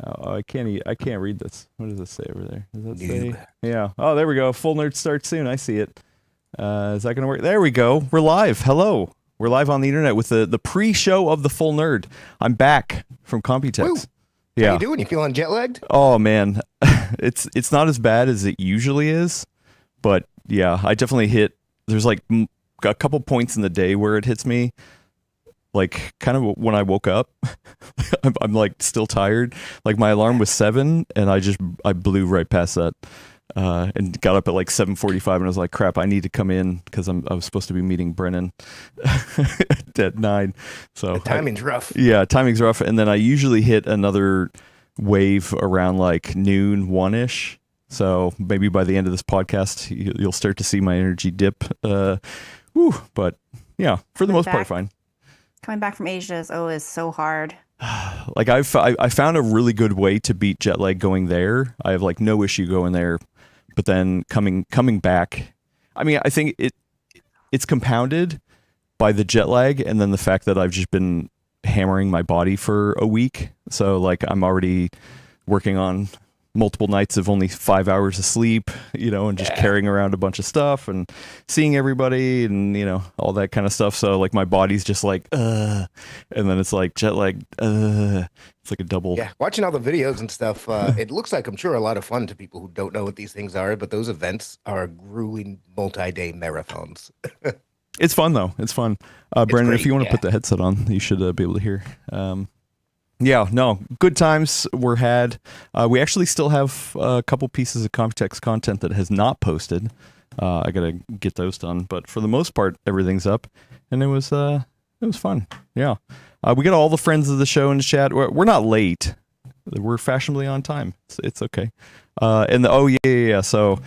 Oh, I can't read this. What does it say over there? Does that say? Noob. Yeah. Oh, there we go. Full nerd starts soon. I see it. Is that going to work? There we go. We're live. Hello. We're live on the internet with the pre-show of the Full Nerd. I'm back from Woo. Computex. How you Yeah. doing? You feeling jet lagged? Oh man, it's not as bad as it usually is, but yeah, I definitely hit. There's like a couple points in the day where it hits me, like kind of when I woke up. I'm like still tired. Like my alarm was 7, and I blew right past that. And got up at like 7:45, and I was like, "Crap! I need to come in because I was supposed to be meeting Brennan at 9." So The timing's rough. yeah, timing's rough. And then I usually hit another wave around like noon, 1-ish. So maybe by the end of this podcast, you'll start to see my energy dip. But yeah, for the Coming most part, back. fine. Coming back from Asia is so hard. Like I found a really good way to beat jet lag going there. I have like no issue going there, but then coming back, I mean, I think it's compounded by the jet lag and then the fact that I've just been hammering my body for a week. So like I'm already working on multiple nights of only 5 hours of sleep, and just carrying around a bunch of stuff and seeing everybody and, all that kind of stuff. So like my body's just like, and then it's like jet lag, it's like a double. Yeah, watching all the videos and stuff, it looks like, I'm sure, a lot of fun to people who don't know what these things are, but those events are grueling multi-day marathons. It's fun though. It's fun. Brendan, if great, you want to yeah. put the headset on, you should be able to hear. Yeah, no, good times were had. We actually still have a couple pieces of Computex content that has not posted. I gotta get those done, but for the most part, everything's up, and it was fun. Yeah, we got all the friends of the show in the chat. We're not late. We're fashionably on time. It's okay. Yeah. So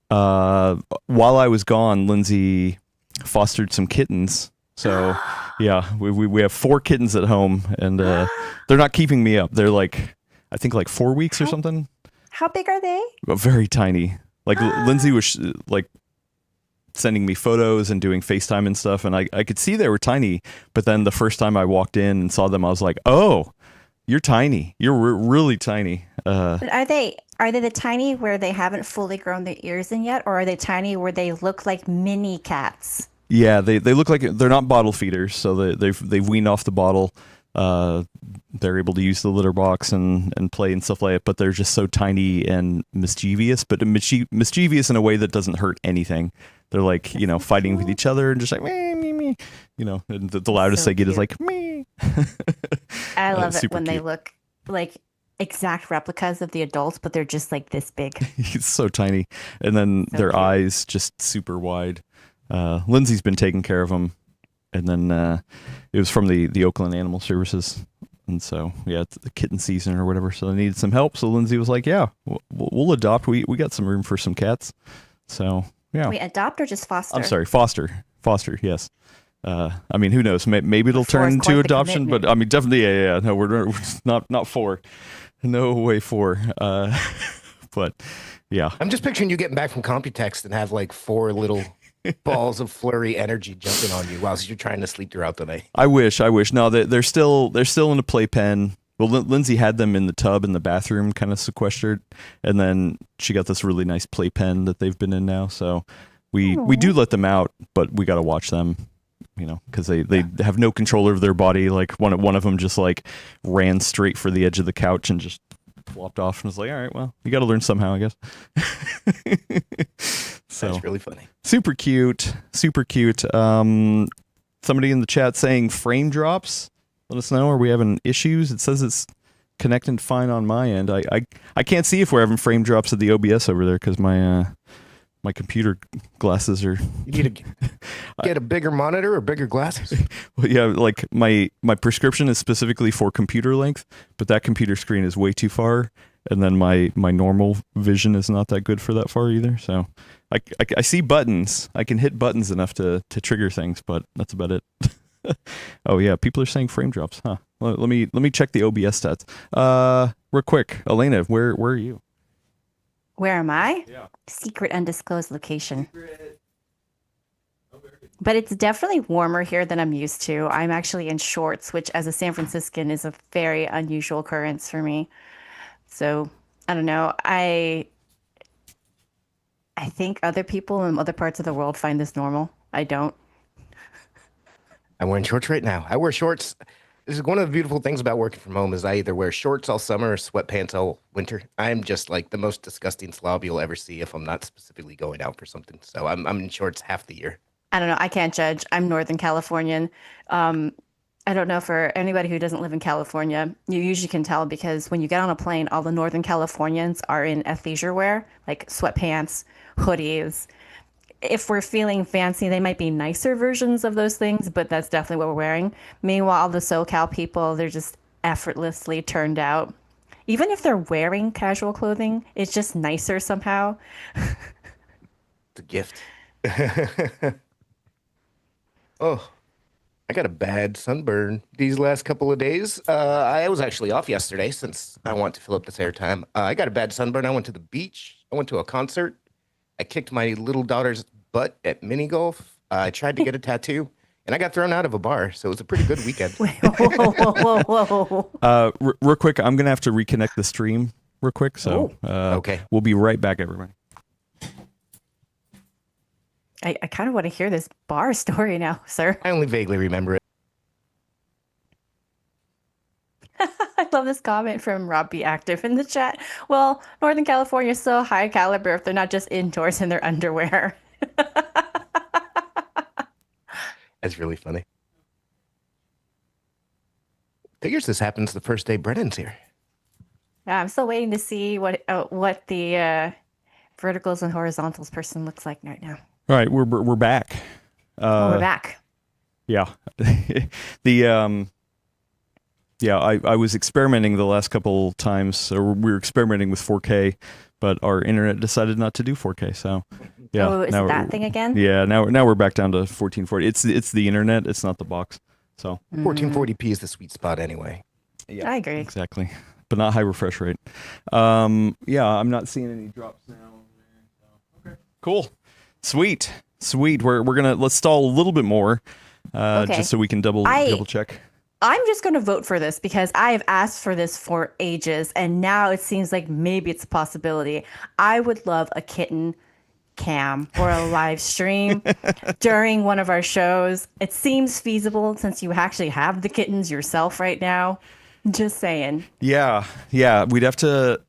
while I was gone, Lindsay fostered some kittens. So yeah, we have 4 kittens at home, and they're not keeping me up. They're like, I think like 4 weeks or something. How big are they? But very tiny. Like Lindsay was like sending me photos and doing FaceTime and stuff, and I could see they were tiny. But then the first time I walked in and saw them, I was like, oh, you're tiny. You're really tiny. But are they the tiny where they haven't fully grown their ears in yet, or are they tiny where they look like mini cats? Yeah, they look like they're not bottle feeders, so they've weaned off the bottle. They're able to use the litter box and play and stuff like that, but they're just so tiny and mischievous, but mischievous in a way that doesn't hurt anything. They're like, fighting with each other and just like me me me, and the loudest So they get is cute. like me. I love it super when they cute. look like exact replicas of the adults, but they're just like this big. He's so tiny, and then So their cute. eyes just super wide. Lindsay's been taking care of them, and then it was from the Oakland Animal Services, and so yeah, it's the kitten season or whatever. So they needed some help. So Lindsay was like, "Yeah, we'll adopt. We got some room for some cats." So yeah, Wait, adopt or just foster? I'm sorry, foster. Yes. I mean, who knows? Maybe it'll Four turn is into quite the adoption, but commitment. I mean, definitely, yeah. No, we're not 4. No way 4. But yeah, I'm just picturing you getting back from Computex and have like 4 little balls of flurry energy jumping on you whilst you're trying to sleep throughout the night. I wish. No, they're still in a playpen. Well, Lindsay had them in the tub in the bathroom, kind of sequestered, and then she got this really nice playpen that they've been in now. So we do let them out, but we got to watch them, because they have no control over their body. Like one of them just like ran straight for the edge of the couch and just flopped off, and was like, all right, well, you got to learn somehow, I guess. So That's really funny. super cute, super cute. Somebody in the chat saying frame drops. Let us know. Are we having issues? It says it's connecting fine on my end. I can't see if we're having frame drops at the OBS over there because my computer glasses are. You need to get a bigger monitor or bigger glasses. Well, yeah, like my prescription is specifically for computer length, but that computer screen is way too far, and then my normal vision is not that good for that far either. So I see buttons. I can hit buttons enough to trigger things, but that's about it. Oh yeah, people are saying frame drops, huh? Let me check the OBS stats. Real quick, Elena, where are you? Where am I? Yeah. Secret undisclosed location. But it's definitely warmer here than I'm used to. I'm actually in shorts, which as a San Franciscan is a very unusual occurrence for me. So I don't know. I think other people in other parts of the world find this normal. I don't. I'm wearing shorts right now. I wear shorts. This is one of the beautiful things about working from home is I either wear shorts all summer or sweatpants all winter. I'm just like the most disgusting slob you'll ever see if I'm not specifically going out for something. So I'm in shorts half the year. I don't know. I can't judge. I'm Northern Californian. Um, I don't know for anybody who doesn't live in California, you usually can tell because when you get on a plane, all the Northern Californians are in athleisure wear, like sweatpants, hoodies. If we're feeling fancy, they might be nicer versions of those things, but that's definitely what we're wearing. Meanwhile, the SoCal people, they're just effortlessly turned out. Even if they're wearing casual clothing, it's just nicer somehow. It's a gift. Oh, I got a bad sunburn these last couple of days. I was actually off yesterday since I want to fill up this airtime. I got a bad sunburn. I went to the beach. I went to a concert. I kicked my little daughter's butt at mini golf. I tried to get a tattoo, and I got thrown out of a bar. So it was a pretty good weekend. Whoa, whoa, whoa, whoa. Real quick, I'm gonna have to reconnect the stream real quick. So Okay. we'll be right back, everybody. I kind of want to hear this bar story now, sir. I only vaguely remember it. I love this comment from Rob B. Active in the chat. Well, Northern California is so high caliber if they're not just indoors in their underwear. That's really funny. Figures this happens the first day Brennan's here. Yeah, I'm still waiting to see what the verticals and horizontals person looks like right now. All right, we're back. We're back. Yeah, I was experimenting the last couple times, or we were experimenting with 4K, but our internet decided not to do 4K. So yeah, Oh, is it that thing again? Yeah, now we're back down to 1440. It's the internet, it's not the box. So 1440p is the sweet spot anyway. I agree. exactly, but not high refresh rate. Yeah, I'm not seeing any drops now. Okay, cool. Sweet. Let's stall a little bit more, Okay. just so we can double check. I'm just going to vote for this because I have asked for this for ages, and now it seems like maybe it's a possibility. I would love a kitten cam or a live stream during one of our shows. It seems feasible since you actually have the kittens yourself right now. Just saying. Yeah, we'd have to.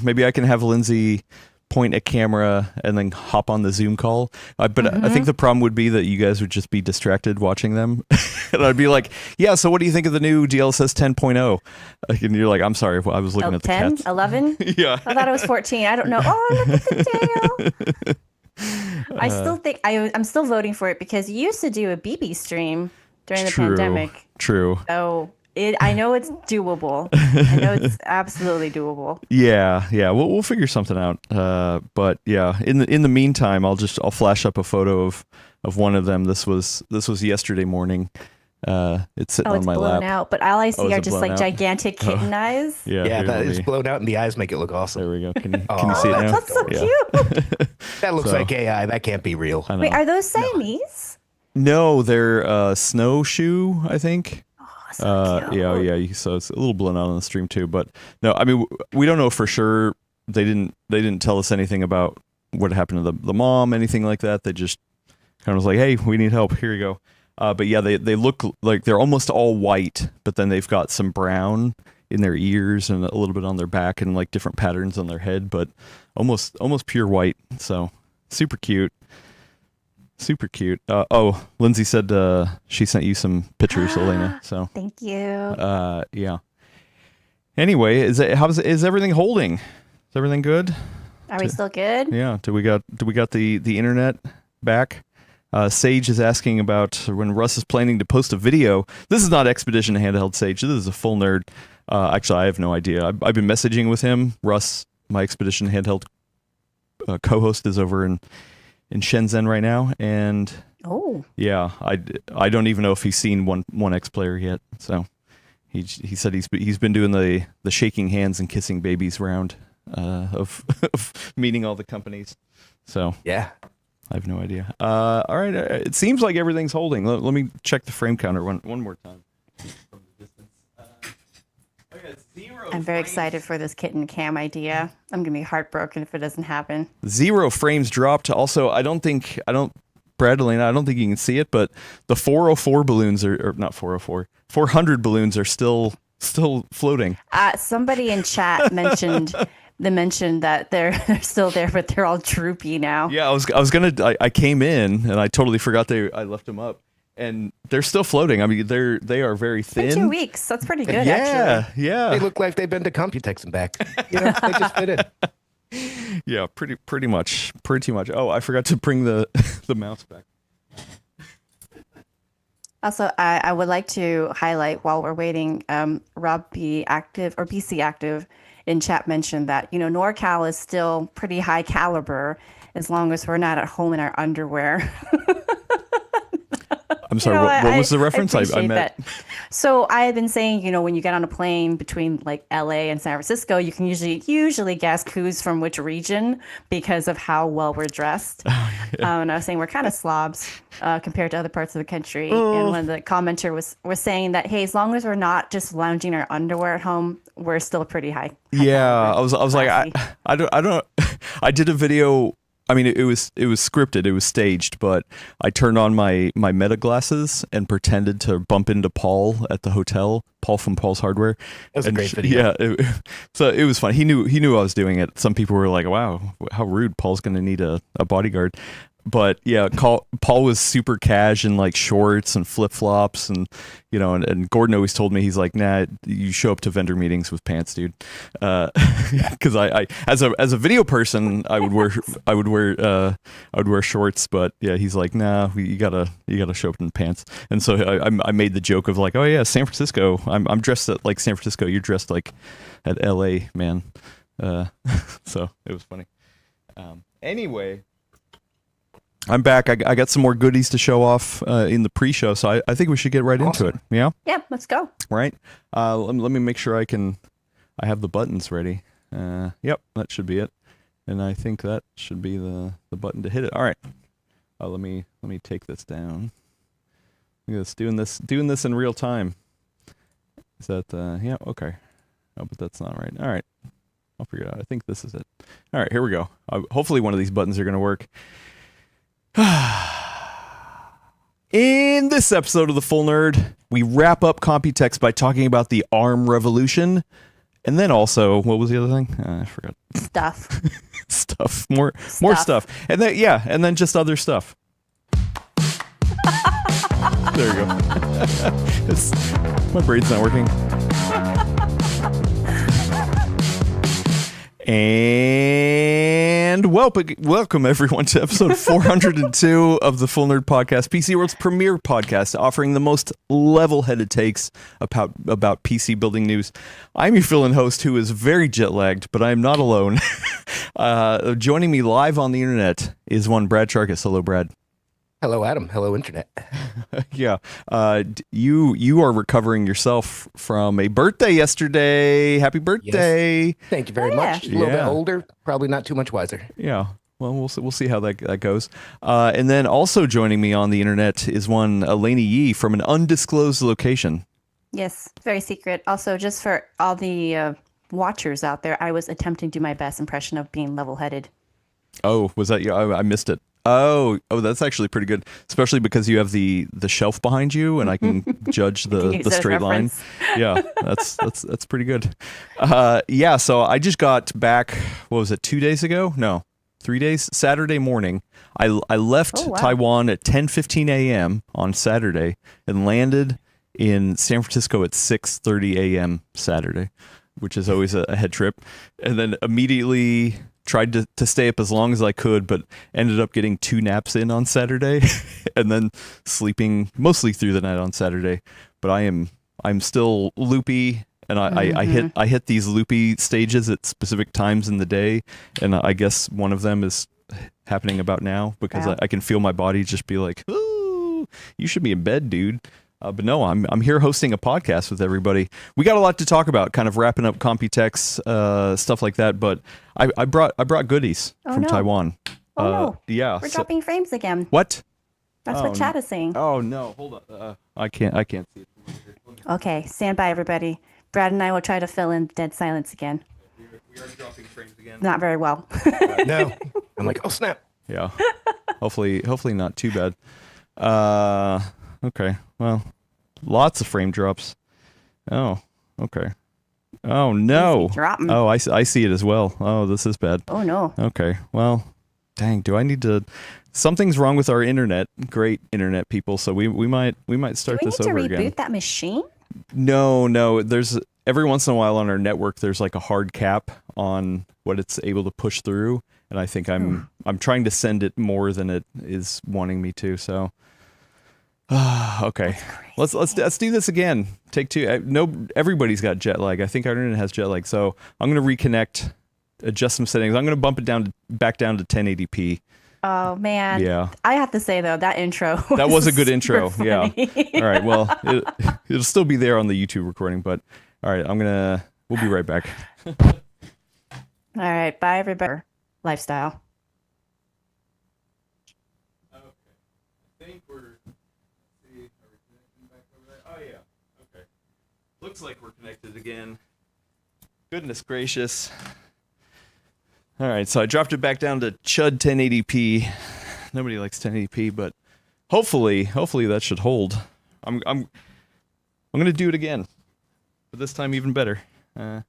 Maybe I can have Lindsay point a camera and then hop on the Zoom call. But I think the problem would be that you guys would just be distracted watching them. And I'd be like, yeah, so what do you think of the new DLSS 10.0? And you're like, I'm sorry, I was looking at the 10, cats. 11? Yeah. I thought it was 14. I don't know. Oh, look at the tail. I still think I'm still voting for it because you used to do a BB stream during the pandemic. True. So I know it's doable. I know it's absolutely doable. Yeah. We'll figure something out. But yeah, in the meantime, I'll flash up a photo of one of them. This was yesterday morning. It's sitting on my lap. It's blown out, but all I see is are it just blown like out? gigantic kitten eyes. Yeah, Yeah, here, that let is me- blown out and the eyes make it look awesome. There we go. Can you see it now? That's so Yeah. cute. That looks So- like AI. That can't be real. I know. Wait, are those Siamese? No, they're snowshoe, I think. So cute. Yeah. So it's a little blown out on the stream too, but no, I mean we don't know for sure. They didn't tell us anything about what happened to the mom, anything like that. They just kind of was like, hey, we need help. Here you go. But yeah, they look like they're almost all white, but then they've got some brown in their ears and a little bit on their back and like different patterns on their head, but almost pure white. So super cute. Super cute. Lindsay said she sent you some pictures, Elena. So Thank you. yeah. Anyway, is everything holding? Is everything good? Are we still good? Yeah. Do we got the internet back? Sage is asking about when Russ is planning to post a video. This is not Expedition Handheld Sage. This is a full nerd. Actually, I have no idea. I've been messaging with him. Russ, my Expedition Handheld co-host, is over in Shenzhen right now, and yeah, I don't even know if he's seen one X player yet. So he said he's been doing the shaking hands and kissing babies round of meeting all the companies. So Yeah. I have no idea. All right, it seems like everything's holding. Let me check the frame counter one more time. From the distance. I'm very excited for this kitten cam idea. I'm gonna be heartbroken if it doesn't happen. 0 frames dropped. Also, Bradley, I don't think you can see it, but the 404 balloons or not 404, 400 balloons are still floating. Somebody in chat mentioned that they're still there, but they're all droopy now. Yeah, I came in and I totally forgot I left them up, and they're still floating. I mean, they are very thin. It's been 2 weeks. That's pretty good. Yeah, actually. yeah. They look like they've been to Computex and back. You know, they just fit in. Yeah, pretty much. Oh, I forgot to bring the mouse back. Also, I would like to highlight while we're waiting, Rob B. Active or BC Active in chat mentioned that, NorCal is still pretty high caliber as long as we're not at home in our underwear. I'm sorry, what was the reference? I appreciate that. So I have been saying, when you get on a plane between like LA and San Francisco, you can usually guess who's from which region because of how well we're dressed. And I was saying we're kind of slobs compared to other parts of the country. And one of the commenter was saying that, hey, as long as we're not just lounging our underwear at home, we're still pretty high. Yeah, I was like, I don't. I did a video. I mean, it was scripted, it was staged, but I turned on my meta glasses and pretended to bump into Paul at the hotel, Paul from Paul's Hardware. That was a great video. Yeah, so it was fun. He knew I was doing it. Some people were like, "Wow, how rude! Paul's going to need a bodyguard." But yeah, Paul was super cash in like shorts and flip flops, and and Gordon always told me, he's like, "Nah, you show up to vendor meetings with pants, dude." Because I as a video person, I would wear shorts, but yeah, he's like, "Nah, you gotta show up in pants." And so I made the joke of like, "Oh yeah, San Francisco. I'm dressed like San Francisco. You're dressed like at LA, man." So it was funny. Anyway. I'm back. I got some more goodies to show off in the pre-show, so I think we should get right into it. Yeah? Yeah, let's go. Right. Let me make sure I have the buttons ready. Yep, that should be it. And I think that should be the button to hit it. All right. Let me take this down. Look at this, doing this in real time. Is that, yeah, okay. Oh, but that's not right. All right. I'll figure it out. I think this is it. All right, here we go. Hopefully one of these buttons are going to work. In this episode of The Full Nerd, we wrap up Computex by talking about the ARM revolution, and then also, what was the other thing? I forgot. Stuff. More stuff, and then just other stuff. There you go. My brain's not working. And welcome everyone to episode 402 of the Full Nerd Podcast, PCWorld's premier podcast, offering the most level-headed takes about PC building news. I'm your fill-in host who is very jet-lagged, but I am not alone. Joining me live on the internet is one Brad Charkis. Hello, Brad. Hello, Adam. Hello, Internet. Yeah. You are recovering yourself from a birthday yesterday. Happy birthday. Yes. Thank you very much. A little bit older, probably not too much wiser. Yeah. Well, we'll see how that goes. And then also joining me on the internet is one Eleni Yee from an undisclosed location. Yes, very secret. Also, just for all the watchers out there, I was attempting to do my best impression of being level-headed. Oh, was that you? I missed it. Oh, that's actually pretty good, especially because you have the shelf behind you, and I can judge the straight line. Yeah, that's pretty good. Yeah, so I just got back. What was it? 2 days ago? No, 3 days. Saturday morning. I left Taiwan at 10:15 a.m. on Saturday and landed in San Francisco at 6:30 a.m. Saturday, which is always a head trip, and then immediately tried to stay up as long as I could, but ended up getting 2 naps in on Saturday and then sleeping mostly through the night on Saturday. But I'm still loopy, and I hit these loopy stages at specific times in the day, and I guess one of them is happening about now because I can feel my body just be like, "Ooh, you should be in bed, dude." But no, I'm here hosting a podcast with everybody. We got a lot to talk about, kind of wrapping up Computex, stuff like that. But I brought goodies from Taiwan. Oh no. Yeah. We're dropping frames again. What? That's what chat is saying. Oh no, hold on. I can't see it from over here. Okay, stand by, everybody. Brad and I will try to fill in dead silence again. We are dropping frames again. Not very well. No. I'm like, oh snap. Yeah. Hopefully not too bad. Okay. Well, lots of frame drops. Oh, okay. Oh no. Dropping. Oh, I see it as well. Oh, this is bad. Oh no. Okay. Well, dang, do I need to something's wrong with our internet. Great internet people, so we might start this over again. Do we need to reboot that machine? No, there's every once in a while on our network there's like a hard cap on what it's able to push through, and I think I'm trying to send it more than it is wanting me to, so okay. Let's do this again. Take two. No, everybody's got jet lag. I think our internet has jet lag, so I'm going to reconnect, adjust some settings. I'm going to bump it back down to 1080p. Oh man. Yeah. I have to say though, that intro that was a good intro. Funny. Yeah. All right. Well, it'll still be there on the YouTube recording, but all right, we'll be right back. All right. Bye everybody. Lifestyle. Okay. I think we're let's see, are we connecting back over there? Oh yeah. Okay. Looks like we're connected again. Goodness gracious. All right, so I dropped it back down to Chud 1080p. Nobody likes 1080p, but hopefully that should hold. I'm gonna do it again, but this time even better. Okay.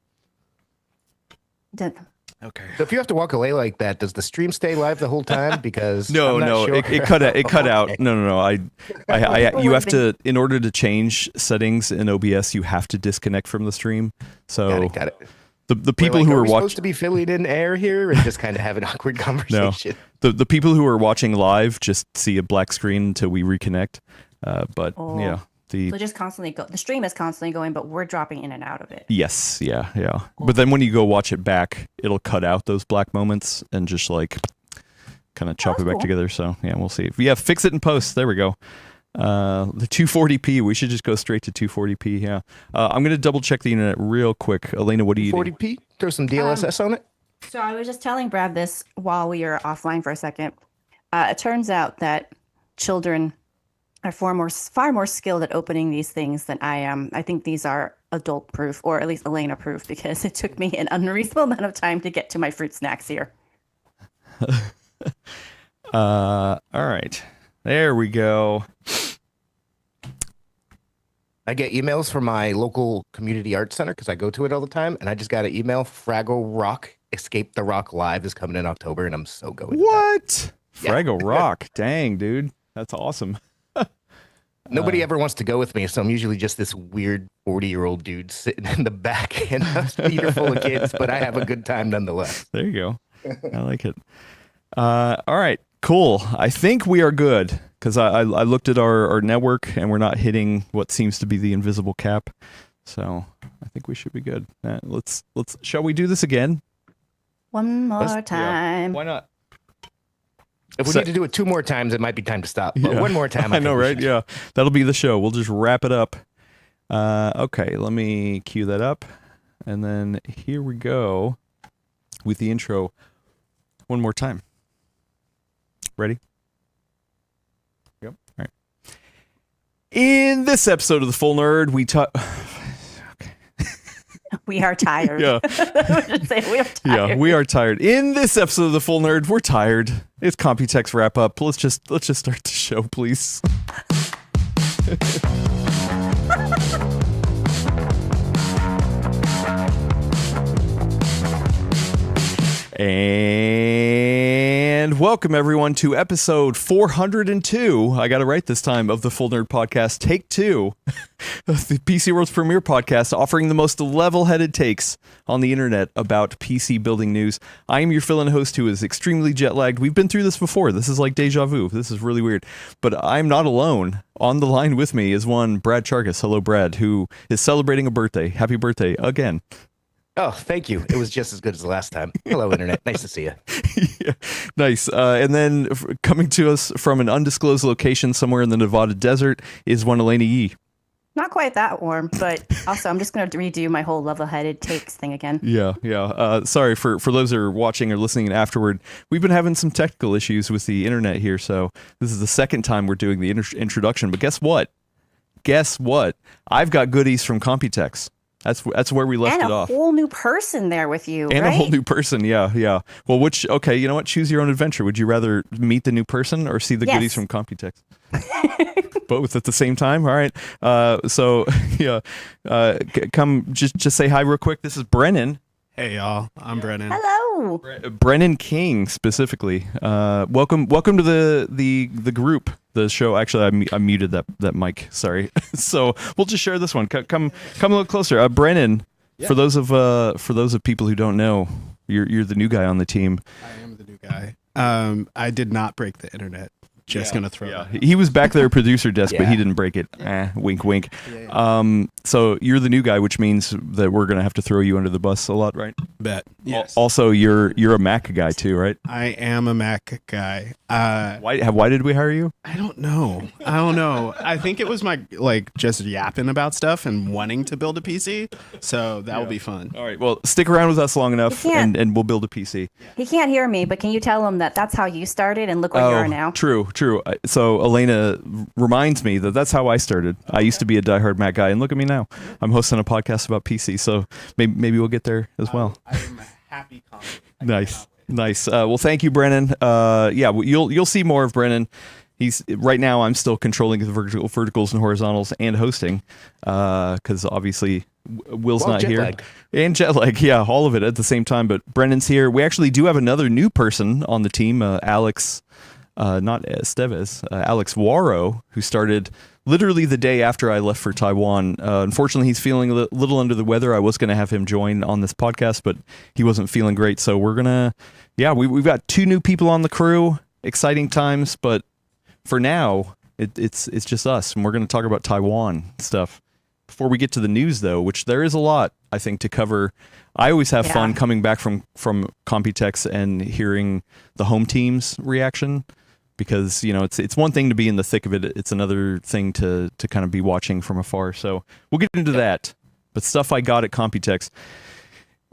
So if you have to walk away like that, does the stream stay live the whole time? Because no, sure. it cut out. No. I you have to, in order to change settings in OBS, you have to disconnect from the stream. So got it. The people who are watching supposed to be filling in air here and just kind of have an awkward conversation. No, the people who are watching live just see a black screen until we reconnect. But yeah, so just constantly go. The stream is constantly going, but we're dropping in and out of it. Yes, yeah. But then when you go watch it back, it'll cut out those black moments and just like kind of chop it back together. So yeah, we'll see. Yeah, fix it in post. There we go. The 240p, we should just go straight to 240p. Yeah. I'm going to double check the internet real quick. Elena, what do you do? 240p? Throw some DLSS on it? So I was just telling Brad this while we were offline for a second. It turns out that children are far more skilled at opening these things than I am. I think these are adult proof, or at least Elena proof, because it took me an unreasonable amount of time to get to my fruit snacks here. All right. There we go. I get emails from my local community art center because I go to it all the time, and I just got an email. Fraggle Rock Escape the Rock Live is coming in October, and I'm so going. What? Fraggle Rock? Dang, dude, that's awesome. Nobody ever wants to go with me, so I'm usually just this weird 40-year-old dude sitting in the back, and a theater full of kids, but I have a good time nonetheless. There you go. I like it. All right. Cool. I think we are good because I looked at our network and we're not hitting what seems to be the invisible cap. So I think we should be good. Let's shall we do this again? One more time. Yeah. Why not? If we need to do it 2 more times, it might be time to stop. But one more time. I know, right? Yeah. That'll be the show. We'll just wrap it up. Okay. Let me cue that up. And then here we go with the intro one more time. Ready? Yep. All right. In this episode of The Full Nerd, we talk. Okay. We are tired. Yeah. We are tired. Yeah, we are tired. In this episode of The Full Nerd, we're tired. It's Computex wrap up. Let's just start the show, please. And welcome everyone to episode 402. I got it right this time of the Full Nerd Podcast, Take 2, the PCWorld's premier podcast, offering the most level-headed takes on the internet about PC building news. I am your fill-in host who is extremely jet-lagged. We've been through this before. This is like deja vu. This is really weird. But I'm not alone. On the line with me is one Brad Charkis. Hello, Brad, who is celebrating a birthday. Happy birthday again. Oh, thank you. It was just as good as the last time. Hello, Internet. Nice to see you. Yeah, nice. And then coming to us from an undisclosed location somewhere in the Nevada desert is one Elena Yee. Not quite that warm, but also I'm just going to redo my whole level-headed takes thing again. Yeah, yeah. Sorry for those that are watching or listening afterward. We've been having some technical issues with the internet here, so this is the second time we're doing the introduction. But guess what? Guess what? I've got goodies from Computex. That's where we left And it a off. whole new person there with you, And right? a whole new person, yeah, yeah. Well, okay, you know what? Choose your own adventure. Would you rather meet the new person or see the Yes. goodies from Computex? Both at the same time? All right. So, yeah, come just say hi real quick. This is Brennan. Hey y'all, I'm Brennan. Hello. Brennan King specifically. Welcome to the group, the show. Actually, I muted that mic. Sorry. So we'll just share this one. Come a little closer. Brennan. Yeah. For those of people who don't know, you're the new guy on the team. I am the new guy. I did not break the internet. Just gonna throw that. He was back there at producer desk, but he Yeah. didn't break it. Wink, wink. Yeah. So you're the new guy, which means that we're gonna have to throw you under the bus a lot, right? Bet. Yes. Also, you're a Mac guy too, right? I am a Mac guy. Why did we hire you? I don't know. I think it was my just yapping about stuff and wanting to build a PC. So that will be fun. All right. Well, stick around with us long enough, You can't- and we'll build a PC. He can't hear me, but can you tell him that that's how you started and look where you are now? True. So Elena reminds me that that's how I started. I used to be a diehard Mac guy, and look at me now. I'm hosting a podcast about PC, so maybe we'll get there as well. I'm a happy comment. Nice. Well, thank you, Brennan. Yeah, you'll see more of Brennan. He's right now. I'm still controlling the verticals and horizontals and hosting, because obviously Will's Well, not jet here, lag. and jet lag. Yeah, all of it at the same time. But Brennan's here. We actually do have another new person on the team, Alex. Not Esteves, Alex Waro, who started literally the day after I left for Taiwan. Unfortunately, he's feeling a little under the weather. I was going to have him join on this podcast, but he wasn't feeling great. So we're we've got two new people on the crew. Exciting times, but for now, it's just us, and we're going to talk about Taiwan stuff. Before we get to the news, though, which there is a lot, I think, to cover. I always have fun coming back from Computex and hearing the home team's reaction. Because it's one thing to be in the thick of it; it's another thing to kind of be watching from afar. So we'll get into that. But stuff I got at Computex.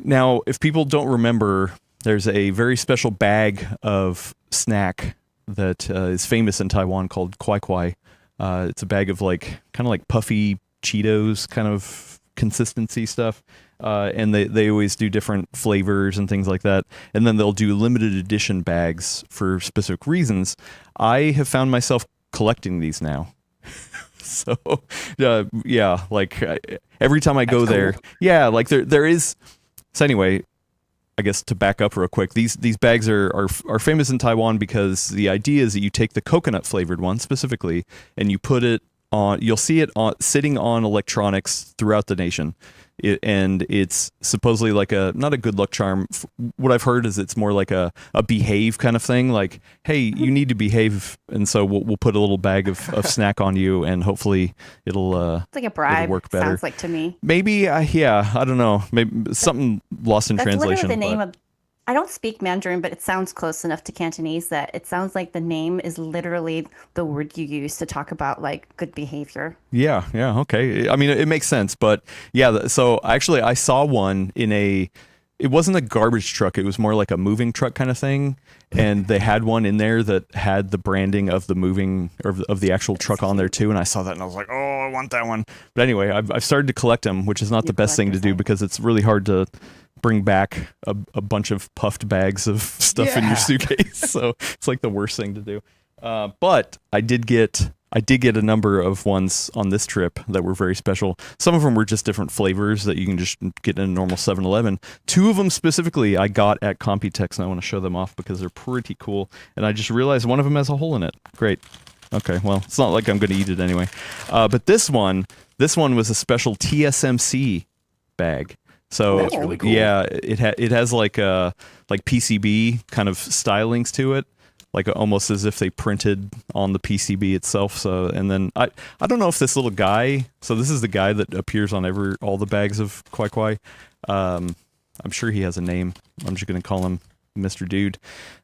Now, if people don't remember, there's a very special bag of snack that is famous in Taiwan called Kwai Kwai. It's a bag of kind of like puffy Cheetos kind of consistency stuff. And they always do different flavors and things like that. And then they'll do limited edition bags for specific reasons. I have found myself collecting these now. So, yeah, every time I go there, cool. yeah, there is. So anyway, I guess to back up real quick, these bags are famous in Taiwan because the idea is that you take the coconut flavored one specifically and you put it on. You'll see it sitting on electronics throughout the nation. And it's supposedly not a good luck charm. What I've heard is it's more like a behave kind of thing. Like, hey, you need to behave, and so we'll put a little bag of snack on you, and hopefully it'll It's like a bribe. work better. Sounds like to me. maybe I don't know, maybe something lost in That's translation. literally the name but- of. I don't speak Mandarin, but it sounds close enough to Cantonese that it sounds like the name is literally the word you use to talk about good behavior. Yeah, okay. I mean, it makes sense, but yeah. So actually, I saw one it wasn't a garbage truck. It was more like a moving truck kind of thing, and they had one in there that had the branding of the moving or of the actual truck on there too. And I saw that, and I was like, oh, I want that one. But anyway, I've started to collect them, which is not the best thing to do because it's really hard to bring back a bunch of puffed bags of stuff in your suitcase. So it's like the worst thing to do. But I did get a number of ones on this trip that were very special. Some of them were just different flavors that you can just get in a normal 7-Eleven. Two of them specifically I got at Computex, and I want to show them off because they're pretty cool. And I just realized one of them has a hole in it. Great. Okay, well, it's not like I'm going to eat it anyway. But this one was a special TSMC bag. So That's really cool. yeah, it has like PCB kind of stylings to it, like almost as if they printed on the PCB itself. So, and then I don't know if this little guy. So this is the guy that appears on all the bags of Kwai Kwai. I'm sure he has a name. I'm just gonna call him Mr. Dude.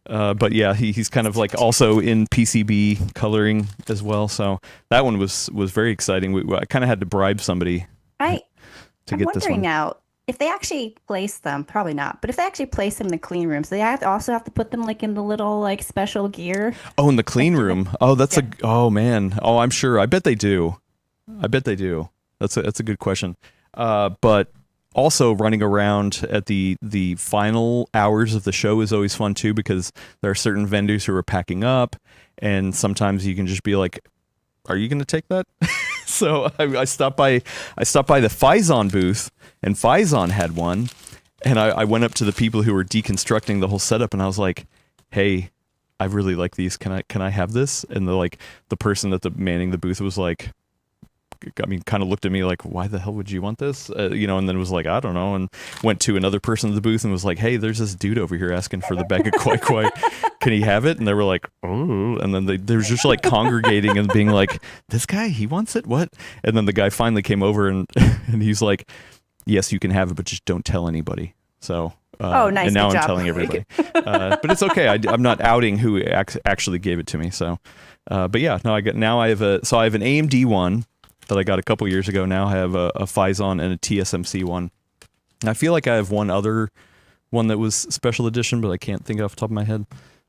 But yeah, he's kind of like also in PCB coloring as well. So that one was very exciting. I kind of had to bribe somebody I'm to get this wondering one. now if they actually place them, probably not, but if they actually place them in the clean rooms, they also have to put them like in the little like special gear. Oh, in the clean room. Oh, oh man. Oh, I'm sure. I bet they do. That's a good question. But also running around at the final hours of the show is always fun too, because there are certain vendors who are packing up, and sometimes you can just be like, are you going to take that? So I stopped by the Phison booth, and Phison had one, and I went up to the people who were deconstructing the whole setup, and I was like, hey, I really like these. Can I have this? And the person that manning the booth was like, kind of looked at me like, why the hell would you want this? And then was like, I don't know, and went to another person in the booth and was like, hey, there's this dude over here asking for the bag of Kwai Kwai. Can he have it? And they were like, oh, and then they were just like congregating and being like, this guy, he wants it? What? And then the guy finally came over and he's like, yes, you can have it, but just don't tell anybody. So nice. And now Good I'm job. telling everybody. But it's okay. I'm not outing who actually gave it to me. So, but yeah, no, I have an AMD one that I got a couple years ago. Now I have a Phison and a TSMC one. I feel like I have one other one that was special edition, but I can't think off the top of my head.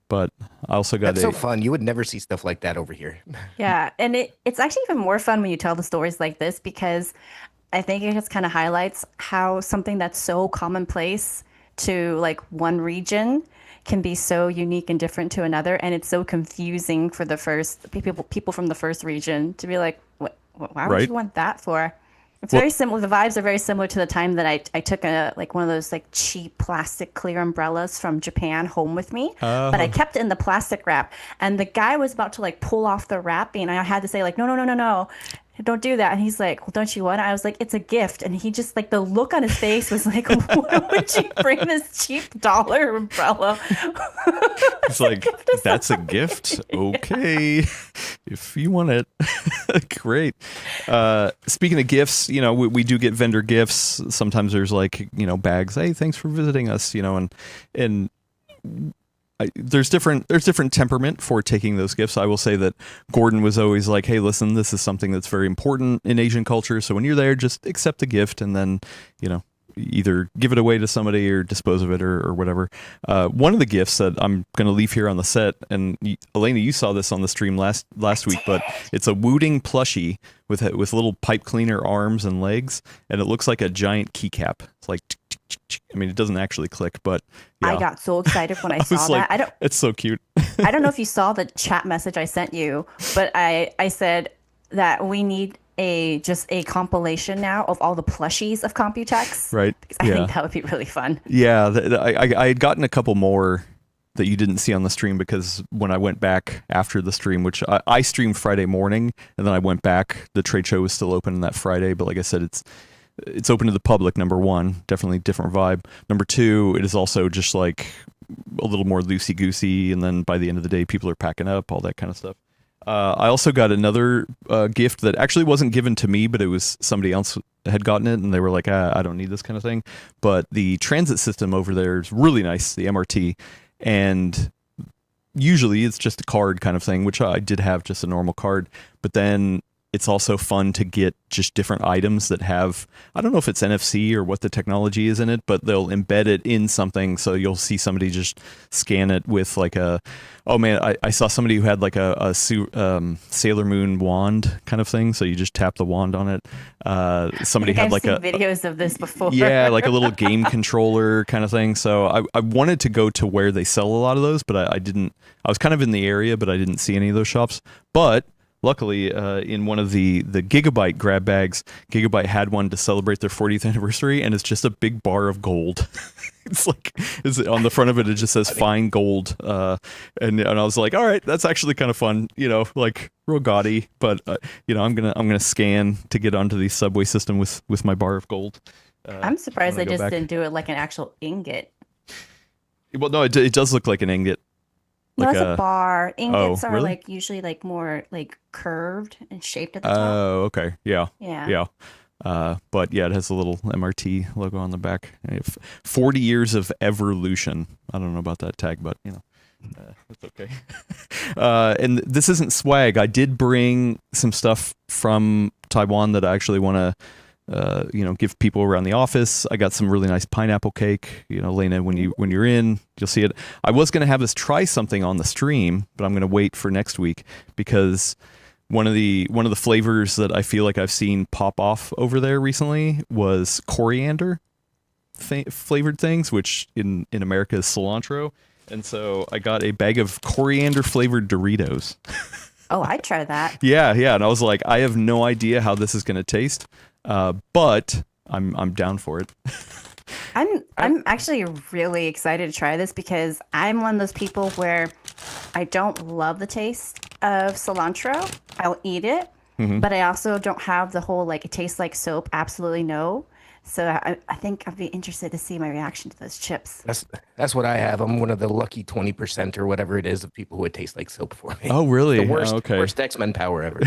But I also got That's so fun. You would never see stuff like that over here. Yeah, and it's actually even more fun when you tell the stories like this, because I think it just kind of highlights how something that's so commonplace to like one region can be so unique and different to another, and it's so confusing for the first people from the first region to be like, what? Why would Right. you want that for? It's very similar. The vibes are very similar to the time that I took one of those like cheap plastic clear umbrellas from Japan home with me, but I kept it in the plastic wrap. And the guy was about to like pull off the wrapping, and I had to say like, no, don't do that. And he's like, well, don't you want it? I was like, it's a gift. And he just like, the look on his face was like, why would you bring this cheap dollar umbrella? It's like, that's a gift. Okay. If you want it. Great. Speaking of gifts, we do get vendor gifts. Sometimes there's like, bags. Hey, thanks for visiting us, and there's different temperament for taking those gifts. I will say that Gordon was always like, hey, listen, this is something that's very important in Asian culture. So when you're there, just accept the gift and then, either give it away to somebody or dispose of it or whatever. One of the gifts that I'm going to leave here on the set, and Elena, you saw this on the stream last week, but it's a Wooding plushie with little pipe cleaner arms and legs, and it looks like a giant keycap. It's like, it doesn't actually click, but yeah. I got so excited when I saw was that. like, it's so cute. I don't know if you saw the chat message I sent you, but I said that we need just a compilation now of all the plushies of Computex. Right. Because I think that would be really fun. Yeah, I had gotten a couple more that you didn't see on the stream, because when I went back after the stream, which I streamed Friday morning, and then I went back, the trade show was still open that Friday, but like I said, it's open to the public, number one, definitely different vibe. Number two, it is also just like a little more loosey-goosey, and then by the end of the day, people are packing up, all that kind of stuff. I also got another gift that actually wasn't given to me, but it was somebody else had gotten it, and they were like, I don't need this kind of thing. But the transit system over there is really nice, the MRT, and usually it's just a card kind of thing, which I did have just a normal card, but then it's also fun to get just different items that have, I don't know if it's NFC or what the technology is in it, but they'll embed it in something. So you'll see somebody just scan it with like I saw somebody who had like a Sailor Moon wand kind of thing. So you just tap the wand on it. Somebody had I've like seen videos of this before. Yeah, like a little game controller kind of thing. So I wanted to go to where they sell a lot of those, but I didn't. I was kind of in the area, but I didn't see any of those shops. But luckily, in one of the Gigabyte grab bags, Gigabyte had one to celebrate their 40th anniversary, and it's just a big bar of gold. It's on the front of it, it just says "fine gold," and I was like, all right, that's actually kind of fun, like real gaudy. But I'm gonna scan to get onto the subway system with my bar of gold. I'm surprised they just didn't do it like an actual ingot. Well, no, it does look like an ingot. No, Like it's a bar. Ingots are really? like usually like more like curved and shaped at the top. Oh, okay. Yeah. Yeah. Yeah. But yeah, it has a little MRT logo on the back. 40 years of evolution. I don't know about that tag, but it's okay. And this isn't swag. I did bring some stuff from Taiwan that I actually want to give people around the office. I got some really nice pineapple cake. Lena, when you're in, you'll see it. I was going to have us try something on the stream, but I'm going to wait for next week because one of the flavors that I feel like I've seen pop off over there recently was coriander flavored things, which in America is cilantro. And so I got a bag of coriander flavored Doritos. Oh, I'd try that. Yeah. And I was like, I have no idea how this is going to taste. But I'm down for it. I'm actually really excited to try this because I'm one of those people where I don't love the taste of cilantro. I'll eat it, but I also don't have the whole like it tastes like soap. Absolutely no. So I think I'd be interested to see my reaction to those chips. That's what I have. I'm one of the lucky 20% or whatever it is of people who would taste like soap for me. Oh, really? The worst, okay. worst X-Men power ever.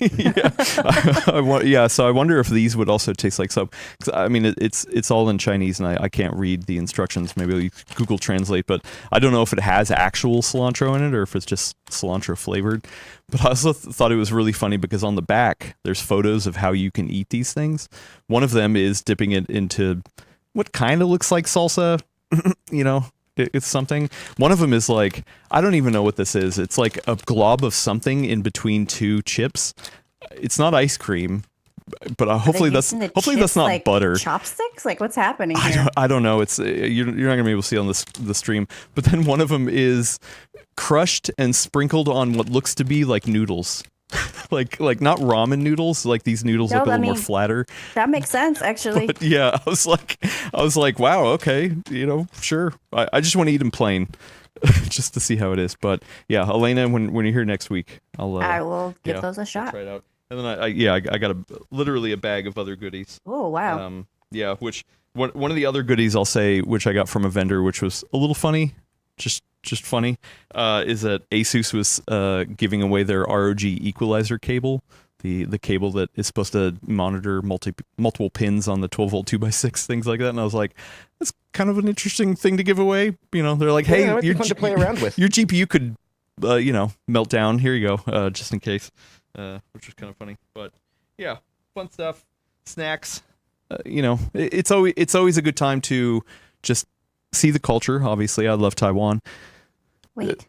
Yeah. So I wonder if these would also taste like soap. 'Cause, I mean, it's all in Chinese, and I can't read the instructions. Maybe I'll Google Translate, but I don't know if it has actual cilantro in it or if it's just cilantro flavored. But I also thought it was really funny because on the back, there's photos of how you can eat these things. One of them is dipping it into what kind of looks like salsa. It's something. One of them is like, I don't even know what this is. It's like a glob of something in between two chips. It's not ice cream, but hopefully that's not like butter. Chopsticks? Like what's happening here? I don't know. It's you're not gonna be able to see on the stream. But then one of them is crushed and sprinkled on what looks to be like noodles. like not ramen noodles. Like these noodles look a little more flatter. That makes sense, actually. But yeah, I was like, wow, okay, sure. I just want to eat them plain, just to see how it is. But yeah, Elena, when you're here next week, I will give those a shot. Try it out. And then I got literally a bag of other goodies. Oh wow. Which one of the other goodies I'll say, which I got from a vendor, which was a little funny, just funny, is that Asus was giving away their ROG equalizer cable, the cable that is supposed to monitor multiple pins on the 12-volt 2x6, things like that. And I was like, that's kind of an interesting thing to give away. They're like, hey, it might be fun to play around with. Your GPU could, melt down. Here you go, just in case, which was kind of funny. But yeah, fun stuff, snacks. It's always a good time to just see the culture. Obviously, I love Taiwan.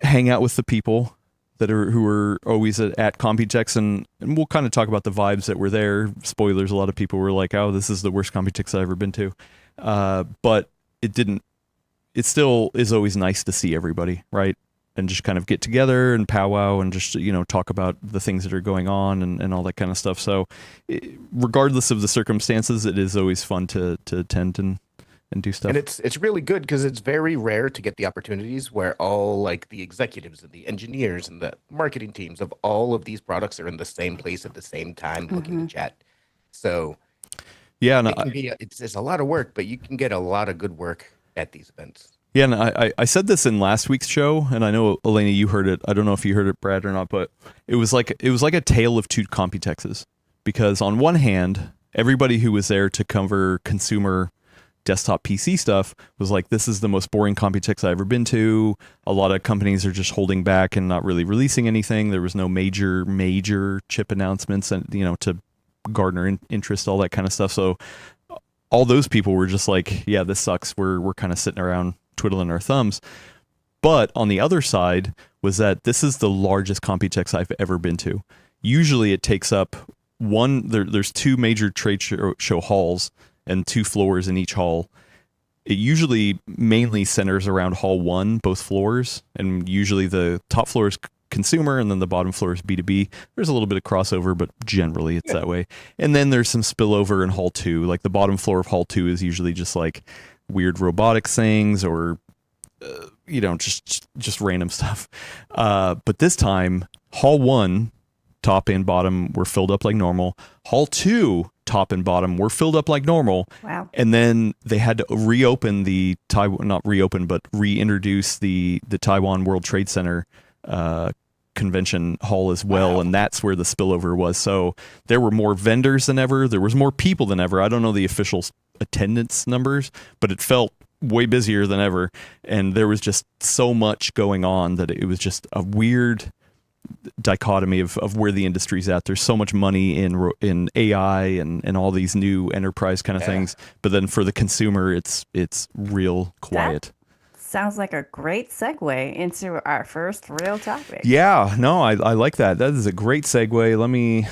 Hang out with the people who are always at Computex, and we'll kind of talk about the vibes that were there. Spoilers: a lot of people were like, "Oh, this is the worst Computex I've ever been to," but it didn't. It still is always nice to see everybody, right? And just kind of get together and powwow and just talk about the things that are going on and all that kind of stuff. So, regardless of the circumstances, it is always fun to attend and do stuff. And it's really good because it's very rare to get the opportunities where all like the executives and the engineers and the marketing teams of all of these products are in the same place at the same time looking to chat. So yeah, and it's a lot of work, but you can get a lot of good work at these events. Yeah, and I said this in last week's show, and I know Elena, you heard it. I don't know if you heard it, Brad, or not, but it was like a tale of two Computexes, because on one hand, everybody who was there to cover consumer desktop PC stuff was like, this is the most boring Computex I've ever been to. A lot of companies are just holding back and not really releasing anything. There was no major chip announcements and to garner interest, all that kind of stuff. So all those people were just like, yeah, this sucks. We're kind of sitting around twiddling our thumbs. But on the other side was that this is the largest Computex I've ever been to. Usually it takes up there's two major trade show halls and 2 floors in each hall. It usually mainly centers around hall 1, both floors, and usually the top floor is consumer and then the bottom floor is B2B. There's a little bit of crossover, but generally it's that way. And then there's some spillover in hall 2. Like the bottom floor of hall 2 is usually just like weird robotics things or just random stuff. But this time, hall 1, top and bottom, were filled up like normal. Hall 2, top and bottom, were filled up like normal. Wow. And then they had to reintroduce the Taiwan World Trade Center convention hall as well, and that's where the spillover was. So there were more vendors than ever. There was more people than ever. I don't know the official attendance numbers, but it felt way busier than ever, and there was just so much going on that it was just a weird dichotomy of where the industry's at. There's so much money in AI and all these new enterprise kind of things, but then for the consumer, it's real quiet. Sounds like a great segue into our first real topic. Yeah, no, I like that. That is a great segue. Let me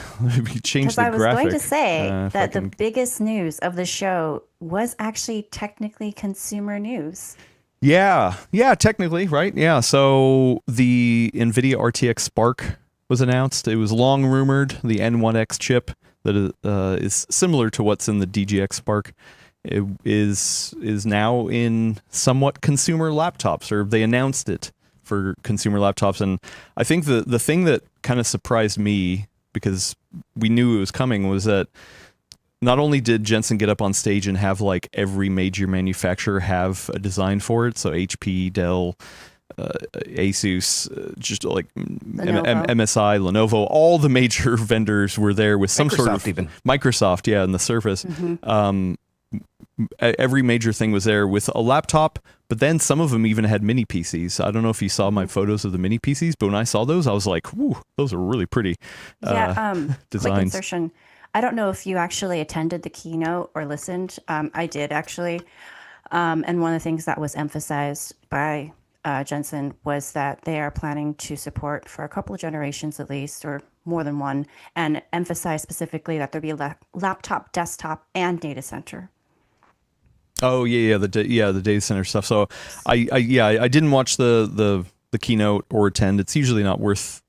change the graphic. Because I was going to say that the biggest news of the show was actually technically consumer news. Yeah, technically, right? Yeah, so the NVIDIA RTX Spark was announced. It was long rumored, the N1X chip that is similar to what's in the DGX Spark. It is now in somewhat consumer laptops, or they announced it for consumer laptops. And I think the thing that kind of surprised me, because we knew it was coming, was that not only did Jensen get up on stage and have like every major manufacturer have a design for it, so HP, Dell, Asus, just like MSI, Lenovo, all the major vendors were there with some sort of Microsoft, and the Surface. Every major thing was there with a laptop, but then some of them even had mini PCs. I don't know if you saw my photos of the mini PCs, but when I saw those, I was like, "Whoo, those are really pretty." Designs. Quick insertion. I don't know if you actually attended the keynote or listened. I did actually, and one of the things that was emphasized by Jensen was that they are planning to support for a couple of generations at least, or more than one, and emphasize specifically that there'll be a laptop, desktop, and data center. Oh the data center stuff. So I didn't watch the keynote or attend. It's usually not worth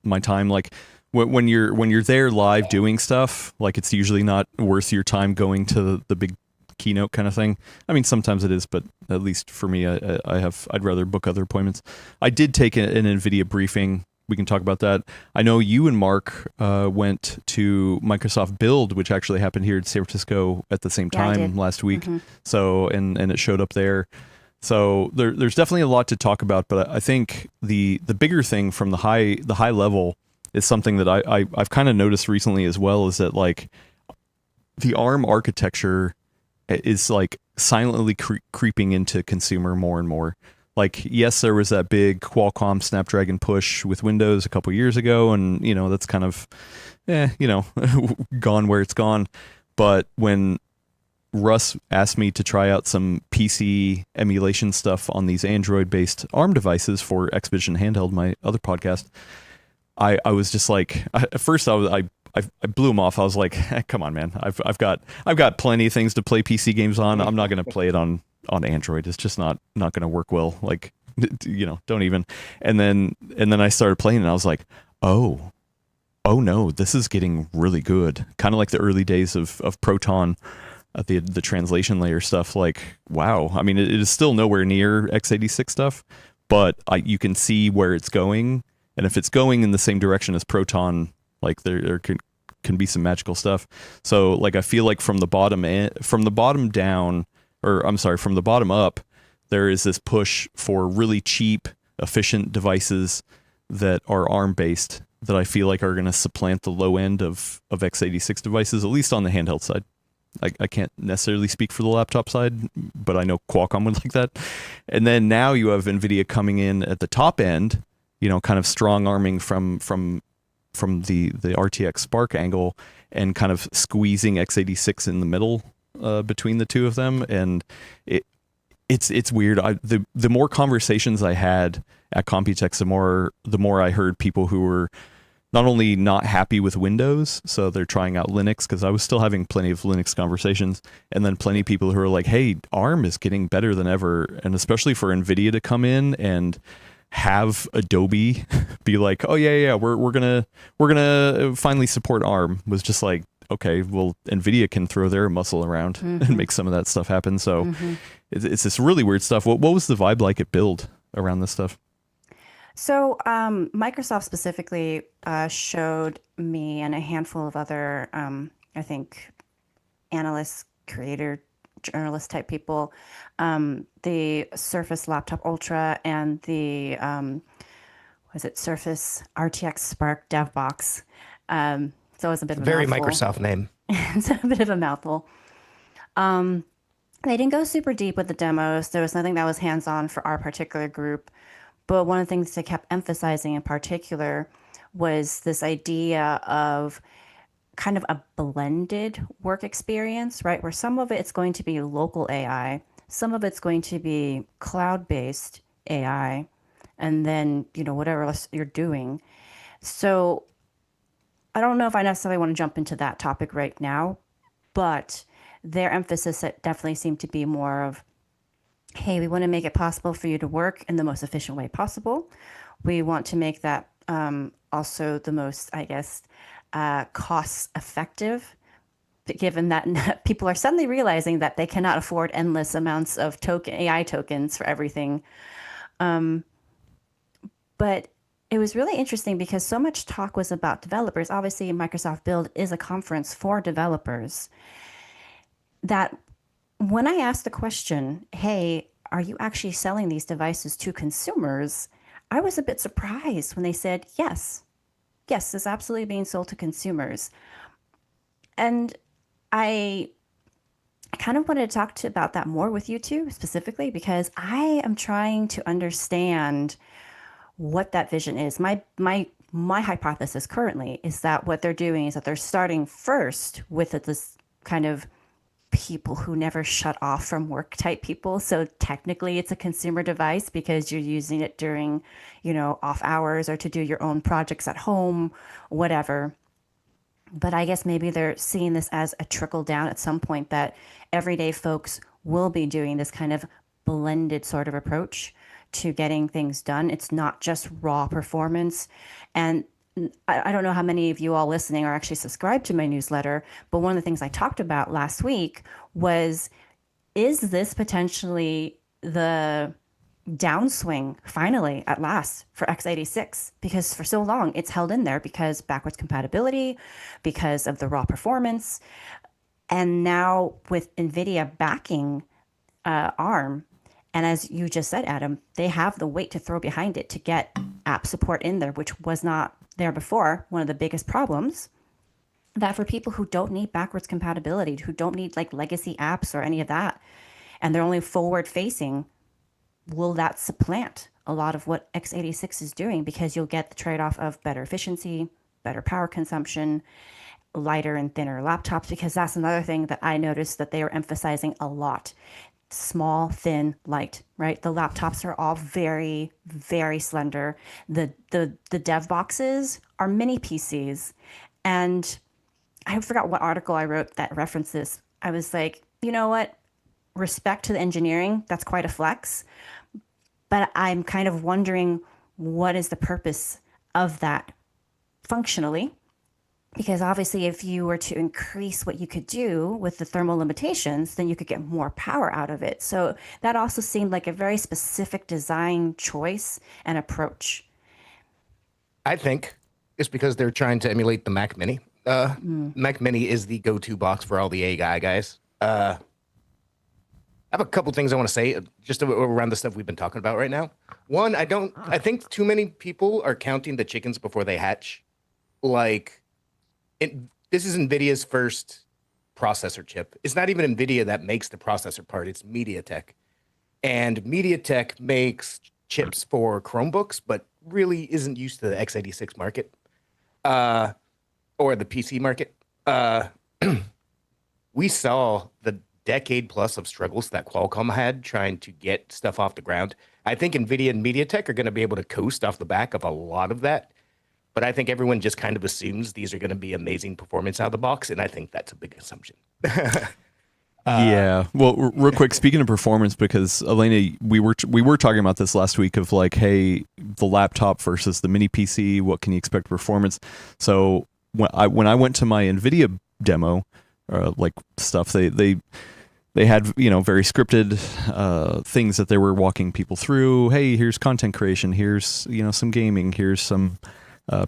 my time. Like when you're there live doing stuff, like it's usually not worth your time going to the big keynote kind of thing. I mean, sometimes it is, but at least for me, I'd rather book other appointments. I did take an NVIDIA briefing. We can talk about that. I know you and Mark went to Microsoft Build, which actually happened here in San Francisco at the same time last week. So, and it showed up there. So there's definitely a lot to talk about, but I think the bigger thing from the high level is something that I've kind of noticed recently as well, is that like the ARM architecture is like silently creeping into consumer more and more. Like, yes, there was that big Qualcomm Snapdragon push with Windows a couple years ago, and that's kind of gone where it's gone. But when Russ asked me to try out some PC emulation stuff on these Android-based ARM devices for XVision Handheld, my other podcast, I was just like, at first I blew him off. I was like, come on, man, I've got plenty of things to play PC games on. I'm not going to play it on Android. It's just not going to work well. Like, don't even. And then I started playing and I was like, oh no, this is getting really good. Kind of like the early days of Proton, the translation layer stuff. Like, wow. I mean, it is still nowhere near x86 stuff, but you can see where it's going. And if it's going in the same direction as Proton, like there can be some magical stuff. So like, I feel like from the bottom up, there is this push for really cheap, efficient devices that are ARM based that I feel like are going to supplant the low end of x86 devices, at least on the handheld side. I can't necessarily speak for the laptop side, but I know Qualcomm would like that. And then now you have NVIDIA coming in at the top end, kind of strong arming from the RTX Spark angle and kind of squeezing x86 in the middle between the two of them. And it's weird. The more conversations I had at Computex, the more I heard people who were not only not happy with Windows, so they're trying out Linux, because I was still having plenty of Linux conversations, and then plenty of people who are like, hey, ARM is getting better than ever, and especially for NVIDIA to come in and have Adobe be like, oh yeah, we're gonna finally support ARM, was just like, okay, well, NVIDIA can throw their muscle around and make some of that stuff happen. So it's this really weird stuff. What was the vibe like at Build around this stuff? So Microsoft specifically showed me and a handful of other, I think, analysts, creator, journalist type people, the Surface Laptop Ultra and the was it Surface RTX Spark Dev Box. So it was a bit of a Very mouthful. Microsoft name. It's a bit of a mouthful. They didn't go super deep with the demos. There was nothing that was hands-on for our particular group. But one of the things they kept emphasizing in particular was this idea of kind of a blended work experience, right? Where some of it's going to be local AI, some of it's going to be cloud-based AI, and then, whatever else you're doing. So I don't know if I necessarily want to jump into that topic right now, but their emphasis definitely seemed to be more of, hey, we want to make it possible for you to work in the most efficient way possible. We want to make that also the most, I guess, cost effective, given that people are suddenly realizing that they cannot afford endless amounts of AI tokens for everything. But it was really interesting because so much talk was about developers. Obviously, Microsoft Build is a conference for developers. That when I asked the question, hey, are you actually selling these devices to consumers? I was a bit surprised when they said, yes, it's absolutely being sold to consumers. And I kind of wanted to talk about that more with you two specifically, because I am trying to understand what that vision is. My hypothesis currently is that what they're doing is that they're starting first with this kind of people who never shut off from work type people. So technically it's a consumer device because you're using it during, off hours or to do your own projects at home, whatever. But I guess maybe they're seeing this as a trickle down at some point that everyday folks will be doing this kind of blended sort of approach to getting things done. It's not just raw performance. And I don't know how many of you all listening are actually subscribed to my newsletter, but one of the things I talked about last week was, is this potentially the downswing finally at last for x86? Because for so long it's held in there because backwards compatibility, because of the raw performance. And now with NVIDIA backing ARM, and as you just said, Adam, they have the weight to throw behind it to get app support in there, which was not there before. One of the biggest problems, that for people who don't need backwards compatibility, who don't need like legacy apps or any of that, and they're only forward facing, will that supplant a lot of what x86 is doing? Because you'll get the trade-off of better efficiency, better power consumption, lighter and thinner laptops, because that's another thing that I noticed that they were emphasizing a lot. Small, thin, light, right? The laptops are all very, very slender. The dev boxes are mini PCs. And I forgot what article I wrote that referenced this. I was like, you know what? Respect to the engineering, that's quite a flex. But I'm kind of wondering, what is the purpose of that functionally? Because obviously, if you were to increase what you could do with the thermal limitations, then you could get more power out of it. So that also seemed like a very specific design choice and approach. I think it's because they're trying to emulate the Mac Mini. Mac Mini is the go-to box for all the AI guys. I have a couple things I want to say just around the stuff we've been talking about right now. One, I think too many people are counting the chickens before they hatch. This is NVIDIA's first processor chip. It's not even NVIDIA that makes the processor part. It's MediaTek. And MediaTek makes chips for Chromebooks, but really isn't used to the x86 market or the PC market. We saw the decade plus of struggles that Qualcomm had trying to get stuff off the ground. I think NVIDIA and MediaTek are going to be able to coast off the back of a lot of that. But I think everyone just kind of assumes these are going to be amazing performance out of the box, and I think that's a big assumption. Yeah. Well, real quick, speaking of performance, because Elena, we were talking about this last week of like, hey, the laptop versus the mini PC, what can you expect performance? So when I went to my NVIDIA demo, like stuff, they had, very scripted things that they were walking people through. Hey, here's content creation. Here's, some gaming. Here's some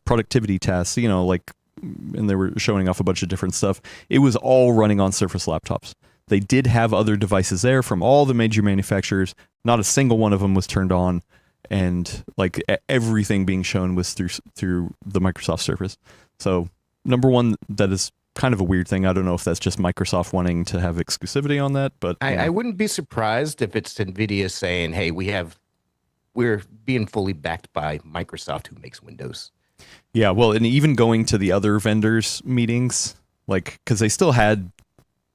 productivity tasks, and they were showing off a bunch of different stuff. It was all running on Surface laptops. They did have other devices there from all the major manufacturers. Not a single one of them was turned on and like everything being shown was through the Microsoft Surface. So number one, that is kind of a weird thing. I don't know if that's just Microsoft wanting to have exclusivity on that, but I wouldn't be surprised if it's NVIDIA saying, hey, we're being fully backed by Microsoft, who makes Windows. Yeah, well, and even going to the other vendors' meetings, like, because they still had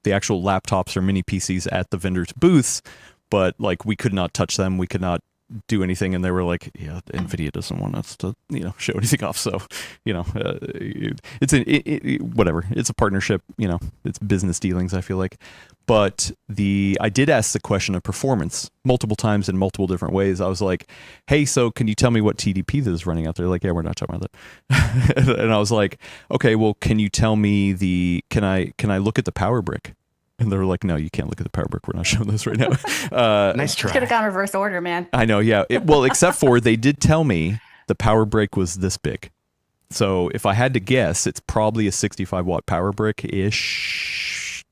the actual laptops or mini PCs at the vendors' booths, but like we could not touch them, we could not do anything, and they were like, yeah, NVIDIA doesn't want us to, show anything off, so, it's whatever. It's a partnership, it's business dealings, I feel like. But I did ask the question of performance multiple times in multiple different ways. I was like, hey, so can you tell me what TDP this is running out there? Like, yeah, we're not talking about that. And I was like, okay, well, can you tell me can I look at the power brick? And they were like, no, you can't look at the power brick. We're not showing this right now. Nice try. Could have gone reverse order, man. I know, yeah. Well, except for they did tell me the power brick was this big. So if I had to guess, it's probably a 65 watt power brick-ish,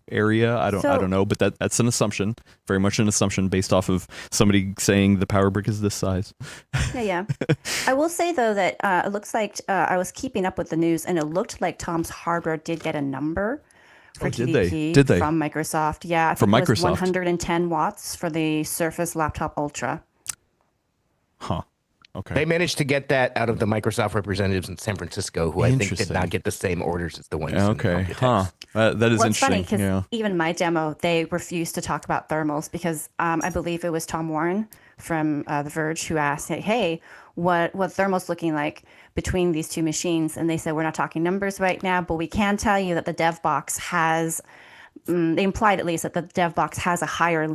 area. I don't know, but that's an assumption, very much an assumption based off of somebody saying the power brick is this size. Yeah. I will say, though, that it looks like I was keeping up with the news, and it looked like Tom's Hardware did get a number for TDP Did they? From Microsoft. Yeah, I think it was 110 watts for the Surface Laptop Ultra. Huh. Okay. They managed to get that out of the Microsoft representatives in San Francisco, who I think did not get the same orders as the ones. Okay. Huh. That is interesting. Funny because even my demo, they refused to talk about thermals because I believe it was Tom Warren from The Verge who asked, hey, what thermals looking like between these two machines? And they said, we're not talking numbers right now, but we can tell you that the dev box has, they implied at least that the dev box has a higher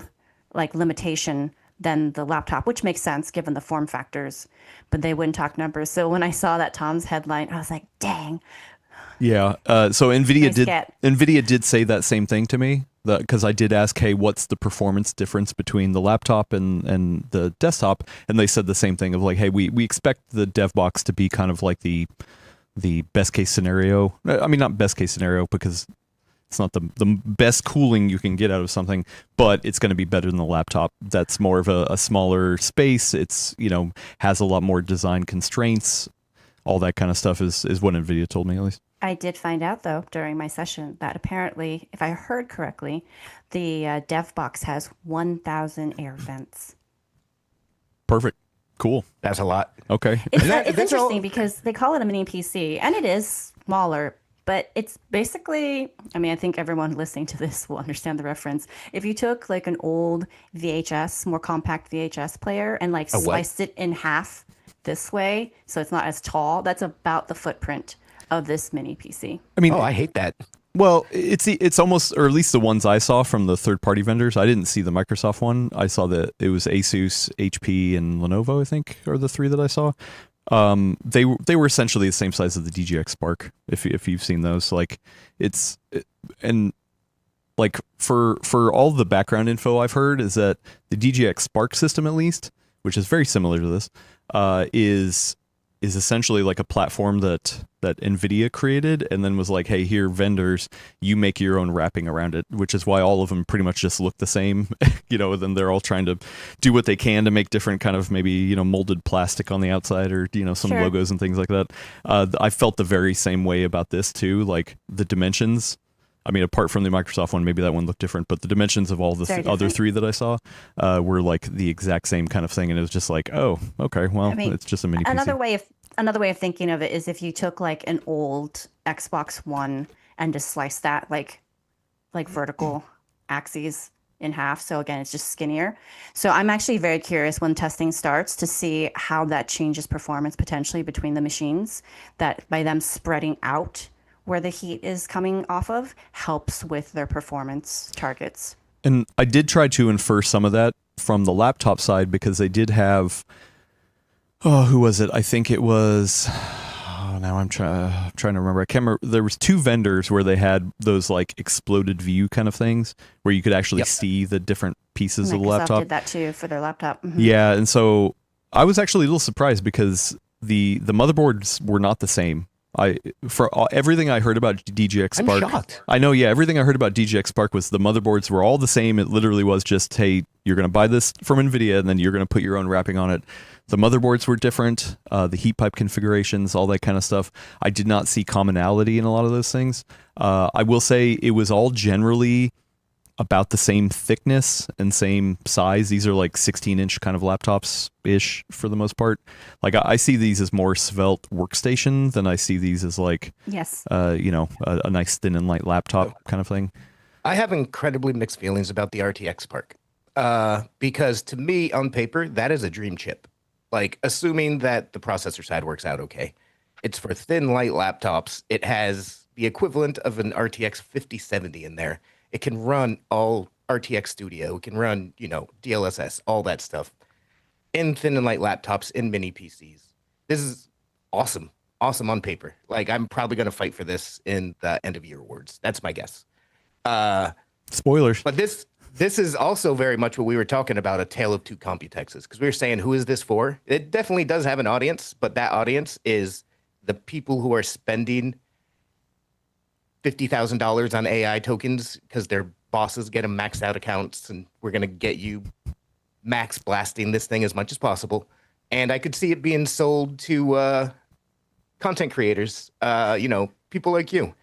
limitation than the laptop, which makes sense given the form factors, but they wouldn't talk numbers. So when I saw that Tom's headline, I was like, dang. Yeah. So NVIDIA did say that same thing to me, because I did ask, hey, what's the performance difference between the laptop and the desktop? And they said the same thing of like, hey, we expect the dev box to be kind of like the best case scenario. I mean, not best case scenario because it's not the best cooling you can get out of something, but it's going to be better than the laptop. That's more of a smaller space. It's, has a lot more design constraints. All that kind of stuff is what NVIDIA told me, at least. I did find out, though, during my session that apparently, if I heard correctly, the dev box has 1,000 air vents. Perfect. Cool. That's a lot. Okay. It's interesting because they call it a mini PC, and it is smaller, but it's basically, I think everyone listening to this will understand the reference. If you took like an old VHS, more compact VHS player and sliced it in half this way, so it's not as tall, that's about the footprint of this mini PC. I hate that. Well, it's almost, or at least the ones I saw from the third-party vendors. I didn't see the Microsoft one. I saw that it was Asus, HP, and Lenovo, I think, are the three that I saw. They were essentially the same size as the DGX Spark. If you've seen those, for all the background info I've heard is that the DGX Spark system, at least, which is very similar to this, is essentially like a platform that NVIDIA created and then was like, hey, here, vendors, you make your own wrapping around it, which is why all of them pretty much just look the same. Then they're all trying to do what they can to make different kind of maybe, molded plastic on the outside or, some Sure. logos and things like that. I felt the very same way about this too, like the dimensions. Apart from the Microsoft one, maybe that one looked different, but the dimensions of all the other three that I saw were like the exact same kind of thing. And it was just like, oh, okay, well, it's just a mini PC. Another way of thinking of it is if you took like an old Xbox One and just sliced that like vertical axes in half. So again, it's just skinnier. So I'm actually very curious when testing starts to see how that changes performance potentially between the machines, that by them spreading out where the heat is coming off of helps with their performance targets. And I did try to infer some of that from the laptop side because they did have, who was it? I think it was, now I'm trying to remember. I can't remember. There was two vendors where they had those like exploded view kind of things where you could actually see the different pieces of the laptop. Microsoft did that too for their laptop. Mm-hmm. Yeah, and so I was actually a little surprised because the motherboards were not the same Everything I heard about DGX I'm Spark. shocked. I know, yeah. Everything I heard about DGX Spark was the motherboards were all the same. It literally was just, hey, you're going to buy this from NVIDIA, and then you're going to put your own wrapping on it. The motherboards were different, the heat pipe configurations, all that kind of stuff. I did not see commonality in a lot of those things. I will say it was all generally about the same thickness and same size. These are like 16-inch kind of laptops-ish for the most part. Like I see these as more svelte workstation than I see these as like, Yes. a nice thin and light laptop kind of thing. I have incredibly mixed feelings about the RTX Spark because to me, on paper, that is a dream chip. Like, assuming that the processor side works out okay. It's for thin, light laptops. It has the equivalent of an RTX 5070 in there. It can run all RTX Studio. It can run, DLSS, all that stuff in thin and light laptops, in mini PCs. This is awesome. Awesome on paper. Like, I'm probably going to fight for this in the end of year awards. That's my guess. Spoilers. But this is also very much what we were talking about, a tale of two Computexes, because we were saying, who is this for? It definitely does have an audience, but that audience is the people who are spending $50,000 on AI tokens because their bosses get them maxed out accounts, and we're going to get you max blasting this thing as much as possible. And I could see it being sold to content creators, people like you.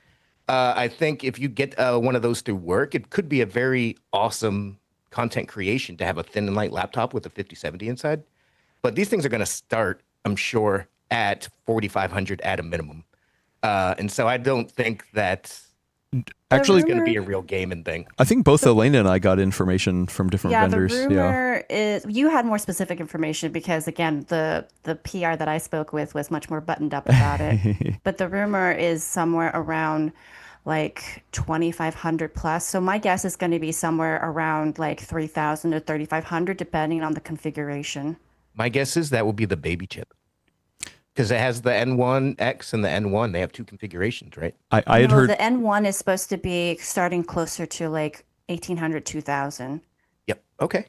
I think if you get one of those through work, it could be a very awesome content creation to have a thin and light laptop with a 5070 inside. But these things are going to start, I'm sure, at 4,500 at a minimum. And so I don't think that Actually, it's going to be a real gaming thing. I think both Elena and I got information from different vendors. The rumor is you had more specific information because, again, the PR that I spoke with was much more buttoned up about it. But the rumor is somewhere around like 2,500 plus. So my guess is going to be somewhere around like 3,000 to 3,500, depending on the configuration. My guess is that will be the baby chip. Because it has the N1X and the N1. They have two configurations, right? I had heard the N1 is supposed to be starting closer to like 1,800, 2,000. Yep. Okay.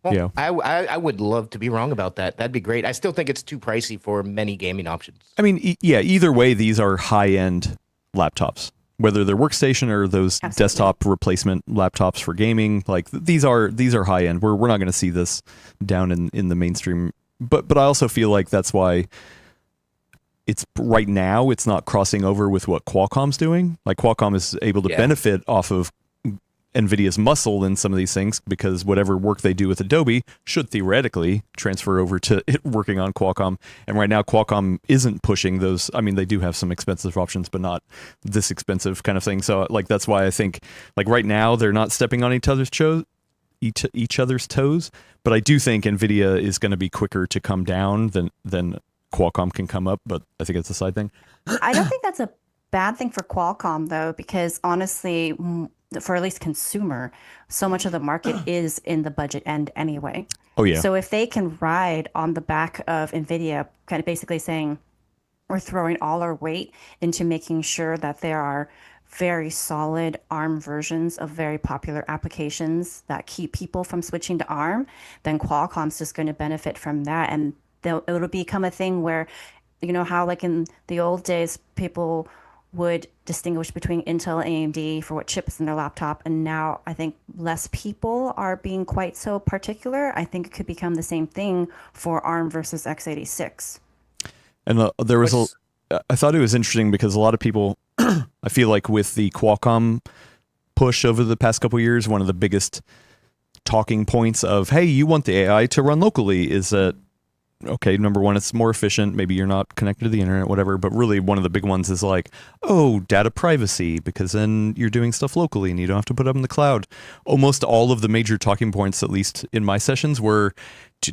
Well, Yeah. I would love to be wrong about that. That'd be great. I still think it's too pricey for many gaming options. I mean, either way, these are high-end laptops. Whether they're workstation or those Absolutely. desktop replacement laptops for gaming, like these are high-end. We're not going to see this down in the mainstream. But I also feel like that's why it's right now it's not crossing over with what Qualcomm's doing. Like Qualcomm is able to benefit off of NVIDIA's muscle in some of these things because whatever work they do with Adobe should theoretically transfer over to it working on Qualcomm. And right now Qualcomm isn't pushing those. I mean, they do have some expensive options, but not this expensive kind of thing. So like that's why I think like right now they're not stepping on each other's toes. But I do think NVIDIA is going to be quicker to come down than Qualcomm can come up, but I think it's a side thing. I don't think that's a bad thing for Qualcomm, though, because honestly, for at least consumer, so much of the market is in the budget end anyway. Oh, yeah. So if they can ride on the back of NVIDIA, kind of basically saying, we're throwing all our weight into making sure that there are very solid ARM versions of very popular applications that keep people from switching to ARM, then Qualcomm's just going to benefit from that. And it'll become a thing where, you know, how like in the old days, people would distinguish between Intel and AMD for what chips in their laptop. And now I think less people are being quite so particular. I think it could become the same thing for ARM versus x86. And there was I thought it was interesting because a lot of people, I feel like with the Qualcomm push over the past couple of years, one of the biggest talking points of, hey, you want the AI to run locally is that, okay, number one, it's more efficient. Maybe you're not connected to the internet, whatever. But really, one of the big ones is like, oh, data privacy, because then you're doing stuff locally and you don't have to put it up in the cloud. Almost all of the major talking points, at least in my sessions, were,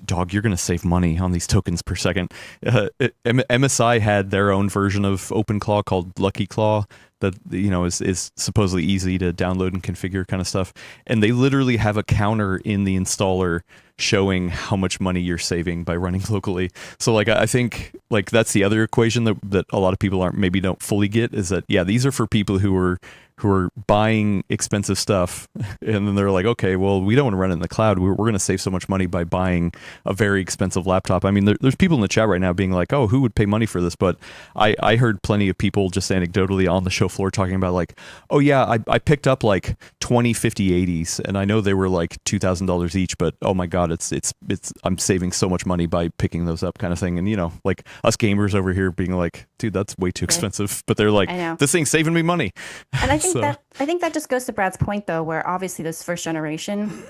dog, you're going to save money on these tokens per second. MSI had their own version of OpenClaw called Lucky Claw that, you know, is supposedly easy to download and configure kind of stuff. And they literally have a counter in the installer showing how much money you're saving by running locally. So like, I think like that's the other equation that a lot of people don't fully get is that, yeah, these are for people who are who are buying expensive stuff, and then they're like, okay, well, we don't want to run it in the cloud. We're going to save so much money by buying a very expensive laptop. I mean, there's people in the chat right now being like, oh, who would pay money for this? But I heard plenty of people just anecdotally on the show floor talking about like, oh yeah, I picked up like 2050 80s, and I know they were like $2,000 each, but oh my God, it's I'm saving so much money by picking those up, kind of thing. And you know, like us gamers over here being like, dude, that's way too expensive. But they're like, this thing's saving me money. And I think that just goes to Brad's point though, where obviously this first generation,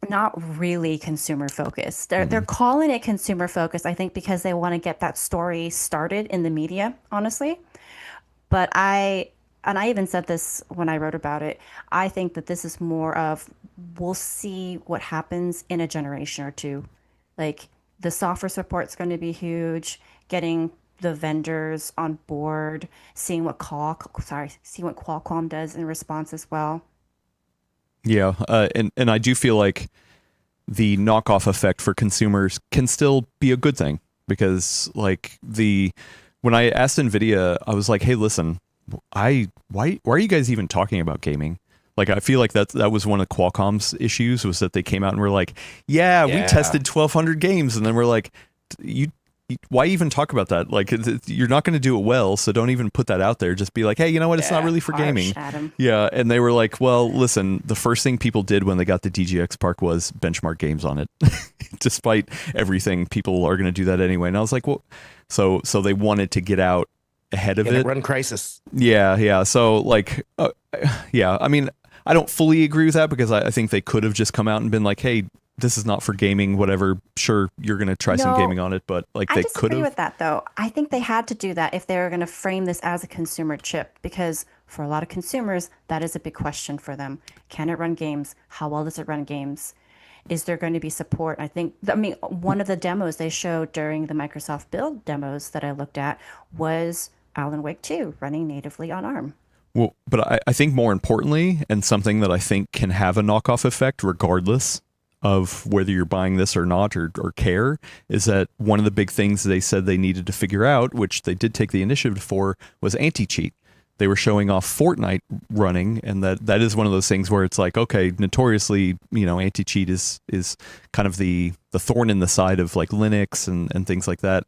not really consumer focused. They're calling it consumer focused, I think, because they want to get that story started in the media, honestly. But I even said this when I wrote about it, I think that this is more of, we'll see what happens in a generation or two. Like the software support's going to be huge, getting the vendors on board, seeing what Qualcomm does in response as well. Yeah, and I do feel like the knockoff effect for consumers can still be a good thing, because like when I asked NVIDIA, I was like, hey, listen, why are you guys even talking about gaming? Like, I feel like that was one of Qualcomm's issues, was that they came out and were like, yeah, we tested 1,200 games, and then we're like, why even talk about that? Like, you're not going to do it well, so don't even put that out there. Just be like, hey, you know what? It's not really for gaming. Adam. Yeah, and they were like, well, listen, the first thing people did when they got the DGX Park was benchmark games on it. Despite everything, people are going to do that anyway. And I was like, well, so they wanted to get out ahead of it. Run Crisis. Yeah. So, like, yeah, I mean, I don't fully agree with that, because I think they could have just come out and been like, hey, this is not for gaming, whatever. Sure, you're going to try some gaming on it, but like they could have. I disagree with that, though. I think they had to do that if they were going to frame this as a consumer chip, because for a lot of consumers, that is a big question for them. Can it run games? How well does it run games? Is there going to be support? I mean, one of the demos they showed during the Microsoft Build demos that I looked at was Alan Wake 2 running natively on ARM. Well, but I think more importantly, and something that I think can have a knockoff effect regardless of whether you're buying this or not, or care, is that one of the big things they said they needed to figure out, which they did take the initiative for, was anti-cheat. They were showing off Fortnite running, and that is one of those things where it's like, okay, notoriously, you know, anti-cheat is kind of the thorn in the side of like Linux and things like that.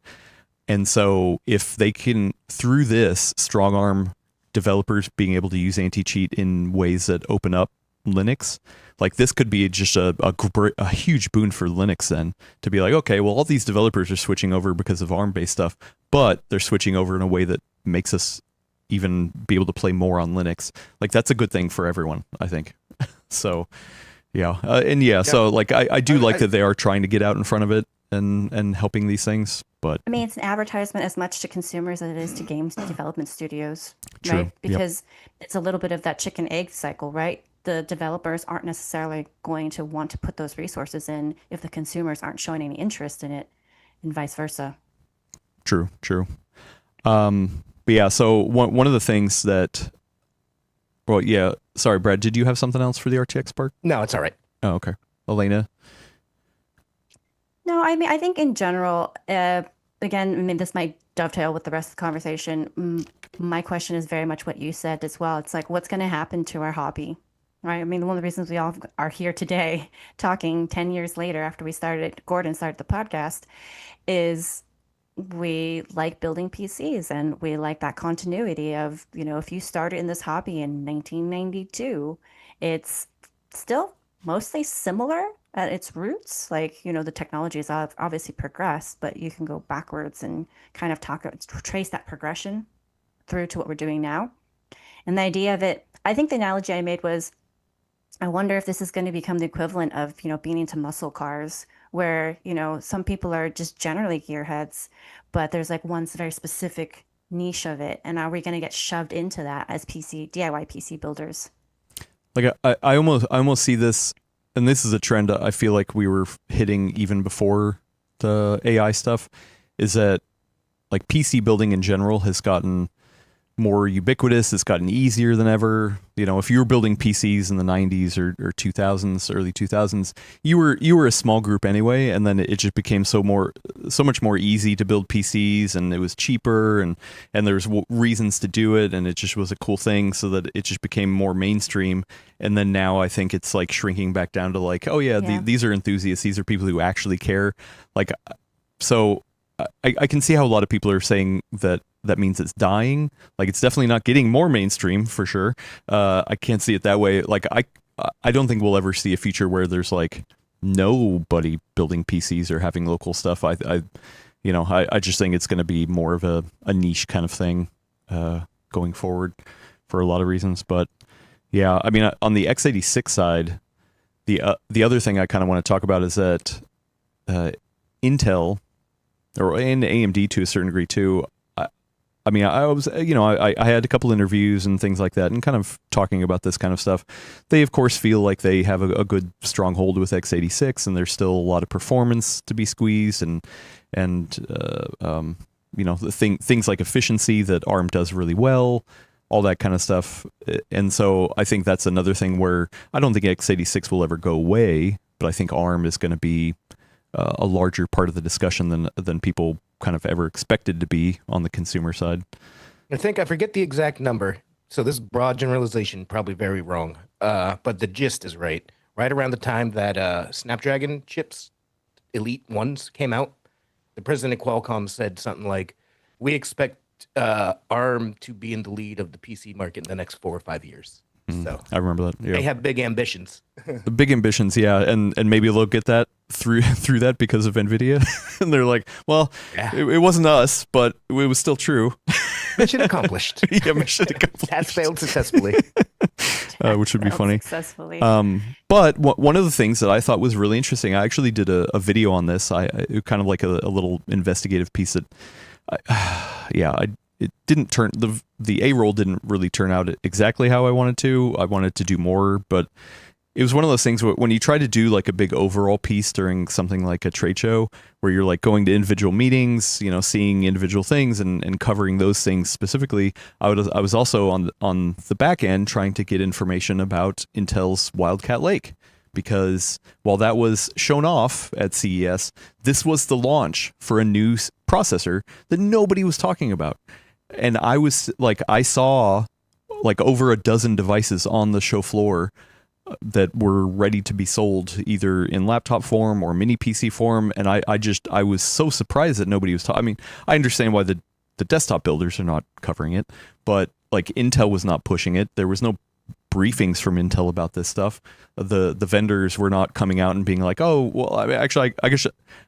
And so if they can, through this, strong arm developers being able to use anti-cheat in ways that open up Linux, like this could be just a huge boon for Linux then, to be like, okay, well, all these developers are switching over because of ARM-based stuff, but they're switching over in a way that makes us even be able to play more on Linux. Like, that's a good thing for everyone, I think. So, yeah. So like, I do like that they are trying to get out in front of it and helping these things. But I mean, it's an advertisement as much to consumers as it is to games development studios, True. right? Because it's a little bit of that chicken egg cycle, right? The developers aren't necessarily going to want to put those resources in if the consumers aren't showing any interest in it, and vice versa. True. But yeah, so one of the things that, well, yeah, sorry, Brad, did you have something else for the RTX Park? No, it's all right. Oh, okay. Elena? No, I mean, I think in general, again, I mean, this might dovetail with the rest of the conversation. My question is very much what you said as well. It's like, what's going to happen to our hobby, right? I mean, one of the reasons we all are here today talking 10 years later after Gordon started the podcast, is we like building PCs, and we like that continuity of, you know, if you started in this hobby in 1992, it's still mostly similar at its roots. Like, you know, the technology has obviously progressed, but you can go backwards and kind of trace that progression through to what we're doing now. And the idea of it, I think the analogy I made was, I wonder if this is going to become the equivalent of, you know, being into muscle cars, where, you know, some people are just generally gearheads, but there's like one very specific niche of it. And are we going to get shoved into that as DIY PC builders? Like, I almost see this, and this is a trend I feel like we were hitting even before the AI stuff, is that like PC building in general has gotten more ubiquitous. It's gotten easier than ever. You know, if you were building PCs in the 90s or 2000s, early 2000s, you were a small group anyway, and then it just became so much more easy to build PCs, and it was cheaper, and there's reasons to do it, and it just was a cool thing, so that it just became more mainstream. And then now I think it's like shrinking back down to like, oh yeah, these are enthusiasts, these are people who actually care. Like, so I can see how a lot of people are saying that means it's dying. Like, it's definitely not getting more mainstream for sure. I can't see it that way. Like, I don't think we'll ever see a future where there's like nobody building PCs or having local stuff. I just think it's going to be more of a niche kind of thing going forward for a lot of reasons. But yeah, I mean, on the x86 side, the other thing I kind of want to talk about is that Intel, and AMD to a certain degree too. I mean, I was, I had a couple interviews and things like that, and kind of talking about this kind of stuff. They, of course, feel like they have a good stronghold with x86, and there's still a lot of performance to be squeezed, and things like efficiency that ARM does really well, all that kind of stuff. And so I think that's another thing where I don't think x86 will ever go away, but I think ARM is going to be a larger part of the discussion than people kind of ever expected to be on the consumer side. I think I forget the exact number, so this broad generalization probably very wrong, but the gist is right. Right around the time that Snapdragon chips, Elite ones, came out, the president of Qualcomm said something like, "We expect ARM to be in the lead of the PC market in the next 4 or 5 years." So I remember that. Yeah. They have big ambitions. The big ambitions, yeah, and maybe they'll get that through that because of NVIDIA. And they're like, well, it wasn't us, but it was still true. Mission accomplished. Yeah, mission accomplished. Has failed successfully. Which would be funny. Successfully. But one of the things that I thought was really interesting, I actually did a video on this. I kind of like a little investigative piece that, it didn't turn, the A roll didn't really turn out exactly how I wanted to. I wanted to do more, but it was one of those things where when you try to do like a big overall piece during something like a trade show, where you're like going to individual meetings, seeing individual things and covering those things specifically, I was also on the back end trying to get information about Intel's Wildcat Lake. Because while that was shown off at CES, this was the launch for a new processor that nobody was talking about. And I saw like over a dozen devices on the show floor that were ready to be sold either in laptop form or mini PC form. And I was so surprised that nobody was talking. I mean, I understand why the desktop builders are not covering it, but like Intel was not pushing it. There was no briefings from Intel about this stuff. The vendors were not coming out and being like, oh, well, I mean, actually, I guess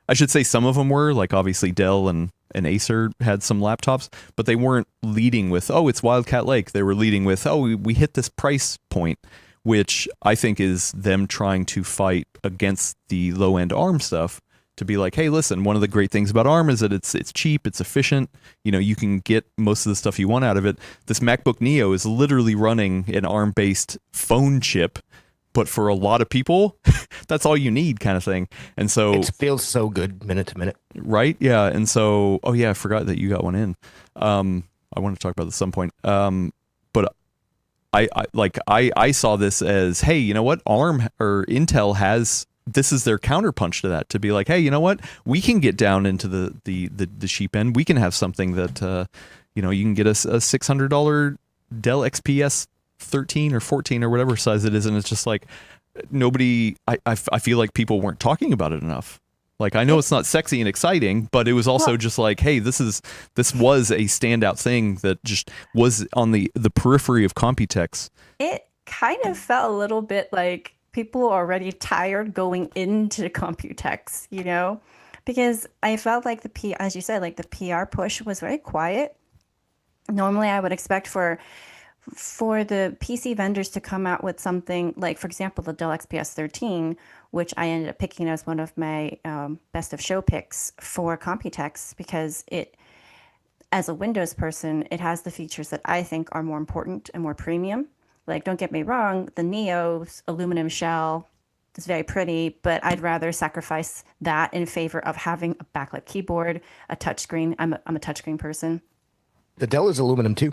I should say some of them were, like obviously Dell and Acer had some laptops, but they weren't leading with, oh, it's Wildcat Lake. They were leading with, oh, we hit this price point, which I think is them trying to fight against the low-end ARM stuff, to be like, hey, listen, one of the great things about ARM is that it's cheap, it's efficient, you can get most of the stuff you want out of it. This MacBook Neo is literally running an ARM-based phone chip, but for a lot of people, that's all you need, kind of thing. And so it feels so good minute to minute. Right? Yeah. And so, oh yeah, I forgot that you got one in. I want to talk about this at some point. But I saw this as, hey, you know what? ARM or Intel has, this is their counterpunch to that, to be like, hey, you know what? We can get down into the cheap end. We can have something that, you can get a $600 Dell XPS 13 or 14 or whatever size it is, and it's just like nobody. I feel like people weren't talking about it enough. Like, I know it's not sexy and exciting, but it was also just like, hey, this was a standout thing that just was on the periphery of Computex. It kind of felt a little bit like people are already tired going into Computex, because I felt like as you said, like the PR push was very quiet. Normally, I would expect for the PC vendors to come out with something like, for example, the Dell XPS 13, which I ended up picking as one of my best of show picks for Computex, because it, as a Windows person, it has the features that I think are more important and more premium. Like, don't get me wrong, the Neo's aluminum shell is very pretty, but I'd rather sacrifice that in favor of having a backlit keyboard, a touchscreen. I'm a touchscreen person. The Dell is aluminum too.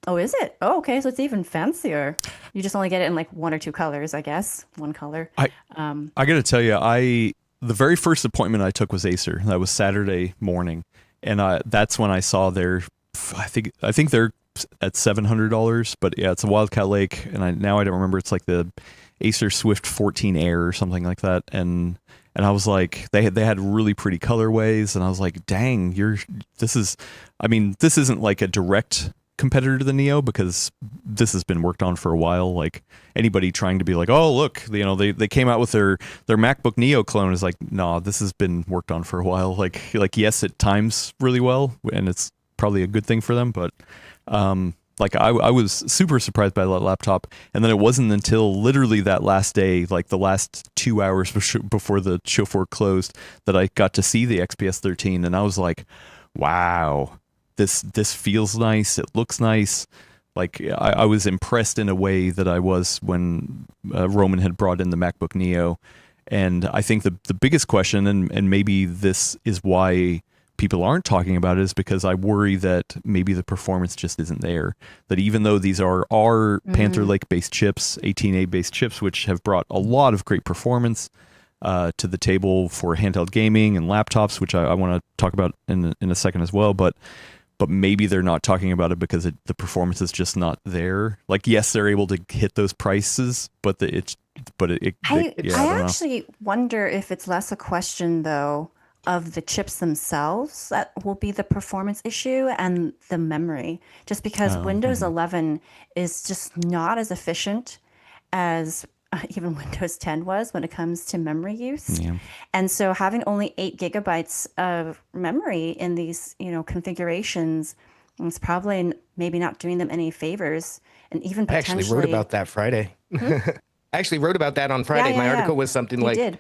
Oh, is it? Oh, okay. So it's even fancier. You just only get it in like one or two colors, I guess. One color. I got to tell you, the very first appointment I took was Acer. That was Saturday morning, and that's when I saw their. I think they're at $700, but yeah, it's a Wildcat Lake, and now I don't remember. It's like the Acer Swift 14 Air or something like that, and I was like, they had really pretty colorways, and I was like, dang, this isn't like a direct competitor to the Neo, because this has been worked on for a while. Like, anybody trying to be like, oh look, they came out with their MacBook Neo clone, is like, no, this has been worked on for a while. Like yes, it times really well, and it's probably a good thing for them, but like I was super surprised by that laptop, and then it wasn't until literally that last day, like the last 2 hours before the show floor closed, that I got to see the XPS 13, and I was like, wow, this feels nice, it looks nice. Like I was impressed in a way that I was when Roman had brought in the MacBook Neo, and I think the biggest question, and maybe this is why people aren't talking about it, is because I worry that maybe the performance just isn't there. That even though these are Panther Lake based chips, 18A based chips, which have brought a lot of great performance to the table for handheld gaming and laptops, which I want to talk about in a second as well, but maybe they're not talking about it because the performance is just not there. Like, yes, they're able to hit those prices, but I actually wonder if it's less a question though of the chips themselves that will be the performance issue and the memory, just because Windows 11 is just not as efficient as even Windows 10 was when it comes to memory use. Yeah. And so having only 8 gigabytes of memory in these, configurations is probably maybe not doing them any favors, and even potentially. I actually wrote about that Friday. I actually wrote about that on Friday. My article was something You like, did.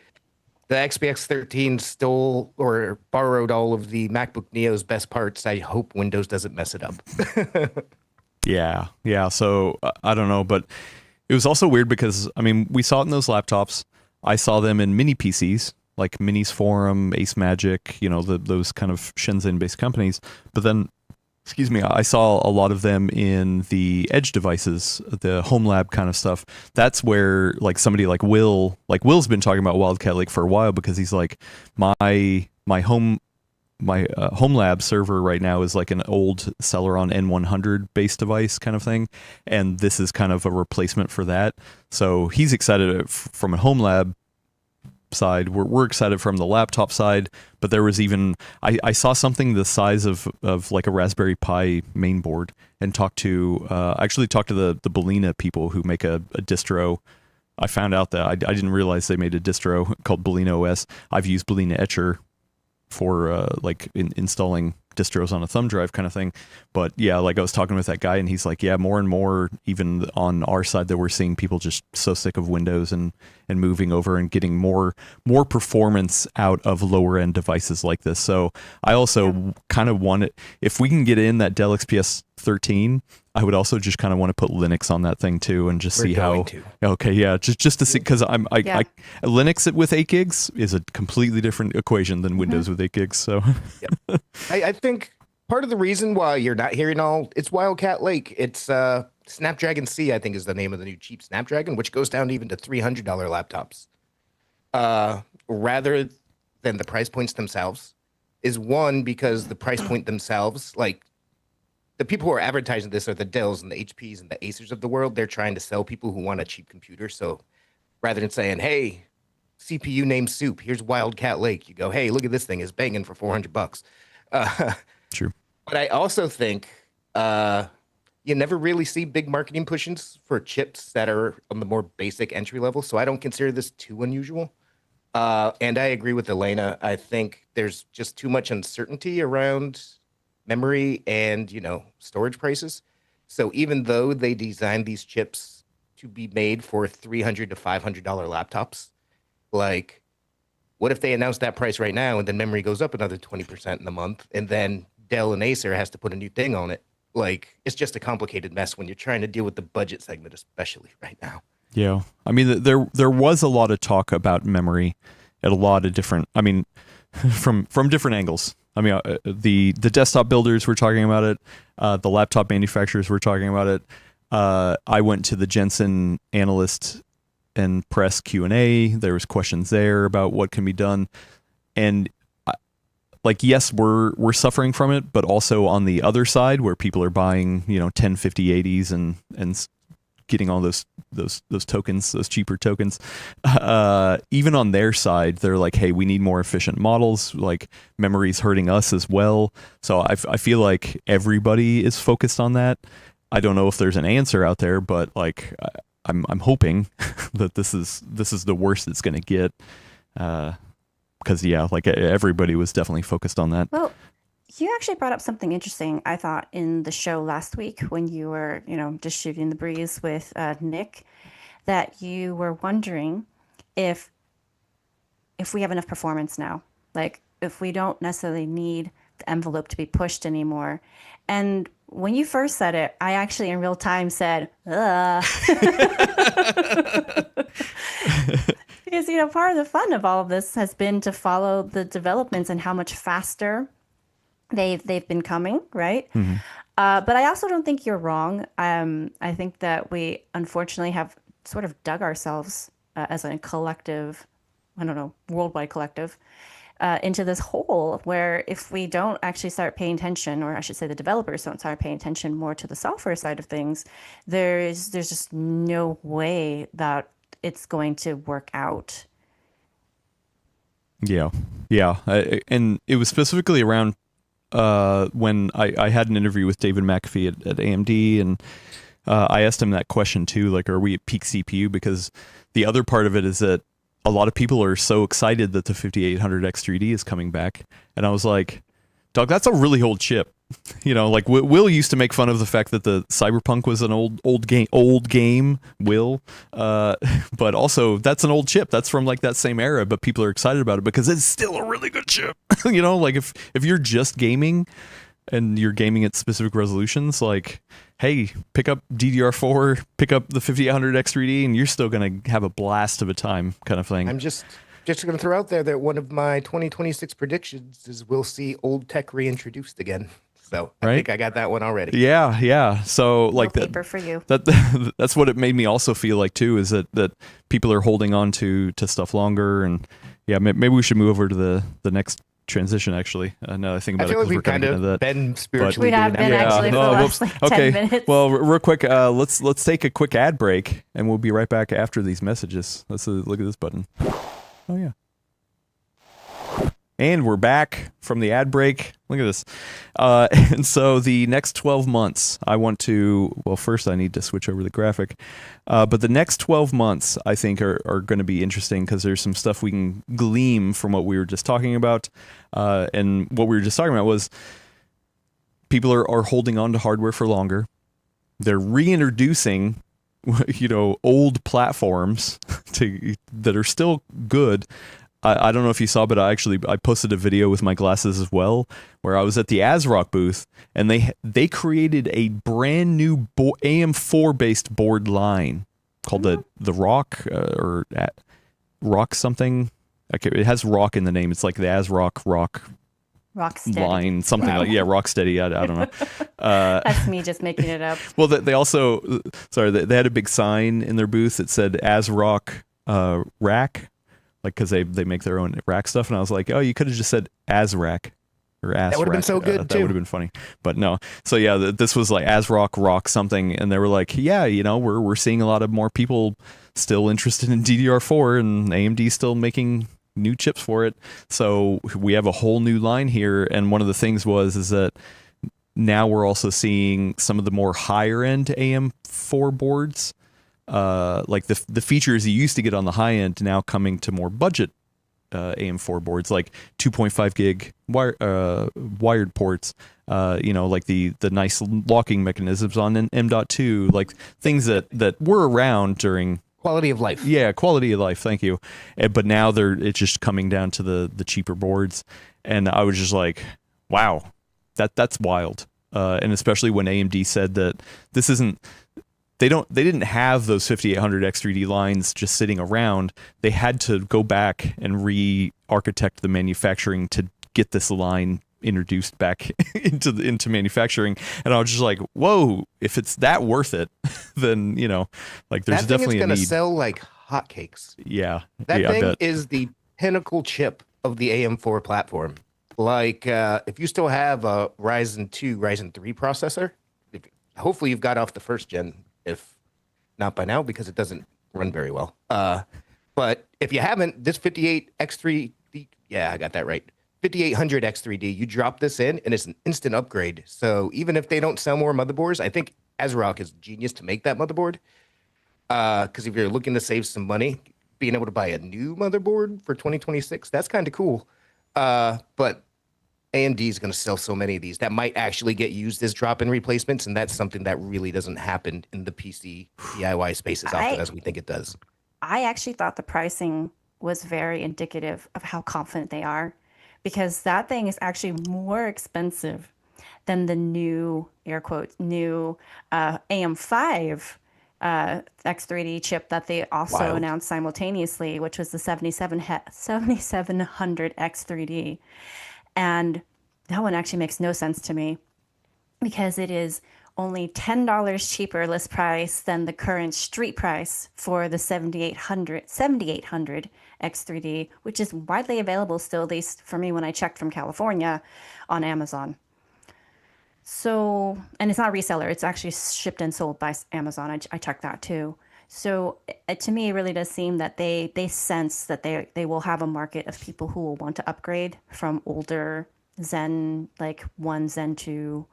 the XPX 13 stole or borrowed all of the MacBook Neo's best parts. I hope Windows doesn't mess it up. Yeah. So I don't know, but it was also weird because, I mean, we saw it in those laptops. I saw them in mini PCs, like Minis Forum, Ace Magic, those kind of Shenzhen-based companies. But then, I saw a lot of them in the edge devices, the home lab kind of stuff. That's where, like, somebody like Will's been talking about Wildcat Lake for a while, because he's like, my home lab server right now is like an old Celeron N100 based device kind of thing, and this is kind of a replacement for that. So he's excited from a home lab side. We're excited from the laptop side, but there was even I saw something the size of like a Raspberry Pi main board, and actually talked to the Belina people who make a distro. I found out that I didn't realize they made a distro called Belina OS. I've used Belina Etcher for installing distros on a thumb drive kind of thing. But yeah, like I was talking with that guy, and he's like, yeah, more and more, even on our side, that we're seeing people just so sick of Windows and moving over and getting more performance out of lower end devices like this. So I also kind of want it, if we can get in that Dell XPS 13, I would also just kind of want to put Linux on that thing too, and just see how. Okay, yeah, just to see, because Linux with 8 gigs is a completely different equation than Windows with 8 gigs. So, I think part of the reason why you're not hearing it's Wildcat Lake. It's Snapdragon C, I think, is the name of the new cheap Snapdragon, which goes down even to $300 laptops, rather than the price points themselves. Is one, because the price point themselves, like, the people who are advertising this are the Dells and the HPs and the Acers of the world. They're trying to sell people who want a cheap computer. So rather than saying, hey, CPU named Soup, here's Wildcat Lake, you go, hey, look at this thing, it's banging for $400. True. But I also think you never really see big marketing pushes for chips that are on the more basic entry level. So I don't consider this too unusual. And I agree with Elena. I think there's just too much uncertainty around memory and, storage prices. So even though they designed these chips to be made for $300 to $500 laptops, like, what if they announce that price right now and then memory goes up another 20% in a month, and then Dell and Acer has to put a new thing on it? Like, it's just a complicated mess when you're trying to deal with the budget segment, especially right now. Yeah. I mean, there was a lot of talk about memory at a lot of different, from different angles. I mean, the desktop builders were talking about it. The laptop manufacturers were talking about it. I went to the Jensen analyst and press Q&A. There was questions there about what can be done. And yes, we're suffering from it, but also on the other side where people are buying, 1050 80s and getting all those tokens, those cheaper tokens. Even on their side, they're like, hey, we need more efficient models. Like, memory's hurting us as well. So I feel like everybody is focused on that. I don't know if there's an answer out there, but I'm hoping that this is the worst it's going to get. Because everybody was definitely focused on that. Well, you actually brought up something interesting, I thought, in the show last week when you were, just shooting the breeze with Nick, that you were wondering if we have enough performance now, like if we don't necessarily need the envelope to be pushed anymore. And when you first said it, I actually in real time said, ugh. Because, part of the fun of all of this has been to follow the developments and how much faster they've been coming, right? Mm-hmm. But I also don't think you're wrong. I think that we unfortunately have sort of dug ourselves as a collective, I don't know, worldwide collective, into this hole where if we don't actually start paying attention, or I should say the developers don't start paying attention more to the software side of things, there's just no way that it's going to work out. Yeah. And it was specifically around when I had an interview with David McAfee at AMD, and I asked him that question too, like, are we at peak CPU? Because the other part of it is that a lot of people are so excited that the 5800 X3D is coming back. And I was like, dog, that's a really old chip. Will used to make fun of the fact that the Cyberpunk was an old game, Will. But also that's an old chip. That's from like that same era, but people are excited about it because it's still a really good chip. Like if you're just gaming and you're gaming at specific resolutions, like, hey, pick up DDR4, pick up the 5800 X3D, and you're still going to have a blast of a time, kind of thing. I'm just going to throw out there that one of my 2026 predictions is we'll see old tech reintroduced again. So I think I got that one already. Yeah. So like that paper for you. That's what it made me also feel like too, is that people are holding on to stuff longer. And yeah, maybe we should move over to the next transition, actually. Now I think about I feel it, like we've kind of been spiritually we have doing been that. actually for the last 10 minutes. Well, real quick, let's take a quick ad break, and we'll be right back after these messages. Let's look at this button. Oh yeah. And we're back from the ad break. Look at this. And so the next 12 months, first I need to switch over the graphic. But the next 12 months, I think, are going to be interesting because there's some stuff we can glean from what we were just talking about. And what we were just talking about was people are holding on to hardware for longer. They're reintroducing, old platforms that are still good. I don't know if you saw, but I posted a video with my glasses as well, where I was at the ASRock booth, and they created a brand new AM4 based board line called the Rock or Rock something. Okay, it has Rock in the name. It's like the ASRock Rocksteady line, something like Rocksteady. I don't know. That's me just making it up. Well, they also they had a big sign in their booth that said ASRock rack. Like, because they make their own rack stuff, and I was like, oh, you could have just said ASRack or ASRack. That would have been so good That too. would have been funny, but no. So yeah, this was like ASRock Rock something, and they were like, yeah, we're seeing a lot of more people still interested in DDR4, and AMD still making new chips for it. So we have a whole new line here, and one of the things is that now we're also seeing some of the more higher end AM4 boards. Like the features you used to get on the high end now coming to more budget AM4 boards, like 2.5 gig wired ports, like the nice locking mechanisms on an M.2, like things that were around during quality of life. Yeah, quality of life. Thank you. But now it's just coming down to the cheaper boards, and I was just like, wow, that's wild. And especially when AMD said that this isn't. they didn't have those 5800 X3D lines just sitting around. They had to go back and re-architect the manufacturing to get this line introduced back into manufacturing. And I was just like, whoa, if it's that worth it, then, you know, like there's that thing definitely is a gonna need. sell like hotcakes. Yeah. That yeah, I thing bet. is the pinnacle chip of the AM4 platform. Like, if you still have a Ryzen 2, Ryzen 3 processor, hopefully you've got off the first gen, if not by now, because it doesn't run very well. But if you haven't, this 58X3D, yeah, I got that right. 5800 X3D, you drop this in and it's an instant upgrade. So even if they don't sell more motherboards, I think ASRock is genius to make that motherboard. Because if you're looking to save some money, being able to buy a new motherboard for 2026, that's kind of cool. But AMD is going to sell so many of these that might actually get used as drop-in replacements, and that's something that really doesn't happen in the PC DIY space as often as we think it does. I actually thought the pricing was very indicative of how confident they are, because that thing is actually more expensive than the new, air quotes, new AM5 X3D chip that they also announced simultaneously, which was the 7700 X3D. And that one actually makes no sense to me, because it is only $10 cheaper list price than the current street price for the 7800 X3D, which is widely available still, at least for me when I checked from California on Amazon. So, and it's not a reseller, it's actually shipped and sold by Amazon. I checked that too. So to me, it really does seem that they sense that they will have a market of people who will want to upgrade from older Zen, like 1 Zen 2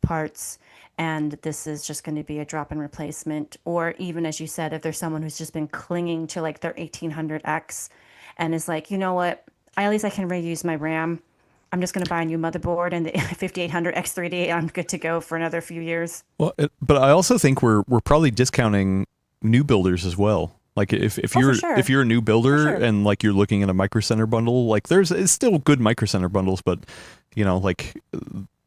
parts. And this is just going to be a drop-in replacement. Or even, as you said, if there's someone who's just been clinging to like their 1800X and is like, you know what, at least I can reuse my RAM. I'm just going to buy a new motherboard and the 5800 X3D. I'm good to go for another few years. Well, but I also think we're probably discounting new builders as well. Like if you're if you're a new builder and like you're looking at a Micro Center bundle, like it's still good Micro Center bundles, but you know, like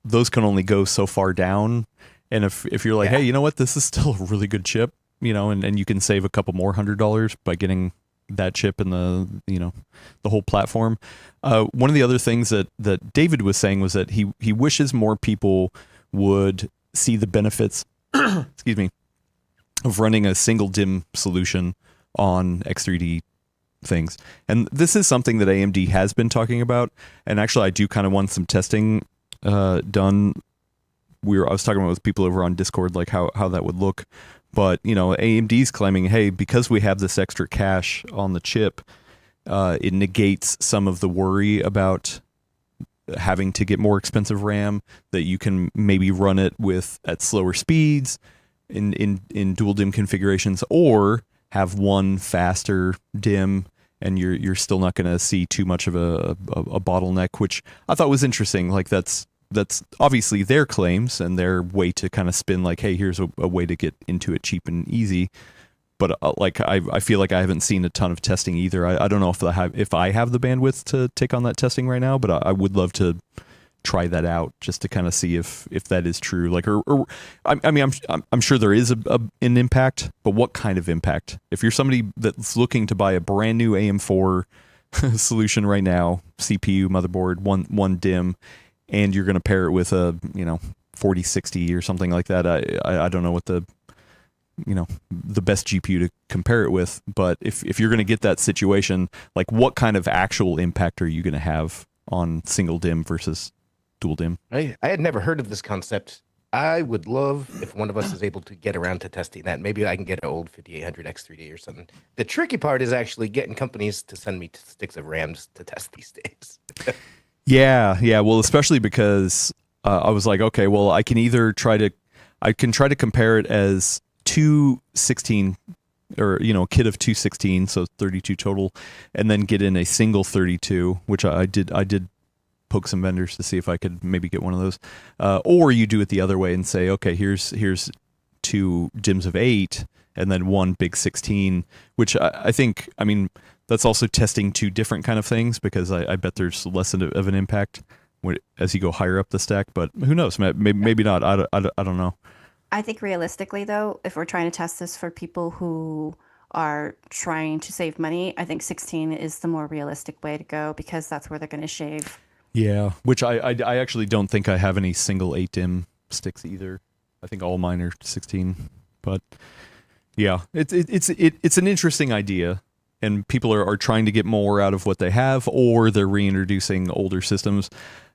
those can only go so far down. And if you're like, hey, you know what, this is still a really good chip, you know, and you can save a couple more $100 by getting that chip and the whole platform. One of the other things that David was saying was that he wishes more people would see the benefits excuse me, of running a single DIMM solution on X3D things. And this is something that AMD has been talking about. And actually, I do kind of want some testing done. I was talking about with people over on Discord, like how that would look. But, you know, AMD's claiming, hey, because we have this extra cache on the chip, it negates some of the worry about having to get more expensive RAM, that you can maybe run it at slower speeds in dual DIMM configurations, or have one faster DIMM, and you're still not going to see too much of a bottleneck, which I thought was interesting. Like that's obviously their claims and their way to kind of spin like, hey, here's a way to get into it cheap and easy. But like I feel like I haven't seen a ton of testing either. I don't know if I have the bandwidth to take on that testing right now, but I would love to try that out just to kind of see if that is true. Like, or I mean, I'm sure there is an impact, but what kind of impact? If you're somebody that's looking to buy a brand new AM4 solution right now, CPU, motherboard, one DIMM, and you're going to pair it with a 4060 or something like that, I don't know what the best GPU to compare it with, but if you're going to get that situation, like what kind of actual impact are you going to have on single DIMM versus dual DIMM? I had never heard of this concept. I would love if one of us is able to get around to testing that. Maybe I can get an old 5800 X3D or something. The tricky part is actually getting companies to send me sticks of RAMs to test these days. Yeah. Well, especially because I was like, okay, well, I can try to compare it as 216 or a kit of 216, so 32 total, and then get in a single 32, which I did poke some vendors to see if I could maybe get one of those, or you do it the other way and say, okay, here's two DIMMs of 8 and then one big 16, which I think, I mean, that's also testing two different kind of things, because I bet there's less of an impact as you go higher up the stack, but who knows, maybe not. I don't know. I think realistically, though, if we're trying to test this for people who are trying to save money, I think 16 is the more realistic way to go because that's where they're going to shave. Yeah, which I actually don't think I have any single 8-dim sticks either. I think all mine are 16. But yeah, it's an interesting idea, and people are trying to get more out of what they have, or they're reintroducing older systems.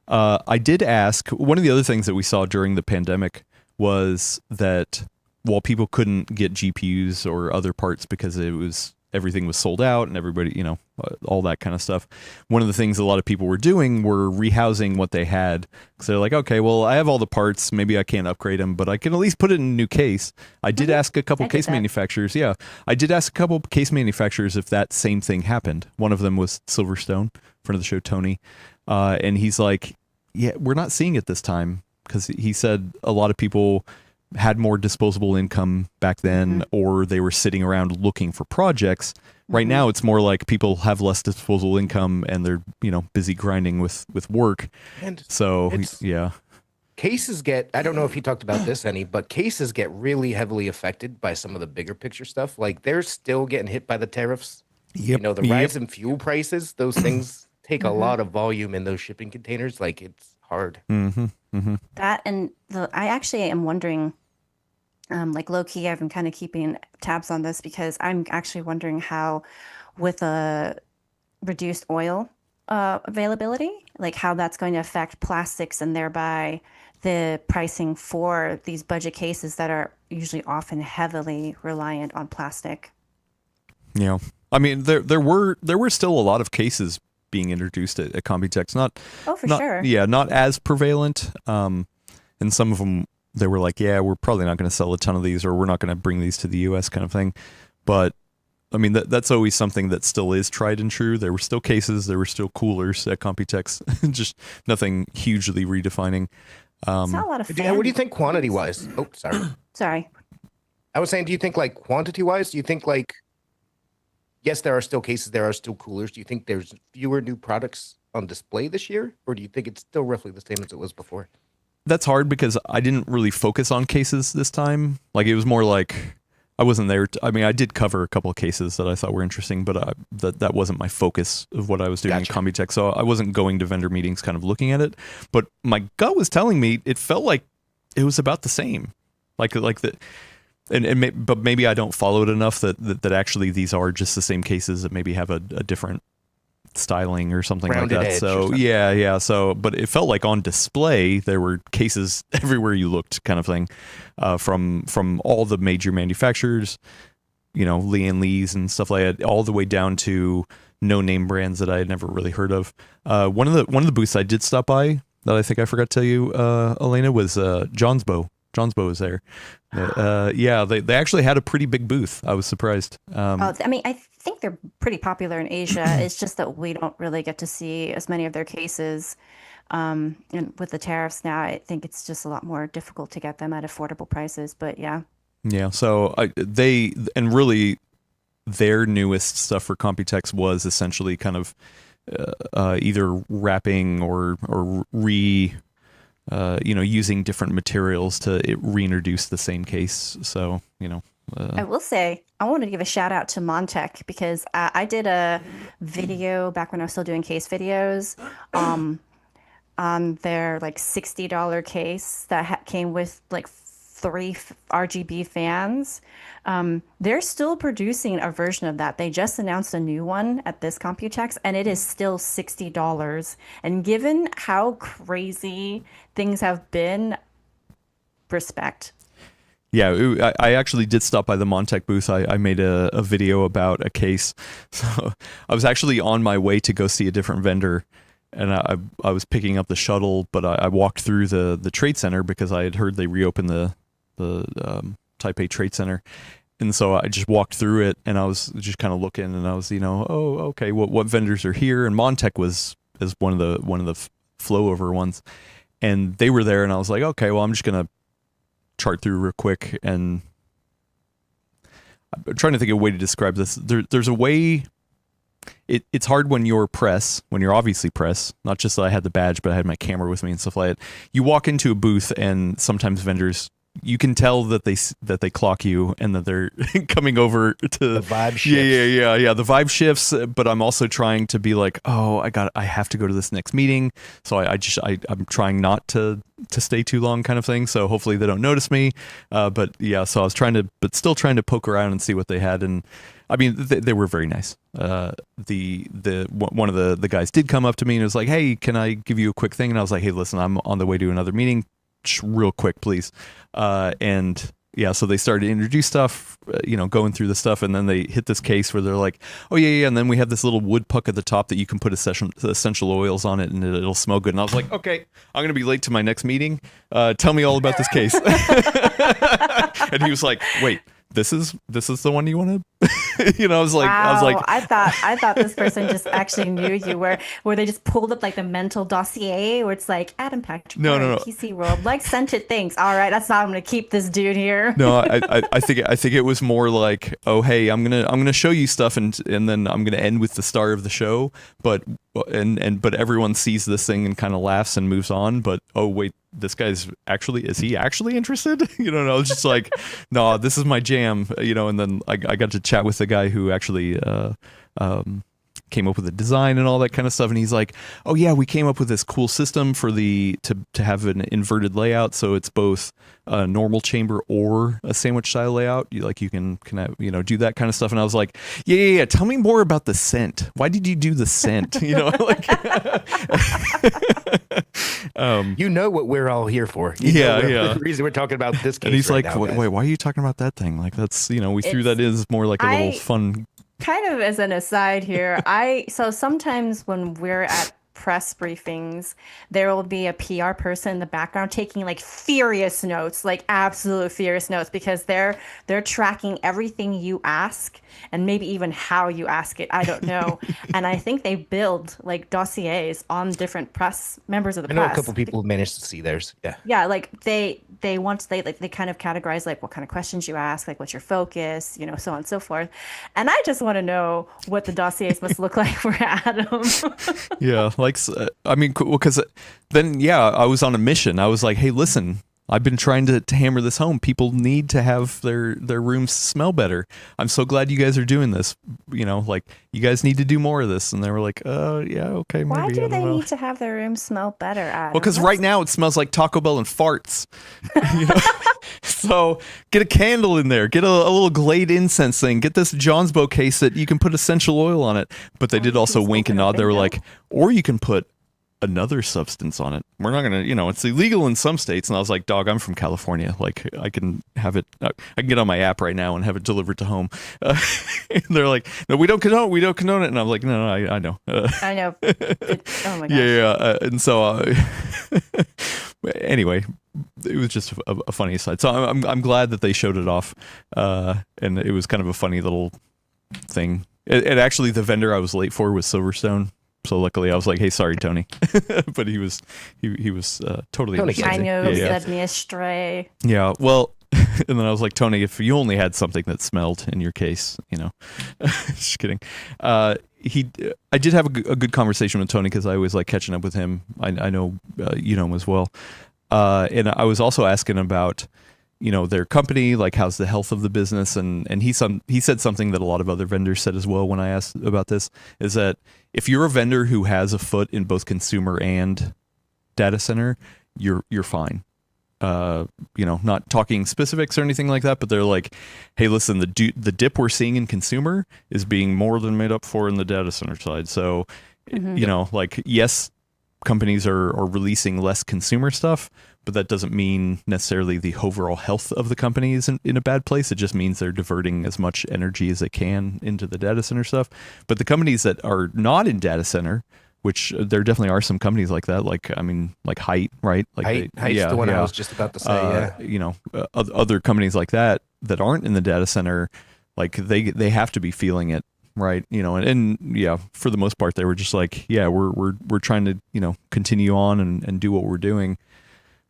I did ask, one of the other things that we saw during the pandemic was that while people couldn't get GPUs or other parts because everything was sold out and everybody, all that kind of stuff. One of the things a lot of people were doing were rehousing what they had. So they're like, okay, well, I have all the parts. Maybe I can't upgrade them, but I can at least put it in a new case. I did ask a couple case manufacturers. Yeah, I did ask a couple case manufacturers if that same thing happened. One of them was Silverstone, friend of the show, Tony. And he's like, yeah, we're not seeing it this time, because he said a lot of people had more disposable income back then, or they were sitting around looking for projects. Right now, it's more like people have less disposable income and they're, busy grinding with work. And so, yeah. Cases get, I don't know if you talked about this any, but cases get really heavily affected by some of the bigger picture stuff. Like they're still getting hit by the tariffs. Yep. The rise in fuel prices, those things take a lot of volume in those shipping containers. Like it's hard. That and I actually am wondering, like low key, I've been kind of keeping tabs on this because I'm actually wondering how, with a reduced oil availability, like how that's going to affect plastics and thereby the pricing for these budget cases that are usually often heavily reliant on plastic. Yeah, I mean there were still a lot of cases being introduced at Computex. Not sure. Yeah, not as prevalent. And some of them, they were like, yeah, we're probably not going to sell a ton of these, or we're not going to bring these to the U.S. kind of thing. But I mean, that's always something that still is tried and true. There were still cases, there were still coolers at Computex, just nothing hugely redefining. It's not a lot of What do you think quantity wise? Oh, sorry. Sorry. I was saying, do you think like quantity wise, do you think like, yes, there are still cases, there are still coolers. Do you think there's fewer new products on display this year? Or do you think it's still roughly the same as it was before? That's hard because I didn't really focus on cases this time. Like it was more like I wasn't there. I mean, I did cover a couple of cases that I thought were interesting, but that wasn't my focus of what I was doing at Computex. So I wasn't going to vendor meetings kind of looking at it. But my gut was telling me it felt like it was about the same. Like the but maybe I don't follow it enough that actually these are just the same cases that maybe have a different styling or something Rounded like that. So yeah. So, but it felt like on display there were cases everywhere you looked, kind of thing, from all the major manufacturers, Lee and Lee's and stuff like that, all the way down to no name brands that I had never really heard of. One of the booths I did stop by that I think I forgot to tell you, Elena, was John's Bow. John's Bow was there. Yeah, they actually had a pretty big booth. I was surprised. I mean, I think they're pretty popular in Asia. It's just that we don't really get to see as many of their cases. And with the tariffs now, I think it's just a lot more difficult to get them at affordable prices. But yeah. Yeah. So really their newest stuff for Computex was essentially kind of either wrapping or using different materials to reintroduce the same case. So, I will say, I want to give a shout out to Montech because I did a video back when I was still doing case videos on their like $60 case that came with like 3 RGB fans. They're still producing a version of that. They just announced a new one at this Computex and it is still $60. And given how crazy things have been, respect. Yeah, I actually did stop by the Montech booth. I made a video about a case. So I was actually on my way to go see a different vendor, and I was picking up the shuttle, but I walked through the trade center because I had heard they reopened the Taipei Trade Center. And so I just walked through it, and I was just kind of looking, and I was, okay, what vendors are here? And Montech was one of the flow over ones, and they were there, and I was like, okay, well, I'm just gonna chart through real quick, and I'm trying to think of a way to describe this. There's a way. It's hard when you're obviously press, not just that I had the badge, but I had my camera with me and stuff like that. You walk into a booth, and sometimes vendors you can tell that they clock you and that they're coming over to The vibe shifts. Yeah. The vibe shifts, but I'm also trying to be like, oh, I have to go to this next meeting, so I'm trying not to stay too long, kind of thing. So hopefully they don't notice me. But yeah, so I was still trying to poke around and see what they had, and I mean they were very nice. One of the guys did come up to me and was like, hey, can I give you a quick thing? And I was like, hey, listen, I'm on the way to another meeting, real quick, please. And yeah, so they started to introduce stuff, going through the stuff, and then they hit this case where they're like, oh yeah, and then we have this little wood puck at the top that you can put essential oils on it and it'll smell good. And I was like, okay, I'm gonna be late to my next meeting. Tell me all about this case. And he was like, wait, this is the one you want to I was like, Wow, I thought this person just actually knew you, where they just pulled up like the mental dossier where it's like Adam Patrick, No. PCWorld, like scented things. All right, that's how I'm gonna keep this dude here. No, I think it was more like, oh hey, I'm gonna show you stuff and then I'm gonna end with the star of the show, but everyone sees this thing and kind of laughs and moves on. But oh wait, this guy's is he actually interested? And I was just like, no, this is my jam, and then I got to chat with the guy who actually came up with the design and all that kind of stuff, and he's like, oh yeah, we came up with this cool system for to have an inverted layout, so it's both a normal chamber or a sandwich style layout. You can do that kind of stuff. And I was like, yeah, tell me more about the scent. Why did you do the scent? Like what we're all here for. Yeah. The reason we're talking about this case. And he's right like, now, wait, why are you talking about that thing? Like that's we threw that in as more like a little fun. Kind of as an aside here, so sometimes when we're at press briefings, there will be a PR person in the background taking like furious notes, like absolute furious notes, because they're tracking everything you ask and maybe even how you ask it. I don't know. And I think they build like dossiers on different members of the I know press. a couple people have managed to see theirs. Yeah. Yeah, like they kind of categorize like what kind of questions you ask, like what's your focus, so on and so forth. And I just want to know what the dossiers must look like for Adam. Yeah, because then I was on a mission. I was like, hey, listen, I've been trying to hammer this home. People need to have their rooms smell better. I'm so glad you guys are doing this. You guys need to do more of this. And they were like, yeah, okay, maybe. Why do they need to have their rooms smell better, Adam? Well, because right now it smells like Taco Bell and farts. So get a candle in there. Get a little Glade incense thing. Get this John's Bow case that you can put essential oil on it. But they did also wink and nod. They were like, or you can put another substance on it. We're not gonna, it's illegal in some states. And I was like, dog, I'm from California. Like I can have it. I can get on my app right now and have it delivered to home. And they're like, no, we don't condone it. And I'm like, no, I know. I know. Oh my gosh. Yeah. And so anyway, it was just a funny aside. So I'm glad that they showed it off, and it was kind of a funny little thing. And actually, the vendor I was late for was Silverstone. So luckily, I was like, "Hey, sorry, Tony," but he was totally. I know, led me astray. Yeah, well, and then I was like, Tony, if you only had something that smelled in your case, just kidding. I did have a good conversation with Tony because I always like catching up with him. I know you know him as well, and I was also asking about their company, like how's the health of the business, and he said something that a lot of other vendors said as well when I asked about this, is that if you're a vendor who has a foot in both consumer and data center, you're fine. Not talking specifics or anything like that, but they're like, hey, listen, the dip we're seeing in consumer is being more than made up for in the data center side. So, yes, companies are releasing less consumer stuff, but that doesn't mean necessarily the overall health of the company is in a bad place. It just means they're diverting as much energy as they can into the data center stuff. But the companies that are not in data center, which there definitely are some companies like that, like Height, right? Like Height's the one I was just about to say. Other companies like that aren't in the data center, like they have to be feeling it. Right. And for the most part, they were just like, yeah, we're trying to, continue on and do what we're doing.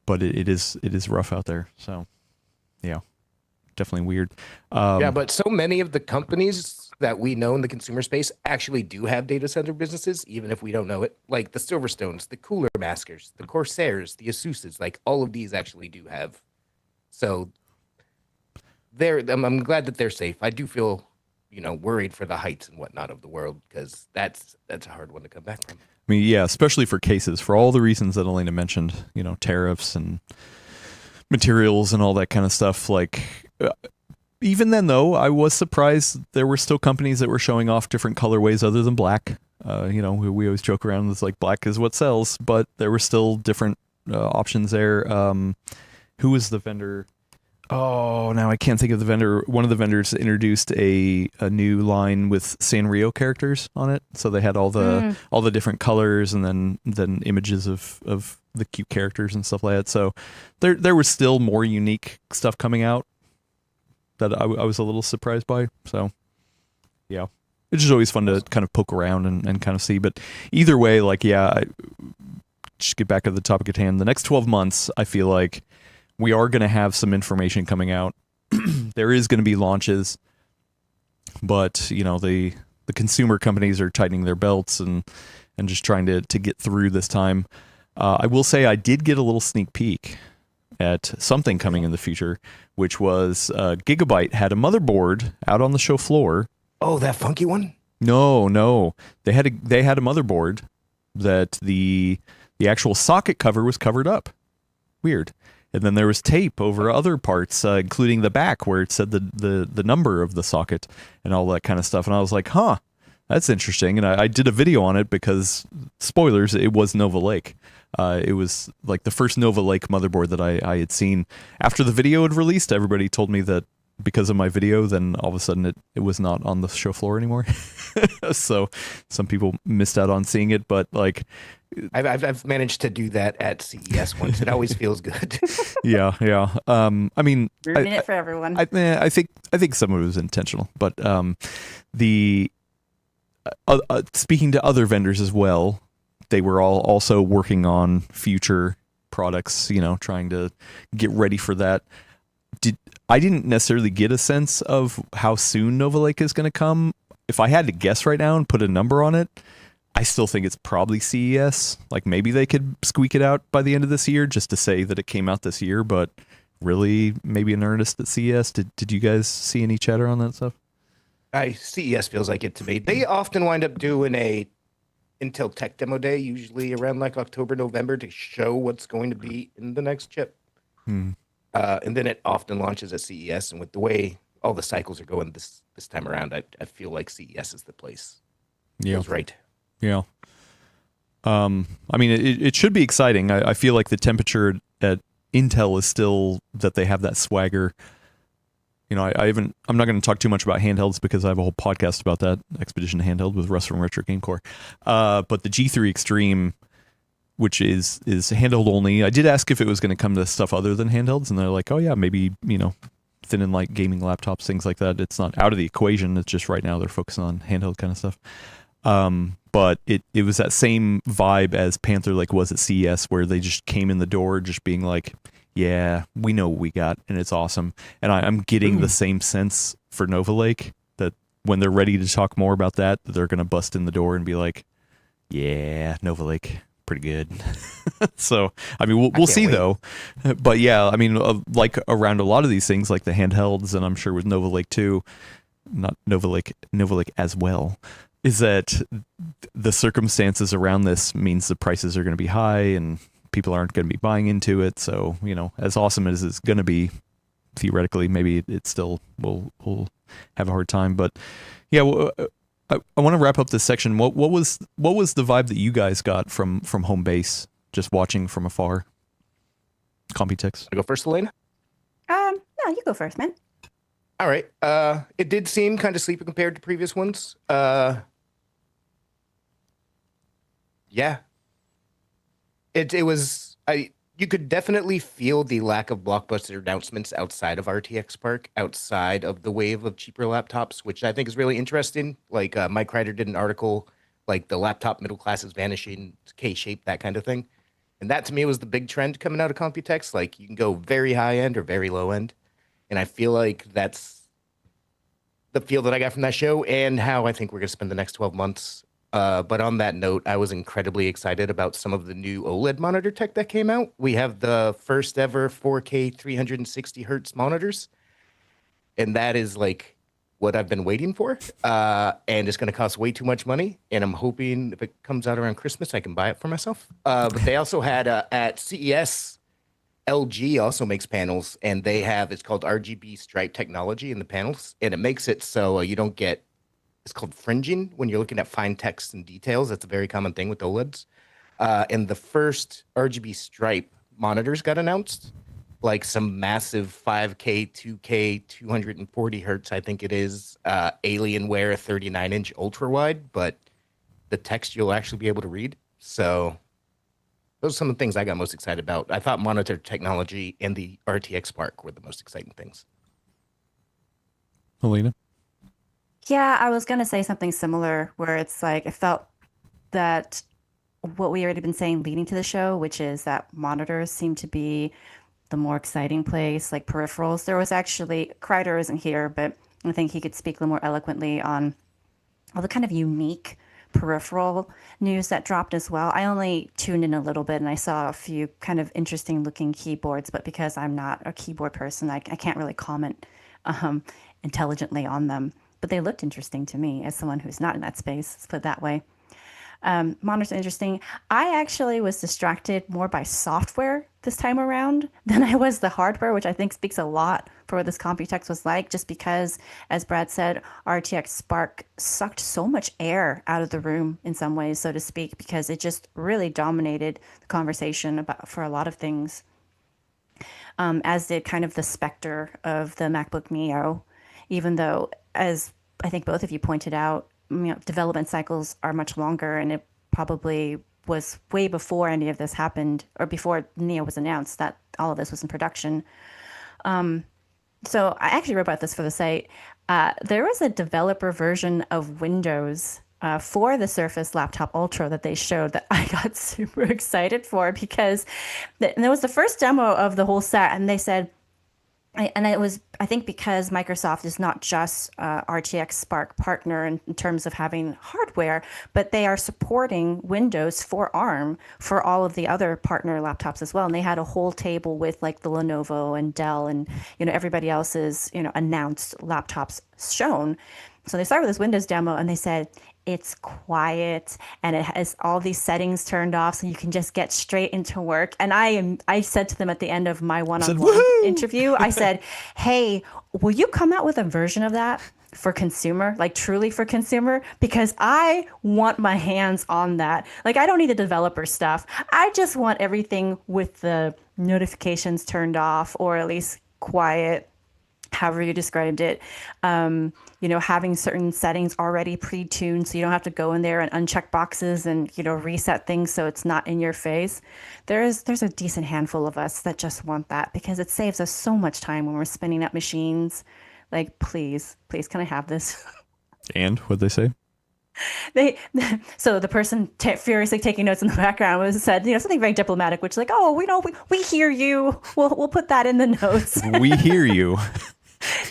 But it is rough out there. So, yeah, definitely weird. But so many of the companies that we know in the consumer space actually do have data center businesses, even if we don't know it. Like the Silverstones, the Cooler Maskers, the Corsairs, the Asuses, like all of these actually do have So I'm glad that they're safe. I do feel, worried for the heights and whatnot of the world, because that's a hard one to come back from. I mean, yeah, especially for cases, for all the reasons that Elena mentioned, tariffs and materials and all that kind of stuff. Like, even then, though, I was surprised there were still companies that were showing off different colorways other than black. We always joke around, it's like black is what sells, but there were still different options there. Who was the vendor? Oh, now I can't think of the vendor. One of the vendors introduced a new line with Sanrio characters on it, so they had all the different colors and then images of the cute characters and stuff like that. So there was still more unique stuff coming out that I was a little surprised by. So yeah, it's just always fun to kind of poke around and kind of see. But either way, like, yeah, just get back to the topic at hand. The next 12 months, I feel like we are going to have some information coming out. There is going to be launches, but the consumer companies are tightening their belts and just trying to get through this time. I will say I did get a little sneak peek at something coming in the future, which was Gigabyte had a motherboard out on the show floor. Oh, that funky one? No, they had a motherboard that the actual socket cover was covered up. Weird. And then there was tape over other parts, including the back where it said the number of the socket and all that kind of stuff. And I was like, huh, that's interesting. And I did a video on it because, spoilers, it was Nova Lake. It was like the first Nova Lake motherboard that I had seen. After the video had released, everybody told me that because of my video, then all of a sudden it was not on the show floor anymore. So some people missed out on seeing it, but like, I've managed to do that at CES once. It always feels good. Yeah. I mean, Ruining it for everyone. I think some of it was intentional, but the speaking to other vendors as well, they were all also working on future products. Trying to get ready for that. I didn't necessarily get a sense of how soon Nova Lake is going to come. If I had to guess right now and put a number on it, I still think it's probably CES. Like, maybe they could squeak it out by the end of this year just to say that it came out this year, but really maybe in earnest at CES. Did you guys see any chatter on that stuff? CES feels like it to me. They often wind up doing a Intel Tech Demo Day, usually around like October, November, to show what's going to be in the next chip. And then it often launches at CES. And with the way all the cycles are going this time around, I feel like CES is the place. Yeah. Feels right. Yeah. I mean, it should be exciting. I feel like the temperature at Intel is still that they have that swagger. I'm not going to talk too much about handhelds because I have a whole podcast about that, Expedition Handheld with Russ from Retro Game Core. But the G3 Extreme, which is handheld only, I did ask if it was going to come to stuff other than handhelds, and they're like, oh yeah, maybe, thin and light gaming laptops, things like that. It's not out of the equation. It's just right now they're focusing on handheld kind of stuff. But it was that same vibe as Panther Lake was at CES, where they just came in the door just being like, yeah, we know what we got, and it's awesome. And I'm getting the same sense for Nova Lake, that when they're ready to talk more about that, they're going to bust in the door and be like, yeah, Nova Lake, pretty good. So, I mean, we'll see, though. But yeah, I mean, like around a lot of these things, like the handhelds, and I'm sure with Nova Lake too, not Nova Lake as well, is that the circumstances around this means the prices are going to be high and people aren't going to be buying into it. So, as awesome as it's going to be, theoretically, maybe it still will have a hard time. But yeah, I want to wrap up this section. What was the vibe that you guys got from home base, just watching from afar? Computex. I go first, Elena? No, you go first, man. All right. It did seem kind of sleepy compared to previous ones. Yeah. It was, you could definitely feel the lack of blockbuster announcements outside of RTX Park, outside of the wave of cheaper laptops, which I think is really interesting. Like Mike Ryder did an article, like the laptop middle class is vanishing, K-shaped, that kind of thing. And that to me was the big trend coming out of Computex. Like, you can go very high end or very low end. And I feel like that's the feel that I got from that show, and how I think we're going to spend the next 12 months But on that note, I was incredibly excited about some of the new OLED monitor tech that came out. We have the first ever 4K 360 hertz monitors, and that is like what I've been waiting for. And it's going to cost way too much money. And I'm hoping if it comes out around Christmas, I can buy it for myself. But they also had at CES, LG also makes panels, and they have it's called RGB stripe technology in the panels, and it makes it so you don't get it's called fringing when you're looking at fine text and details. That's a very common thing with OLEDs. And the first RGB stripe monitors got announced, like some massive 5K, 2K, 240 hertz, I think it is, Alienware 39-inch ultra wide, but the text you'll actually be able to read. So those are some of the things I got most excited about. I thought monitor technology and the RTX Spark were the most exciting things. Helena? Yeah, I was going to say something similar where it's like, it felt that what we already been saying leading to the show, which is that monitors seem to be the more exciting place, like peripherals. There was actually, Kreider isn't here, but I think he could speak a little more eloquently on all the kind of unique peripheral news that dropped as well. I only tuned in a little bit and I saw a few kind of interesting looking keyboards, but because I'm not a keyboard person, I can't really comment intelligently on them. But they looked interesting to me as someone who's not in that space, let's put it that way. Monitors are interesting. I actually was distracted more by software this time around than I was the hardware, which I think speaks a lot for what this Computex was like, just because, as Brad said, RTX Spark sucked so much air out of the room in some ways, so to speak, because it just really dominated the conversation about for a lot of things, as did kind of the specter of the MacBook Neo, even though, as I think both of you pointed out, development cycles are much longer, and it probably was way before any of this happened, or before Neo was announced, that all of this was in production. So I actually wrote about this for the site. There was a developer version of Windows for the Surface Laptop Ultra that they showed that I got super excited for, because and it was the first demo of the whole set, and they said, and it was, I think, because Microsoft is not just RTX Spark partner in terms of having hardware, but they are supporting Windows for ARM for all of the other partner laptops as well. And they had a whole table with like the Lenovo and Dell and everybody else's announced laptops shown. So they started with this Windows demo, and they said it's quiet and it has all these settings turned off, so you can just get straight into work. And I said to them at the end of my one-on-one interview, I said, hey, will you come out with a version of that for consumer, like truly for consumer? Because I want my hands on that. Like, I don't need the developer stuff. I just want everything with the notifications turned off, or at least quiet, however you described it. Having certain settings already pre-tuned, so you don't have to go in there and uncheck boxes and reset things so it's not in your face. There's a decent handful of us that just want that, because it saves us so much time when we're spinning up machines. Like, please, can I have this? And what'd they say? So the person furiously taking notes in the background said, something very diplomatic, which is like, oh, we hear you. We'll put that in the notes. We hear you.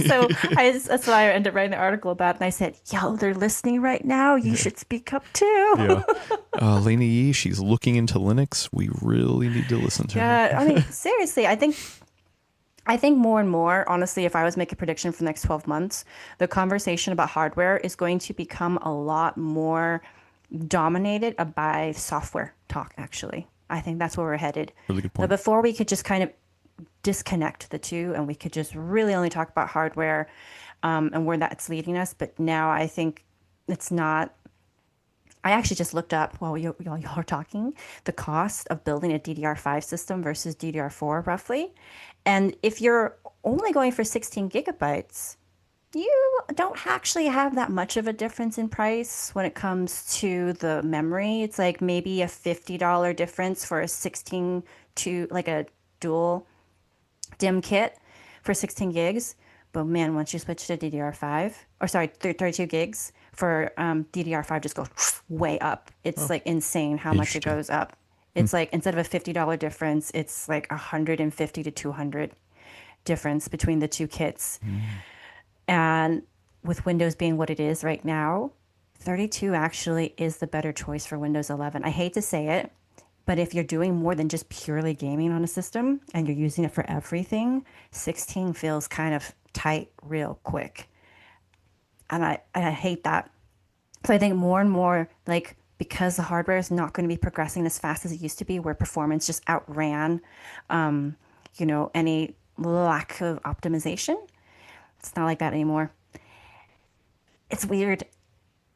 So that's why I ended up writing the article about it. And I said, yo, they're listening right now. You should speak up too. Yeah. Lena Yee, she's looking into Linux. We really need to listen to her. Yeah, I mean, seriously, I think more and more, honestly, if I was making a prediction for the next 12 months, the conversation about hardware is going to become a lot more dominated by software talk, actually. I think that's where we're headed. Really good point. But before, we could just kind of disconnect the two, and we could just really only talk about hardware and where that's leading us. But now I think it's not. I actually just looked up while y'all are talking the cost of building a DDR5 system versus DDR4 roughly. And if you're only going for 16 gigabytes, you don't actually have that much of a difference in price when it comes to the memory. It's like maybe a $50 difference for a 16 to like a dual DIMM kit for 16 gigs. But man, once you switch to DDR5, or sorry, 32 gigs for DDR5 just goes way up. It's like insane how much it goes up. It's like instead of a $50 difference, it's like $150 to $200 difference between the two kits. And with Windows being what it is right now, 32 actually is the better choice for Windows 11. I hate to say it, but if you're doing more than just purely gaming on a system and you're using it for everything, 16 feels kind of tight real quick. And I hate that. So I think more and more, like, because the hardware is not going to be progressing as fast as it used to be, where performance just outran, any lack of optimization. It's not like that anymore. It's weird.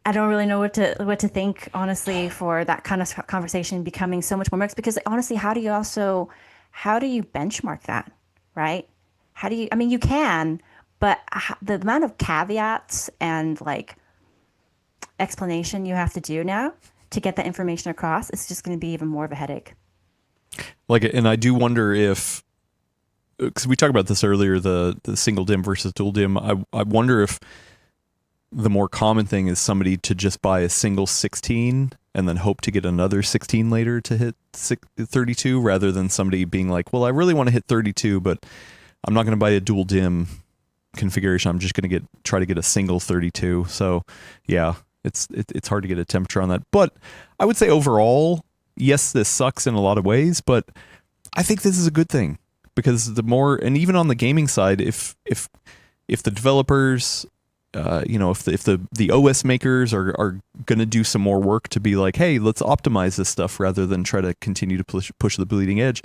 I don't really know what to think, honestly, for that kind of conversation becoming so much more mixed. Because honestly, how do you benchmark that, right? I mean, you can, but the amount of caveats and like explanation you have to do now to get that information across is just going to be even more of a headache. Like, and I do wonder if, because we talked about this earlier, the single DIMM versus dual DIMM. I wonder if the more common thing is somebody to just buy a single 16 and then hope to get another 16 later to hit 32, rather than somebody being like, well, I really want to hit 32, but I'm not going to buy a dual DIMM configuration. I'm just going to try to get a single 32. So yeah, it's hard to get a temperature on that. But I would say overall, yes, this sucks in a lot of ways, but I think this is a good thing, because the more, and even on the gaming side, if the developers, if the OS makers are going to do some more work to be like, hey, let's optimize this stuff rather than try to continue to push the bleeding edge,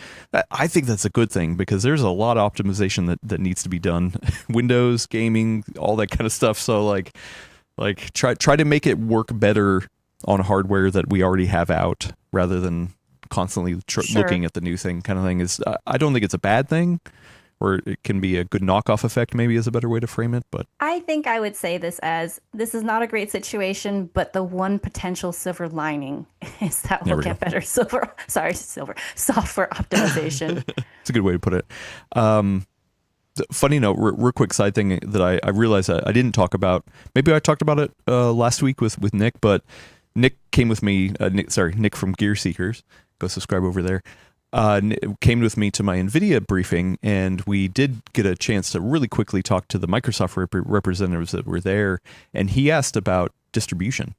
I think that's a good thing, because there's a lot of optimization that needs to be done. Windows, gaming, all that kind of stuff. So like try to make it work better on hardware that we already have out, rather than constantly looking at the new thing kind of thing. I don't think it's a bad thing. Or it can be a good knockoff effect, maybe, is a better way to frame it. But I think I would say this is not a great situation, but the one potential silver lining is that we'll get better software optimization. It's a good way to put it. Funny note, real quick side thing that I realized I didn't talk about. Maybe I talked about it last week with Nick, but Nick came with me. Nick from Gear Seekers. Go subscribe over there. Came with me to my NVIDIA briefing, and we did get a chance to really quickly talk to the Microsoft representatives that were there, and he asked about distribution.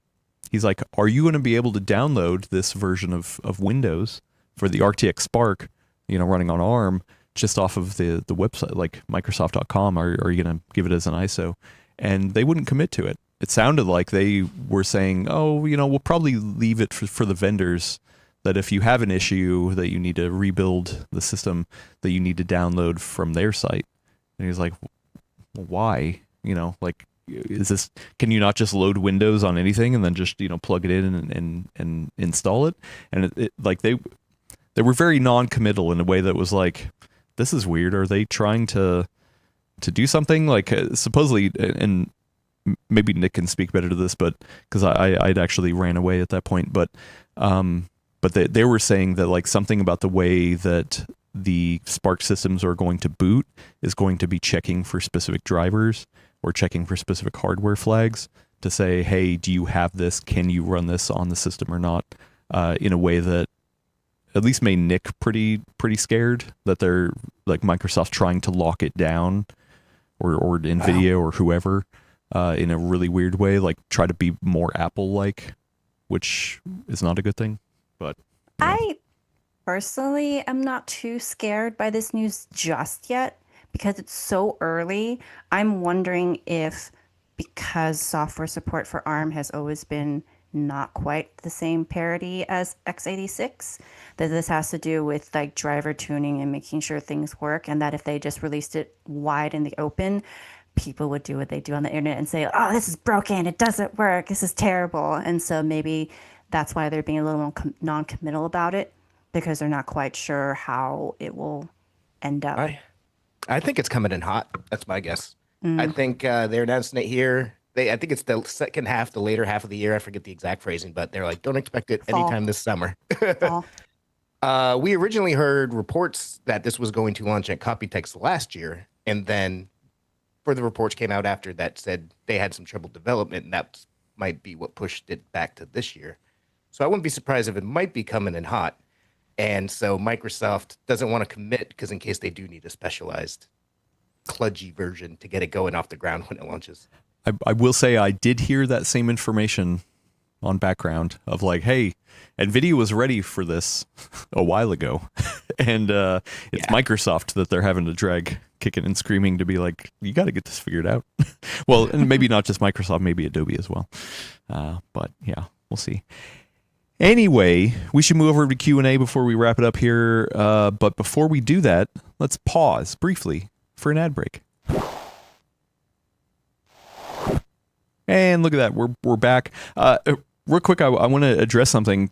He's like, are you going to be able to download this version of Windows for the RTX Spark, running on ARM, just off of the website, like Microsoft.com? Or are you going to give it as an ISO? And they wouldn't commit to it. It sounded like they were saying, oh, we'll probably leave it for the vendors, that if you have an issue that you need to rebuild the system, that you need to download from their site. And he's like, well, why? Is this, can you not just load Windows on anything and then just, plug it in and install it? And they were very non-committal in a way that was like, this is weird. Are they trying to do something? Like, supposedly, and maybe Nick can speak better to this, but because I'd actually ran away at that point, but they were saying that like something about the way that the Spark systems are going to boot is going to be checking for specific drivers or checking for specific hardware flags to say, hey, do you have this? Can you run this on the system or not? In a way that at least made Nick pretty scared that they're like Microsoft trying to lock it down, or NVIDIA or whoever, in a really weird way, like try to be more Apple-like, which is not a good thing. But I personally am not too scared by this news just yet, because it's so early. I'm wondering if, because software support for ARM has always been not quite the same parity as x86, that this has to do with like driver tuning and making sure things work, and that if they just released it wide in the open, people would do what they do on the internet and say, oh, this is broken, it doesn't work, this is terrible. And so maybe that's why they're being a little non-committal about it, because they're not quite sure how it will end up. I think it's coming in hot. That's my guess. I think they're announcing it here. I think it's the second half, the later half of the year. I forget the exact phrasing, but they're like, don't expect it anytime this summer. We originally heard reports that this was going to launch at Computex last year, and then further reports came out after that said they had some trouble development, and that might be what pushed it back to this year. So I wouldn't be surprised if it might be coming in hot. And so Microsoft doesn't want to commit, because in case they do need a specialized kludgy version to get it going off the ground when it launches. I will say I did hear that same information on background of like, hey, NVIDIA was ready for this a while ago. And it's Microsoft that they're having to drag kicking and screaming to be like, you got to get this figured out. Well, and maybe not just Microsoft, maybe Adobe as well. But yeah, we'll see. Anyway, we should move over to Q&A before we wrap it up here. But before we do that, let's pause briefly for an ad break. And look at that, we're back. Real quick, I want to address something.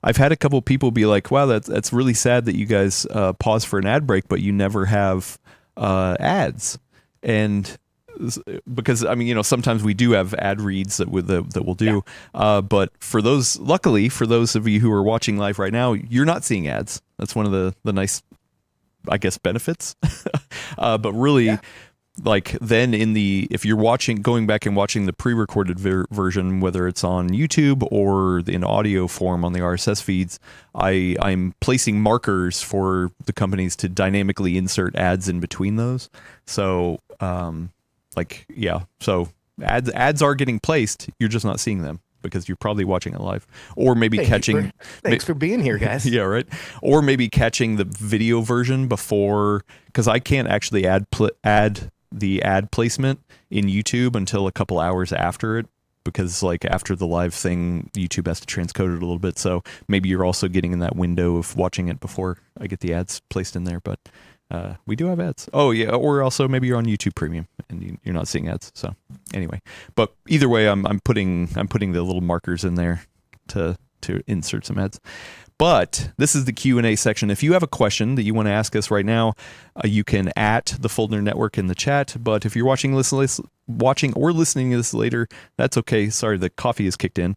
I've had a couple people be like, "Wow, that's really sad that you guys pause for an ad break, but you never have ads." And because I mean, sometimes we do have ad reads that we'll do. Yeah. But luckily for those of you who are watching live right now, you're not seeing ads. That's one of the nice, I guess, benefits. But really. Yeah. Like then if you're going back and watching the pre-recorded version, whether it's on YouTube or in audio form on the RSS feeds, I'm placing markers for the companies to dynamically insert ads in between those. So, so ads are getting placed. You're just not seeing them because you're probably watching it live, or maybe Thanks for being here, guys. Yeah, right. Or maybe catching the video version before, because I can't actually add the ad placement in YouTube until a couple hours after it, because like after the live thing, YouTube has to transcode it a little bit. So maybe you're also getting in that window of watching it before I get the ads placed in there. But we do have ads. Oh yeah, or also maybe you're on YouTube Premium and you're not seeing ads. So anyway, but either way, I'm putting the little markers in there to insert some ads. But this is the Q&A section. If you have a question that you want to ask us right now, you can at the Full Nerd Network in the chat. But if you're watching or listening to this later, that's okay. Sorry, the coffee is kicked in.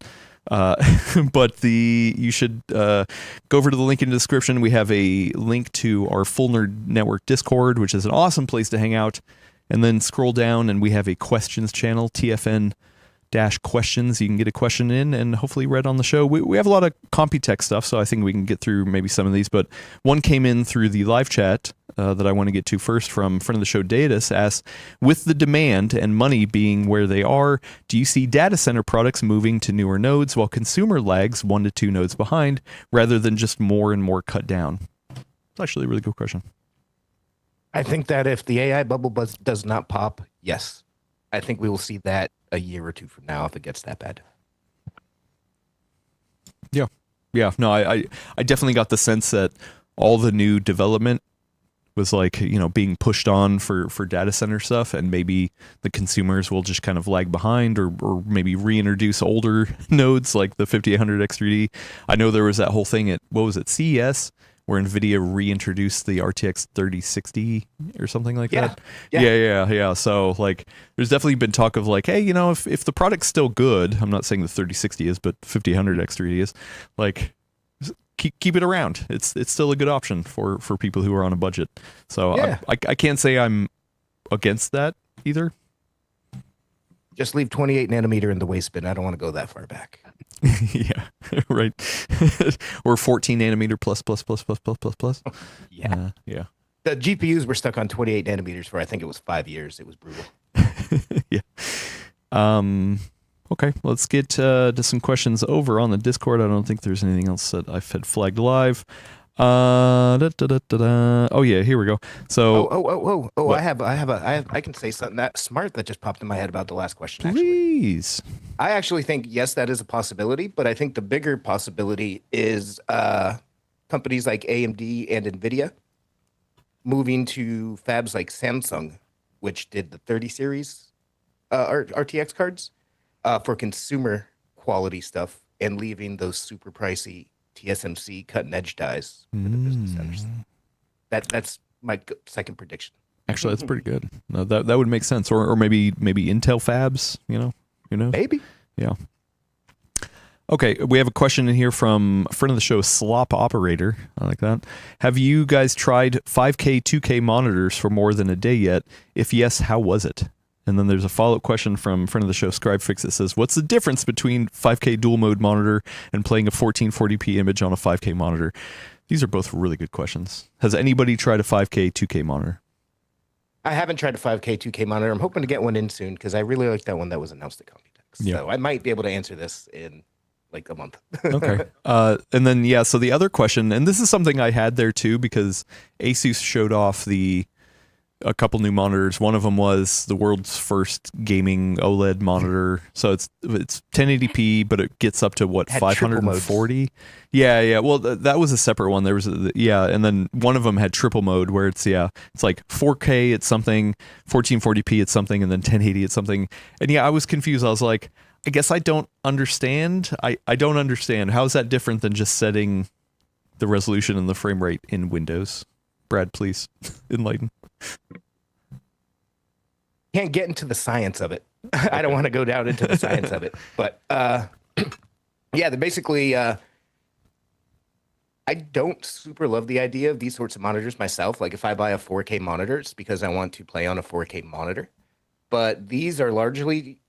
But you should go over to the link in the description. We have a link to our Full Nerd Network Discord, which is an awesome place to hang out. And then scroll down and we have a questions channel, TFN-questions. You can get a question in and hopefully read on the show. We have a lot of Computex stuff, so I think we can get through maybe some of these. But one came in through the live chat that I want to get to first from friend of the show, Datus, asks, with the demand and money being where they are, do you see data center products moving to newer nodes while consumer lags 1 to 2 nodes behind rather than just more and more cut down? It's actually a really good question. I think that if the AI bubble does not pop, yes. I think we will see that a year or two from now if it gets that bad. Yeah. No, I definitely got the sense that all the new development was like, being pushed on for data center stuff, and maybe the consumers will just kind of lag behind or maybe reintroduce older nodes like the 5800 X3D. I know there was that whole thing at, CES, where NVIDIA reintroduced the RTX 3060 or something like that. Yeah. So like, there's definitely been talk of like, hey, if the product's still good, I'm not saying the 3060 is, but 5800 X3D is, like, keep it around. It's still a good option for people who are on a budget. So yeah. I can't say I'm against that either. Just leave 28 nanometer in the waste bin. I don't want to go that far back. Yeah, right. Or 14 nanometer plus. Yeah. Yeah. The GPUs were stuck on 28 nanometers for, I think it was 5 years. It was brutal. Yeah. Okay, let's get to some questions over on the Discord. I don't think there's anything else that I've had flagged live. Oh yeah, here we go. So I can say something that smart that just popped in my head about the last question. Please. I actually think yes, that is a possibility, but I think the bigger possibility is companies like AMD and NVIDIA moving to fabs like Samsung, which did the 30 series RTX cards for consumer quality stuff, and leaving those super pricey TSMC cutting edge dies for the business centers. That's my second prediction. Actually, that's pretty good. No, that would make sense. Or maybe Intel fabs, who knows? Maybe. Yeah. Okay, we have a question in here from a friend of the show, Slop Operator. I like that. Have you guys tried 5K, 2K monitors for more than a day yet? If yes, how was it? And then there's a follow-up question from friend of the show, ScribeFix, that says, what's the difference between 5K dual mode monitor and playing a 1440p image on a 5K monitor? These are both really good questions. Has anybody tried a 5K, 2K monitor? I haven't tried a 5K 2K monitor. I'm hoping to get one in soon because I really like that one that was announced at Computex. Yeah. So I might be able to answer this in like a month. Okay. And then, yeah, so the other question, and this is something I had there too, because Asus showed off a couple new monitors. One of them was the world's first gaming OLED monitor. So it's 1080p, but it gets up to what, Had triple modes. 540? Yeah. Well, that was a separate one. There was and then one of them had triple mode where it's like 4K it's something, 1440p it's something, and then 1080 it's something. And I was confused. I was like, I guess I don't understand. I don't understand. How is that different than just setting the resolution and the frame rate in Windows? Brad, please enlighten. Can't get into the science of it. I don't want to go down into the science of it. But they're basically I don't super love the idea of these sorts of monitors myself. Like if I buy a 4K monitor, it's because I want to play on a 4K monitor. But these are largely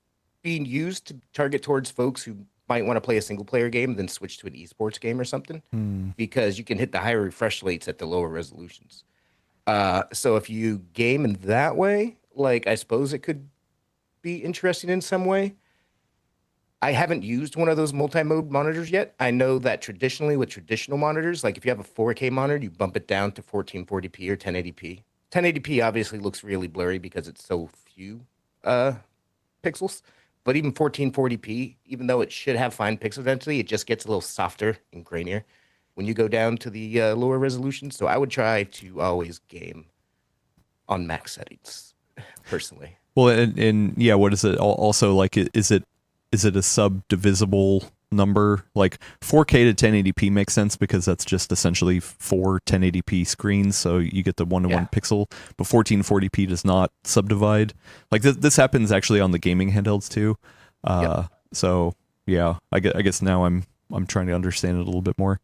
being used to target towards folks who might want to play a single player game, then switch to an esports game or something, because you can hit the higher refresh rates at the lower resolutions. So if you game in that way, like I suppose it could be interesting in some way. I haven't used one of those multi-mode monitors yet. I know that traditionally with traditional monitors, like if you have a 4K monitor, you bump it down to 1440p or 1080p. 1080p obviously looks really blurry because it's so few pixels. But even 1440p, even though it should have fine pixel density, it just gets a little softer and grainier when you go down to the lower resolution. So I would try to always game on max settings, personally. Well, and what is it also like? Is it a subdivisible number? Like 4K to 1080p makes sense because that's just essentially 4 1080p screens, so you get the 1-to-1 pixel. But 1440p does not subdivide. Like this happens actually on the gaming handhelds too. So I guess now I'm trying to understand it a little bit more.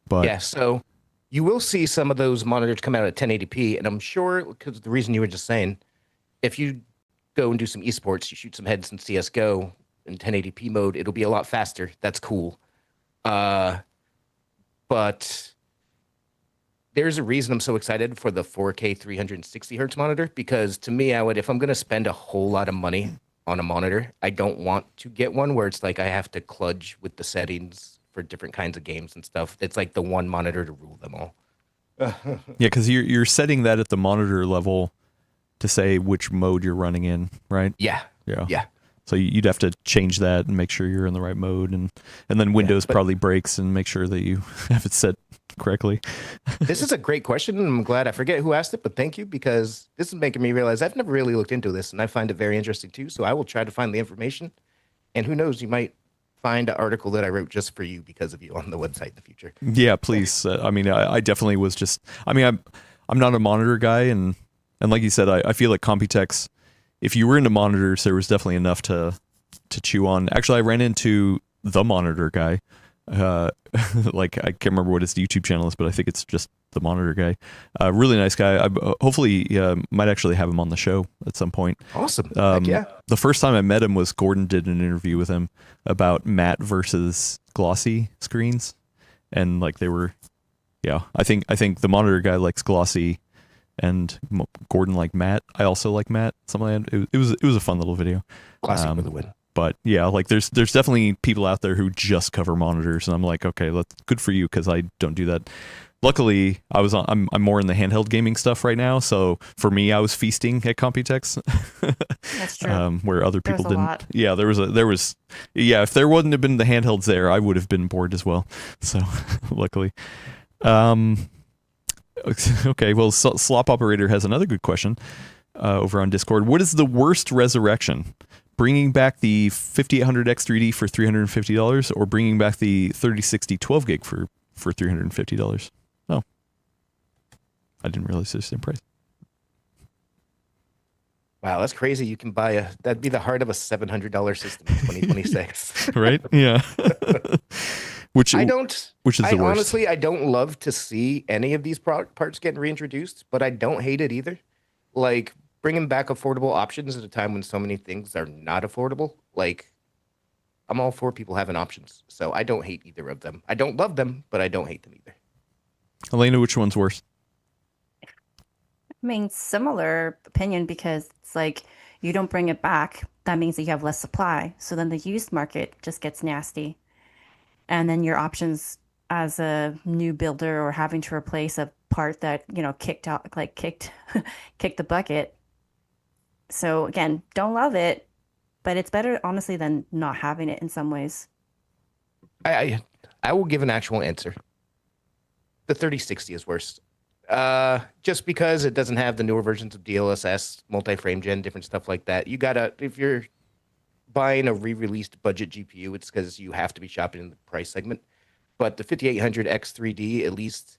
But so you will see some of those monitors come out at 1080p, and I'm sure because the reason you were just saying, if you go and do some esports, you shoot some heads in CS:GO in 1080p mode, it'll be a lot faster. That's cool. But there's a reason I'm so excited for the 4K 360 hertz monitor, because to me, if I'm going to spend a whole lot of money on a monitor, I don't want to get one where it's like I have to kludge with the settings for different kinds of games and stuff. It's like the one monitor to rule them all. because you're setting that at the monitor level to say which mode you're running in, right? Yeah. So you'd have to change that and make sure you're in the right mode, and then Windows probably breaks and make sure that you have it set correctly. This is a great question, and I'm glad I forget who asked it, but thank you, because this is making me realize I've never really looked into this, and I find it very interesting too. So I will try to find the information, and who knows, you might find an article that I wrote just for you because of you on the website in the future. Yeah, please. I definitely was just. I'm not a monitor guy, and like you said, I feel like Computex, if you were into monitors, there was definitely enough to chew on. Actually, I ran into the monitor guy. Like I can't remember what his YouTube channel is, but I think it's just the monitor guy. Really nice guy. Hopefully might actually have him on the show at some point. Awesome. Heck yeah. The first time I met him was Gordon did an interview with him about matte versus glossy screens, and like they were, I think the monitor guy likes glossy, and Gordon liked matte. I also like matte. Something like that. It was a fun little video. Classic for the win. But yeah, like there's definitely people out there who just cover monitors, and I'm like, okay, that's good for you, because I don't do that. Luckily, I'm more in the handheld gaming stuff right now, so for me, I was feasting at Computex. That's true. Where other people There's a didn't. lot. Yeah, there was. Yeah, if there wouldn't have been the handhelds there, I would have been bored as well. So luckily. Okay, well, Slop Operator has another good question over on Discord. What is the worst resurrection? Bringing back the 5800 X3D for $350, or bringing back the 3060 12 gig for $350? Oh, I didn't realize it was the same price. Wow, that's crazy. You can buy that'd be the heart of a $700 system in 2026. Right? Yeah. Which is the worst? Honestly, I don't love to see any of these parts getting reintroduced, but I don't hate it either. Like bringing back affordable options at a time when so many things are not affordable. Like, I'm all for people having options, so I don't hate either of them. I don't love them, but I don't hate them either. Elena, which one's worse? I mean, similar opinion because it's like you don't bring it back. That means that you have less supply. So then the used market just gets nasty. And then your options as a new builder or having to replace a part that, kicked out, like kicked the bucket. So again, don't love it, but it's better honestly than not having it in some ways. I I will give an actual answer. The 3060 is worse. Just because it doesn't have the newer versions of DLSS, multi-frame gen, different stuff like that. If you're buying a re-released budget GPU, it's because you have to be shopping in the price segment. But the 5800X3D at least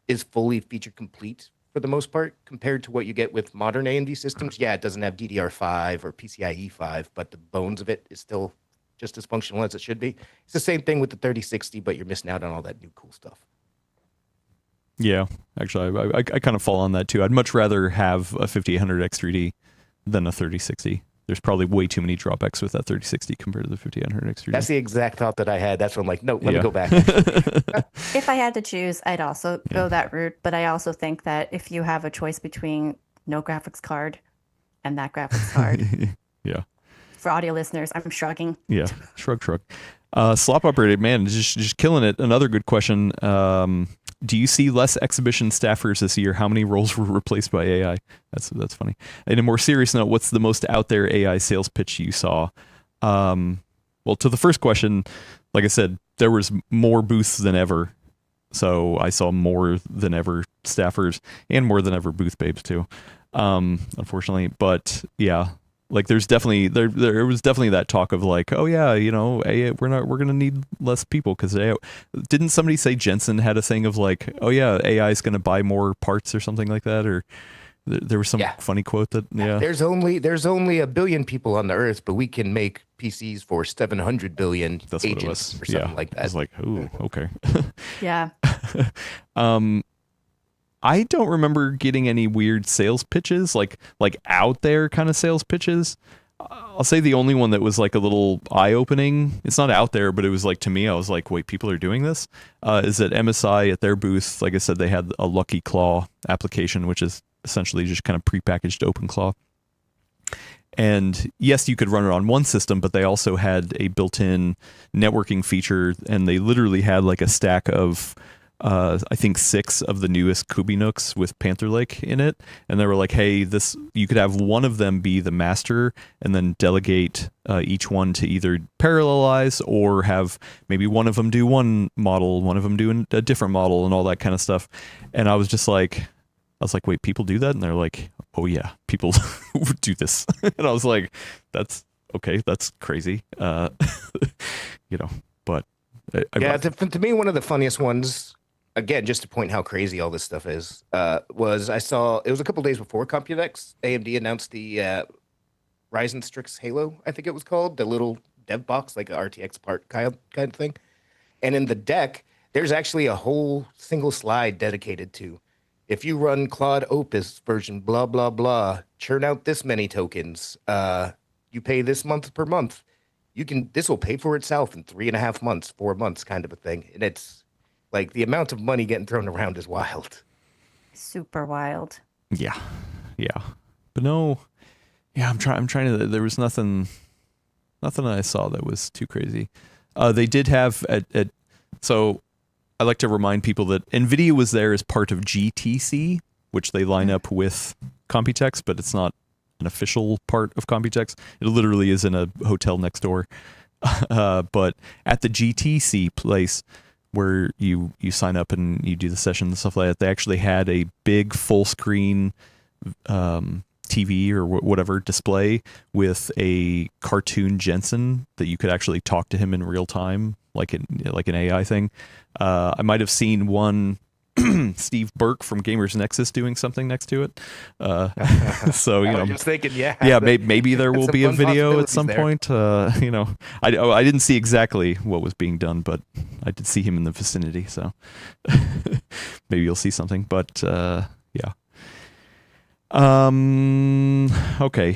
is fully feature complete for the most part compared to what you get with modern AMD systems. Yeah, it doesn't have DDR5 or PCIe 5, but the bones of it is still just as functional as it should be. It's the same thing with the 3060, but you're missing out on all that new cool stuff. Yeah, actually, I kind of fall on that too. I'd much rather have a 5800X3D than a 3060. There's probably way too many drawbacks with that 3060 compared to the 5800X3D. That's the exact thought that I had. That's when I'm like, no, let me go back. If I had to choose, I'd also go that route. But I also think that if you have a choice between no graphics card and that graphics card, Yeah. for audio listeners, I'm shrugging. Yeah. Shrug. Slop operated, man, just killing it. Another good question. Do you see less exhibition staffers this year? How many roles were replaced by AI? That's funny. And a more serious note, what's the most out there AI sales pitch you saw? Well, to the first question, like I said, there was more booths than ever. So I saw more than ever staffers and more than ever booth babes too. Unfortunately, but yeah, like there's definitely there was definitely that talk of like, oh yeah, AI, we're gonna need less people because didn't somebody say Jensen had a thing of like, oh yeah, AI is gonna buy more parts or something like that, or there was some funny quote that there's only a billion people on the earth, but we can make PCs for 700 billion agents or something like that. I was like, ooh, okay. Yeah. I don't remember getting any weird sales pitches, like out there kind of sales pitches. I'll say the only one that was like a little eye-opening, it's not out there, but it was like, to me, I was like, wait, people are doing this? Is at MSI at their booth, like I said, they had a Lucky Claw application, which is essentially just kind of prepackaged OpenClaw. And yes, you could run it on one system, but they also had a built-in networking feature, and they literally had like a stack of I think 6 of the newest Kubinooks with Panther Lake in it, and they were like, hey, you could have one of them be the master and then delegate each one to either parallelize or have maybe one of them do one model, one of them do a different model, and all that kind of stuff. And I was like, wait, people do that? And they're like, oh yeah, people do this. And I was like, that's okay, that's crazy. But to me, one of the funniest ones, again, just to point how crazy all this stuff is, was I saw, it was a couple days before Computex, AMD announced the Ryzen Strix Halo, I think it was called, the little dev box, like an RTX part kind of thing. And in the deck, there's actually a whole single slide dedicated to, if you run Claude Opus version blah, blah, blah, churn out this many tokens, you pay this month per month. This will pay for itself in 3.5 months, 4 months kind of a thing. And it's like the amount of money getting thrown around is wild. Super wild. Yeah. But no, yeah, I'm trying to, there was nothing I saw that was too crazy. They did have so I like to remind people that NVIDIA was there as part of GTC, which they line up with Computex, but it's not an official part of Computex. It literally is in a hotel next door. But at the GTC place where you sign up and you do the session and stuff like that, they actually had a big full screen TV or whatever display with a cartoon Jensen that you could actually talk to him in real time, like an AI thing. I might have seen one Steve Burke from Gamers Nexus doing something next to it. So I was just thinking, maybe there will be a video at some point. I didn't see exactly what was being done, but I did see him in the vicinity. So maybe you'll see something. But yeah. Okay.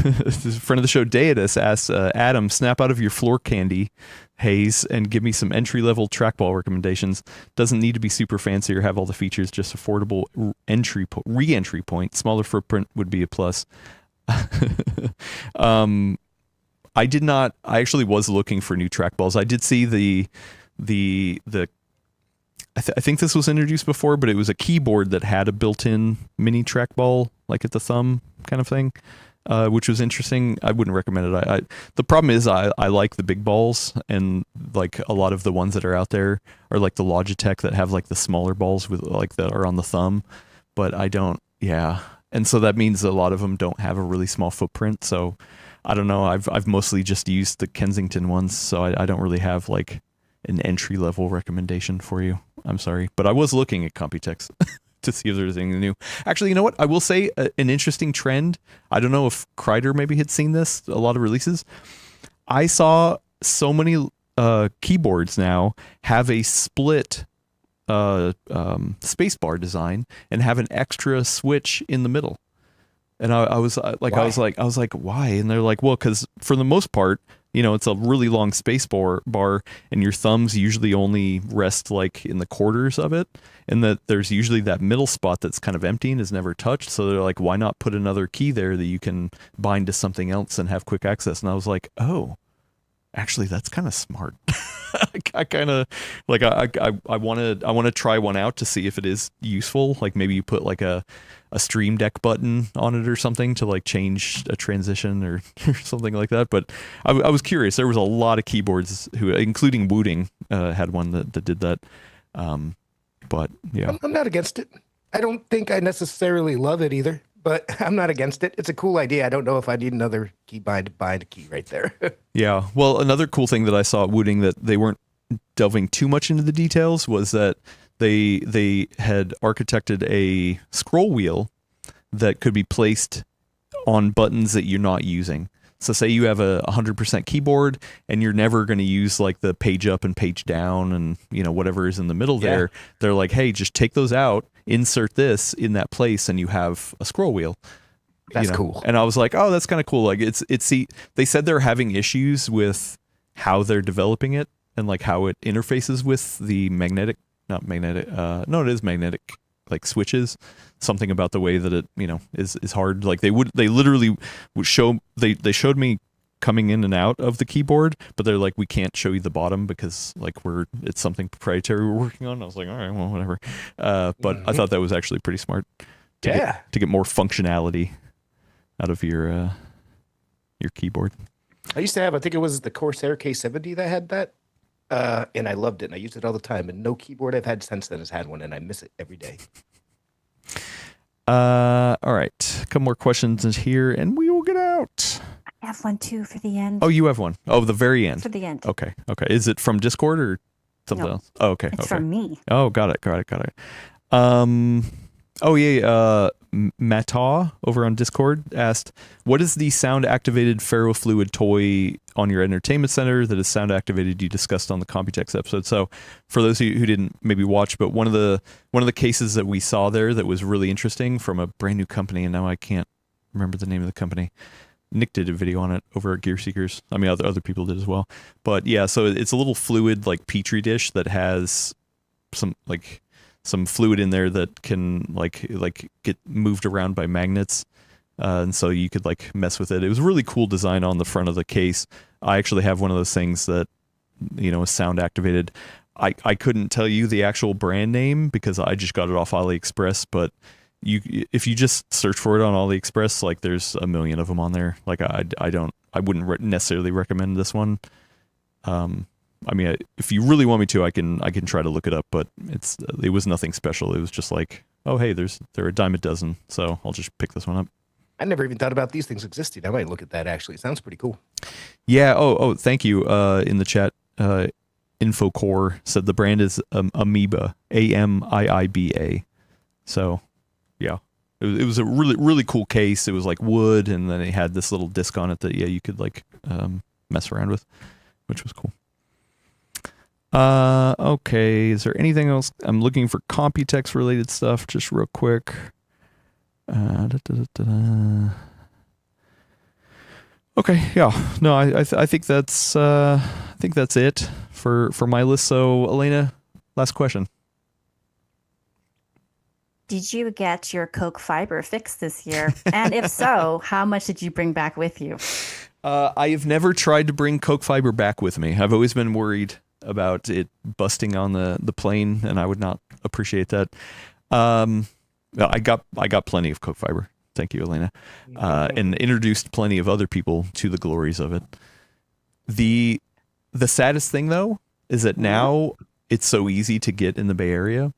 This is a friend of the show, Deidus, asks, Adam, snap out of your floor candy haze and give me some entry-level trackball recommendations. Doesn't need to be super fancy or have all the features, just affordable re-entry point. Smaller footprint would be a plus. I actually was looking for new trackballs. I did see I think this was introduced before, but it was a keyboard that had a built-in mini trackball, like at the thumb kind of thing, which was interesting. I wouldn't recommend it. The problem is I like the big balls, and like a lot of the ones that are out there are like the Logitech that have like the smaller balls with like that are on the thumb, but I don't. Yeah, and so that means a lot of them don't have a really small footprint. So I don't know. I've mostly just used the Kensington ones, so I don't really have like an entry level recommendation for you. I'm sorry, but I was looking at Computex to see if there's anything new. Actually, you know what? I will say an interesting trend. I don't know if Kreider maybe had seen this, a lot of releases. I saw so many keyboards now have a split spacebar design and have an extra switch in the middle. And I was like, why? And they're like, well, because for the most part, you know, it's a really long space bar, and your thumbs usually only rest like in the quarters of it, and that there's usually that middle spot that's kind of empty and is never touched. So they're like, why not put another key there that you can bind to something else and have quick access? And I was like, oh, actually, that's kind of smart. I kind of like I want to try one out to see if it is useful. Like maybe you put like a Stream Deck button on it or something to like change a transition or something like that. But I was curious. There was a lot of keyboards including Wooting, had one that did that. But yeah, I'm not against it. I don't think I necessarily love it either, but I'm not against it. It's a cool idea. I don't know if I need another key bind to bind a key right there. Yeah. Well, another cool thing that I saw at Wooting that they weren't delving too much into the details was that they had architected a scroll wheel that could be placed on buttons that you're not using. So say you have a 100% keyboard and you're never going to use like the page up and page down and, you know, whatever is in the middle there. They're like, hey, just take those out, insert this in that place, and you have a scroll wheel. That's cool. And I was like, oh, that's kind of cool. Like they said they're having issues with how they're developing it and like how it interfaces with the magnetic, it is magnetic, like switches. Something about the way that it, you know, is hard. Like they literally would show, they showed me coming in and out of the keyboard, but they're like, we can't show you the bottom because like it's something proprietary we're working on. I was like, all right, well, whatever. But I thought that was actually pretty smart to get more functionality out of your keyboard. I used to have, I think it was the Corsair K70 that had that. And I loved it, and I used it all the time. And no keyboard I've had since then has had one, and I miss it every day. All right. A couple more questions in here, and we will get out. I have one too for the end. Oh, you have one. Oh, the very end. For the end. Okay. Is it from Discord or something else? Oh, okay. It's from me. Oh, got it. Mataw over on Discord asked, what is the sound activated ferrofluid toy on your entertainment center that is sound activated you discussed on the Computex episode? So for those of you who didn't maybe watch, but one of the cases that we saw there that was really interesting from a brand new company, and now I can't remember the name of the company. Nick did a video on it over at Gear Seekers. I mean, other people did as well. But yeah, so it's a little fluid like petri dish that has some fluid in there that can like get moved around by magnets, and so you could like mess with it. It was a really cool design on the front of the case. I actually have one of those things that, you know, is sound activated. I couldn't tell you the actual brand name because I just got it off AliExpress, but if you just search for it on AliExpress, like there's a million of them on there. Like I wouldn't necessarily recommend this one. I mean, if you really want me to, I can try to look it up, but it was nothing special. It was just like, oh, hey, there are a dime a dozen, so I'll just pick this one up. I never even thought about these things existing. I might look at that, actually. It sounds pretty cool. Yeah. Oh, thank you. In the chat, Infocore said the brand is Amoeba, AMIIBA. So, yeah. It was a really, really cool case. It was like wood, and then it had this little disc on it that, you could like mess around with, which was cool. Okay, is there anything else? I'm looking for Computex related stuff just real quick. Okay, yeah, no, I think that's it for my list. So, Elena, last question. Did you get your Coke fiber fixed this year? And if so, how much did you bring back with you? I have never tried to bring Coke fiber back with me. I've always been worried about it busting on the plane, and I would not appreciate that. I got plenty of Coke fiber. Thank you, Elena, and introduced plenty of other people to the glories of it. The saddest thing, though, is that now it's so easy to get in the Bay Area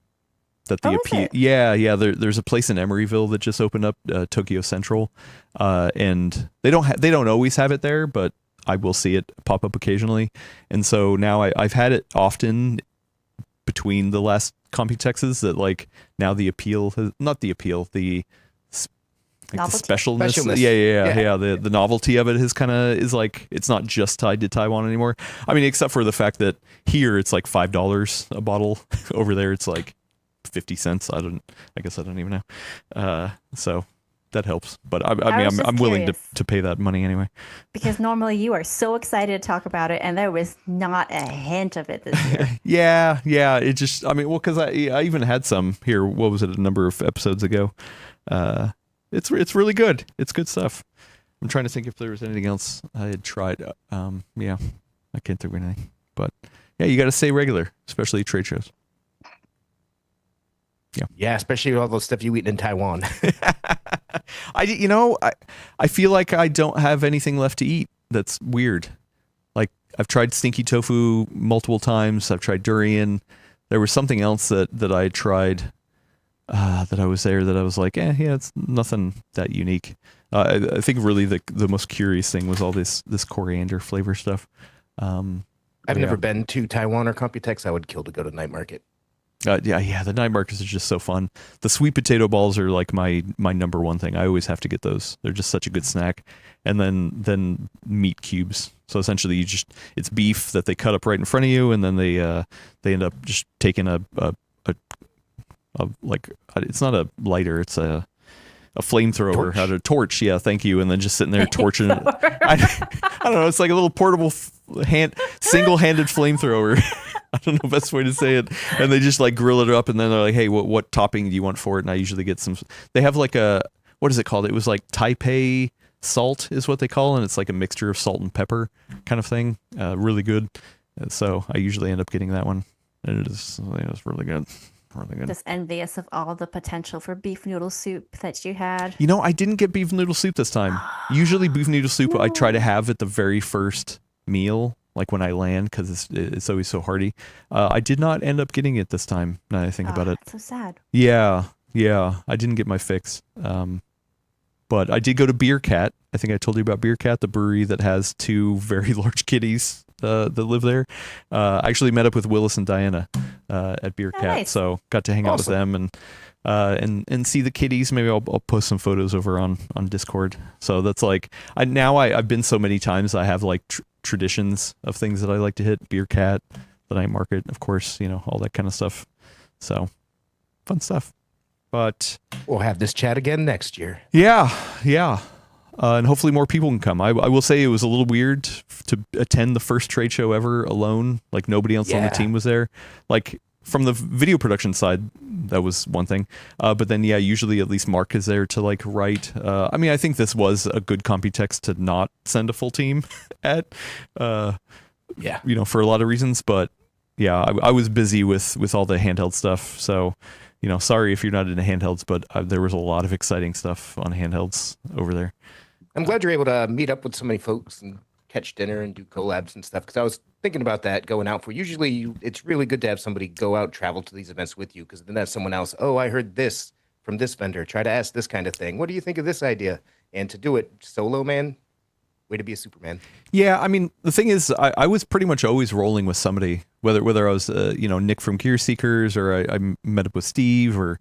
that the appeal. Yeah. There's a place in Emeryville that just opened up, Tokyo Central, and they don't always have it there, but I will see it pop up occasionally. And so now I've had it often between the last Computexes that like now the appeal has, not the appeal, the like the specialness. Yeah. The novelty of it is like, it's not just tied to Taiwan anymore. I mean, except for the fact that here it's like $5 a bottle. Over there it's like 50 cents. I guess I don't even know. So that helps. But I'm willing to pay that money anyway. Because normally you are so excited to talk about it, and there was not a hint of it this year. Yeah. It just, because I even had some here. What was it? A number of episodes ago. It's really good. It's good stuff. I'm trying to think if there was anything else I had tried. Yeah, I can't think of anything. But yeah, you got to stay regular, especially trade shows. Yeah, especially all the stuff you eat in Taiwan. I feel like I don't have anything left to eat. That's weird. Like I've tried stinky tofu multiple times. I've tried durian. There was something else that I had tried that I was there that I was like, yeah, it's nothing that unique. I think really the most curious thing was all this coriander flavor stuff. I've never been to Taiwan or Computex. I would kill to go to night market. Yeah, the night markets are just so fun. The sweet potato balls are like my number one thing. I always have to get those. They're just such a good snack. And then meat cubes. So essentially, it's beef that they cut up right in front of you, and then they end up just taking a like, it's not a lighter, it's a flamethrower, a torch. Yeah, thank you. And then just sitting there torching it. I don't know. It's like a little portable single-handed flamethrower. I don't know the best way to say it. And they just like grill it up, and then they're like, hey, what topping do you want for it? And I usually get some. They have like what is it called? It was like Taipei salt is what they call it. And it's like a mixture of salt and pepper kind of thing. Really good. So I usually end up getting that one. And it's really good. Really good. Just envious of all the potential for beef noodle soup that you had. I didn't get beef noodle soup this time. Usually beef noodle soup I try to have at the very first meal, like when I land, because it's always so hearty. I did not end up getting it this time, now that I think about it. That's so sad. Yeah. I didn't get my fix. But I did go to Beer Cat. I think I told you about Beer Cat, the brewery that has two very large kitties that live there. I actually met up with Willis and Diana at Beer Cat, nice. So got to hang out with them and see the kitties. Maybe I'll post some photos over on Discord. So that's like I've been so many times. I have like traditions of things that I like to hit. Beer Cat, the night market, of course. All that kind of stuff. So fun stuff. But we'll have this chat again next year. Yeah. And hopefully more people can come. I will say it was a little weird to attend the first trade show ever alone. Like nobody else on the team was there. Like from the video production side, that was one thing. But then, usually at least Mark is there to like write. I think this was a good Computex to not send a full team at, for a lot of reasons. But yeah, I was busy with all the handheld stuff. So, sorry if you're not into handhelds, but there was a lot of exciting stuff on handhelds over there. I'm glad you're able to meet up with so many folks and catch dinner and do collabs and stuff. Because I was thinking about that going out for. Usually, it's really good to have somebody go out, travel to these events with you, because then that's someone else. Oh, I heard this from this vendor. Try to ask this kind of thing. What do you think of this idea? And to do it solo, man, way to be a Superman. Yeah, the thing is, I was pretty much always rolling with somebody, whether I was, Nick from Gear Seekers, or I met up with Steve, or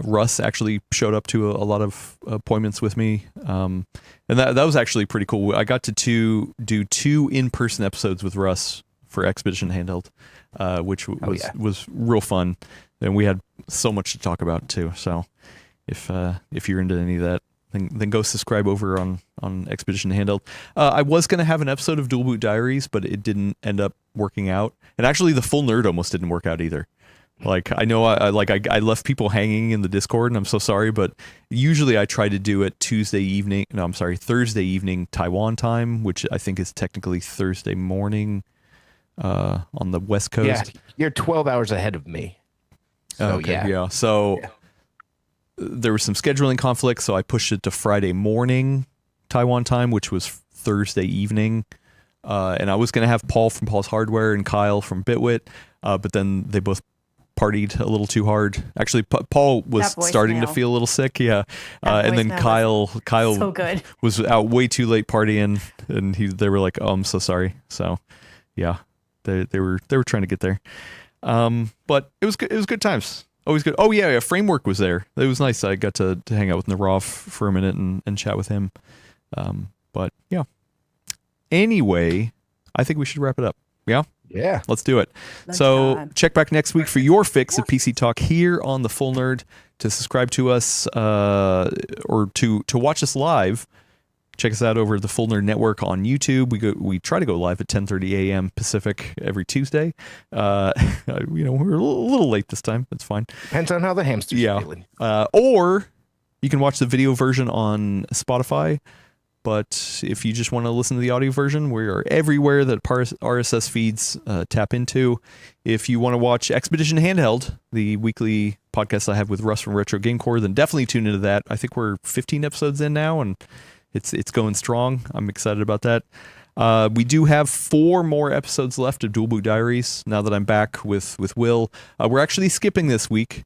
Russ actually showed up to a lot of appointments with me. And that was actually pretty cool. I got to do two in-person episodes with Russ for Expedition Handheld, which was real fun. And we had so much to talk about too. So if you're into any of that, then go subscribe over on Expedition Handheld. I was going to have an episode of Dual Boot Diaries, but it didn't end up working out. And actually, the Full Nerd almost didn't work out either. Like, I know I left people hanging in the Discord, and I'm so sorry, but usually I try to do it Thursday evening Taiwan time, which I think is technically Thursday morning on the West Coast. Yeah, you're 12 hours ahead of me. So, okay, yeah. So there was some scheduling conflicts, so I pushed it to Friday morning Taiwan time, which was Thursday evening. And I was going to have Paul from Paul's Hardware and Kyle from Bitwit, but then they both partied a little too hard. Actually, Paul was starting to feel a little sick, and then Kyle so good. was out way too late partying, and they were like, "Oh, I'm so sorry." So, yeah, they were trying to get there, but it was good. It was good times. Always good. Oh yeah, Framework was there. It was nice. I got to hang out with Narov for a minute and chat with him. But yeah. Anyway, I think we should wrap it up. Yeah. Yeah. Let's do it. So check back next week for your fix of PC Talk here on the Full Nerd. To subscribe to us or to watch us live, check us out over at the Full Nerd Network on YouTube. We try to go live at 10:30 a.m. Pacific every Tuesday. We're a little late this time. That's fine. Depends on how the hamster's feeling. Or you can watch the video version on Spotify. But if you just want to listen to the audio version, we are everywhere that RSS feeds tap into. If you want to watch Expedition Handheld, the weekly podcast I have with Russ from Retro Game Core, then definitely tune into that. I think we're 15 episodes in now, and it's going strong. I'm excited about that. We do have 4 more episodes left of Dual Boot Diaries now that I'm back with Will. We're actually skipping this week.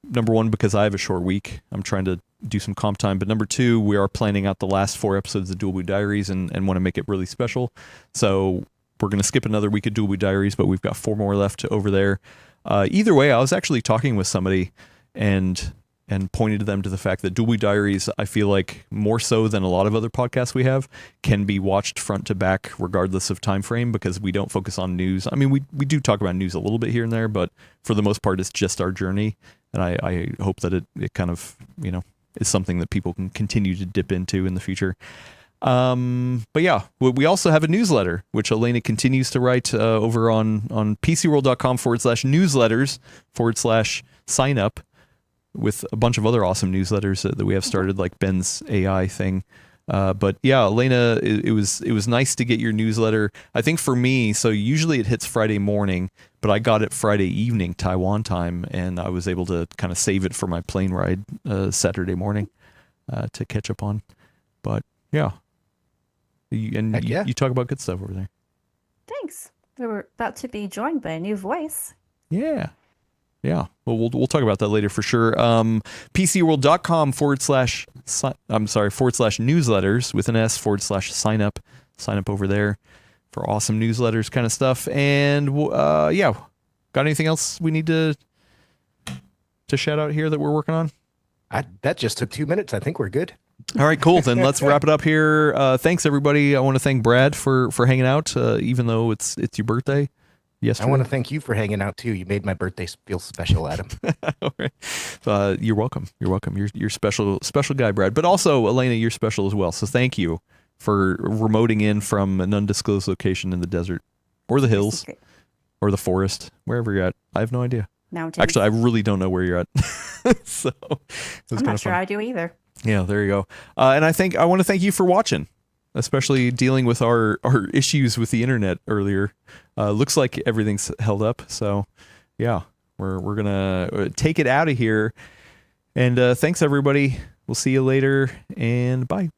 Number 1, because I have a short week. I'm trying to do some comp time. But number 2, we are planning out the last 4 episodes of Dual Boot Diaries and want to make it really special. So we're going to skip another week of Dual Boot Diaries, but we've got 4 more left over there. Either way, I was actually talking with somebody and pointed them to the fact that Dual Boot Diaries, I feel like more so than a lot of other podcasts we have, can be watched front to back regardless of time frame, because we don't focus on news. I mean, we do talk about news a little bit here and there, but for the most part, it's just our journey. And I hope that it kind of, is something that people can continue to dip into in the future. But yeah, we also have a newsletter, which Elena continues to write over on PCWorld.com/newsletters/sign up, with a bunch of other awesome newsletters that we have started, like Ben's AI thing. But yeah, Elena, it was nice to get your newsletter. I think for me, so usually it hits Friday morning, but I got it Friday evening Taiwan time, and I was able to kind of save it for my plane ride Saturday morning to catch up on. But yeah, you talk about good stuff over there. Thanks. We were about to be joined by a new voice. Yeah. Yeah, well, we'll talk about that later for sure. PCWorld.com/newsletters with an S/sign up. Sign up over there for awesome newsletters kind of stuff. And yeah, got anything else we need to shout out here that we're working on? That just took 2 minutes. I think we're good. All right, cool. Then let's wrap it up here. Thanks everybody. I want to thank Brad for hanging out, even though it's your birthday. Yesterday. I want to thank you for hanging out too. You made my birthday feel special, Adam. All right. You're welcome. You're welcome. You're special guy, Brad. But also, Elena, you're special as well. So thank you for remoting in from an undisclosed location in the desert, or the hills, or the forest, wherever you're at. I have no idea. Mountains. Actually, I really don't know where you're at. So I'm not sure I do either. Yeah, there you go. And I want to thank you for watching, especially dealing with our issues with the internet earlier. Looks like everything's held up. So yeah, we're going to take it out of here. And thanks everybody. We'll see you later, and bye.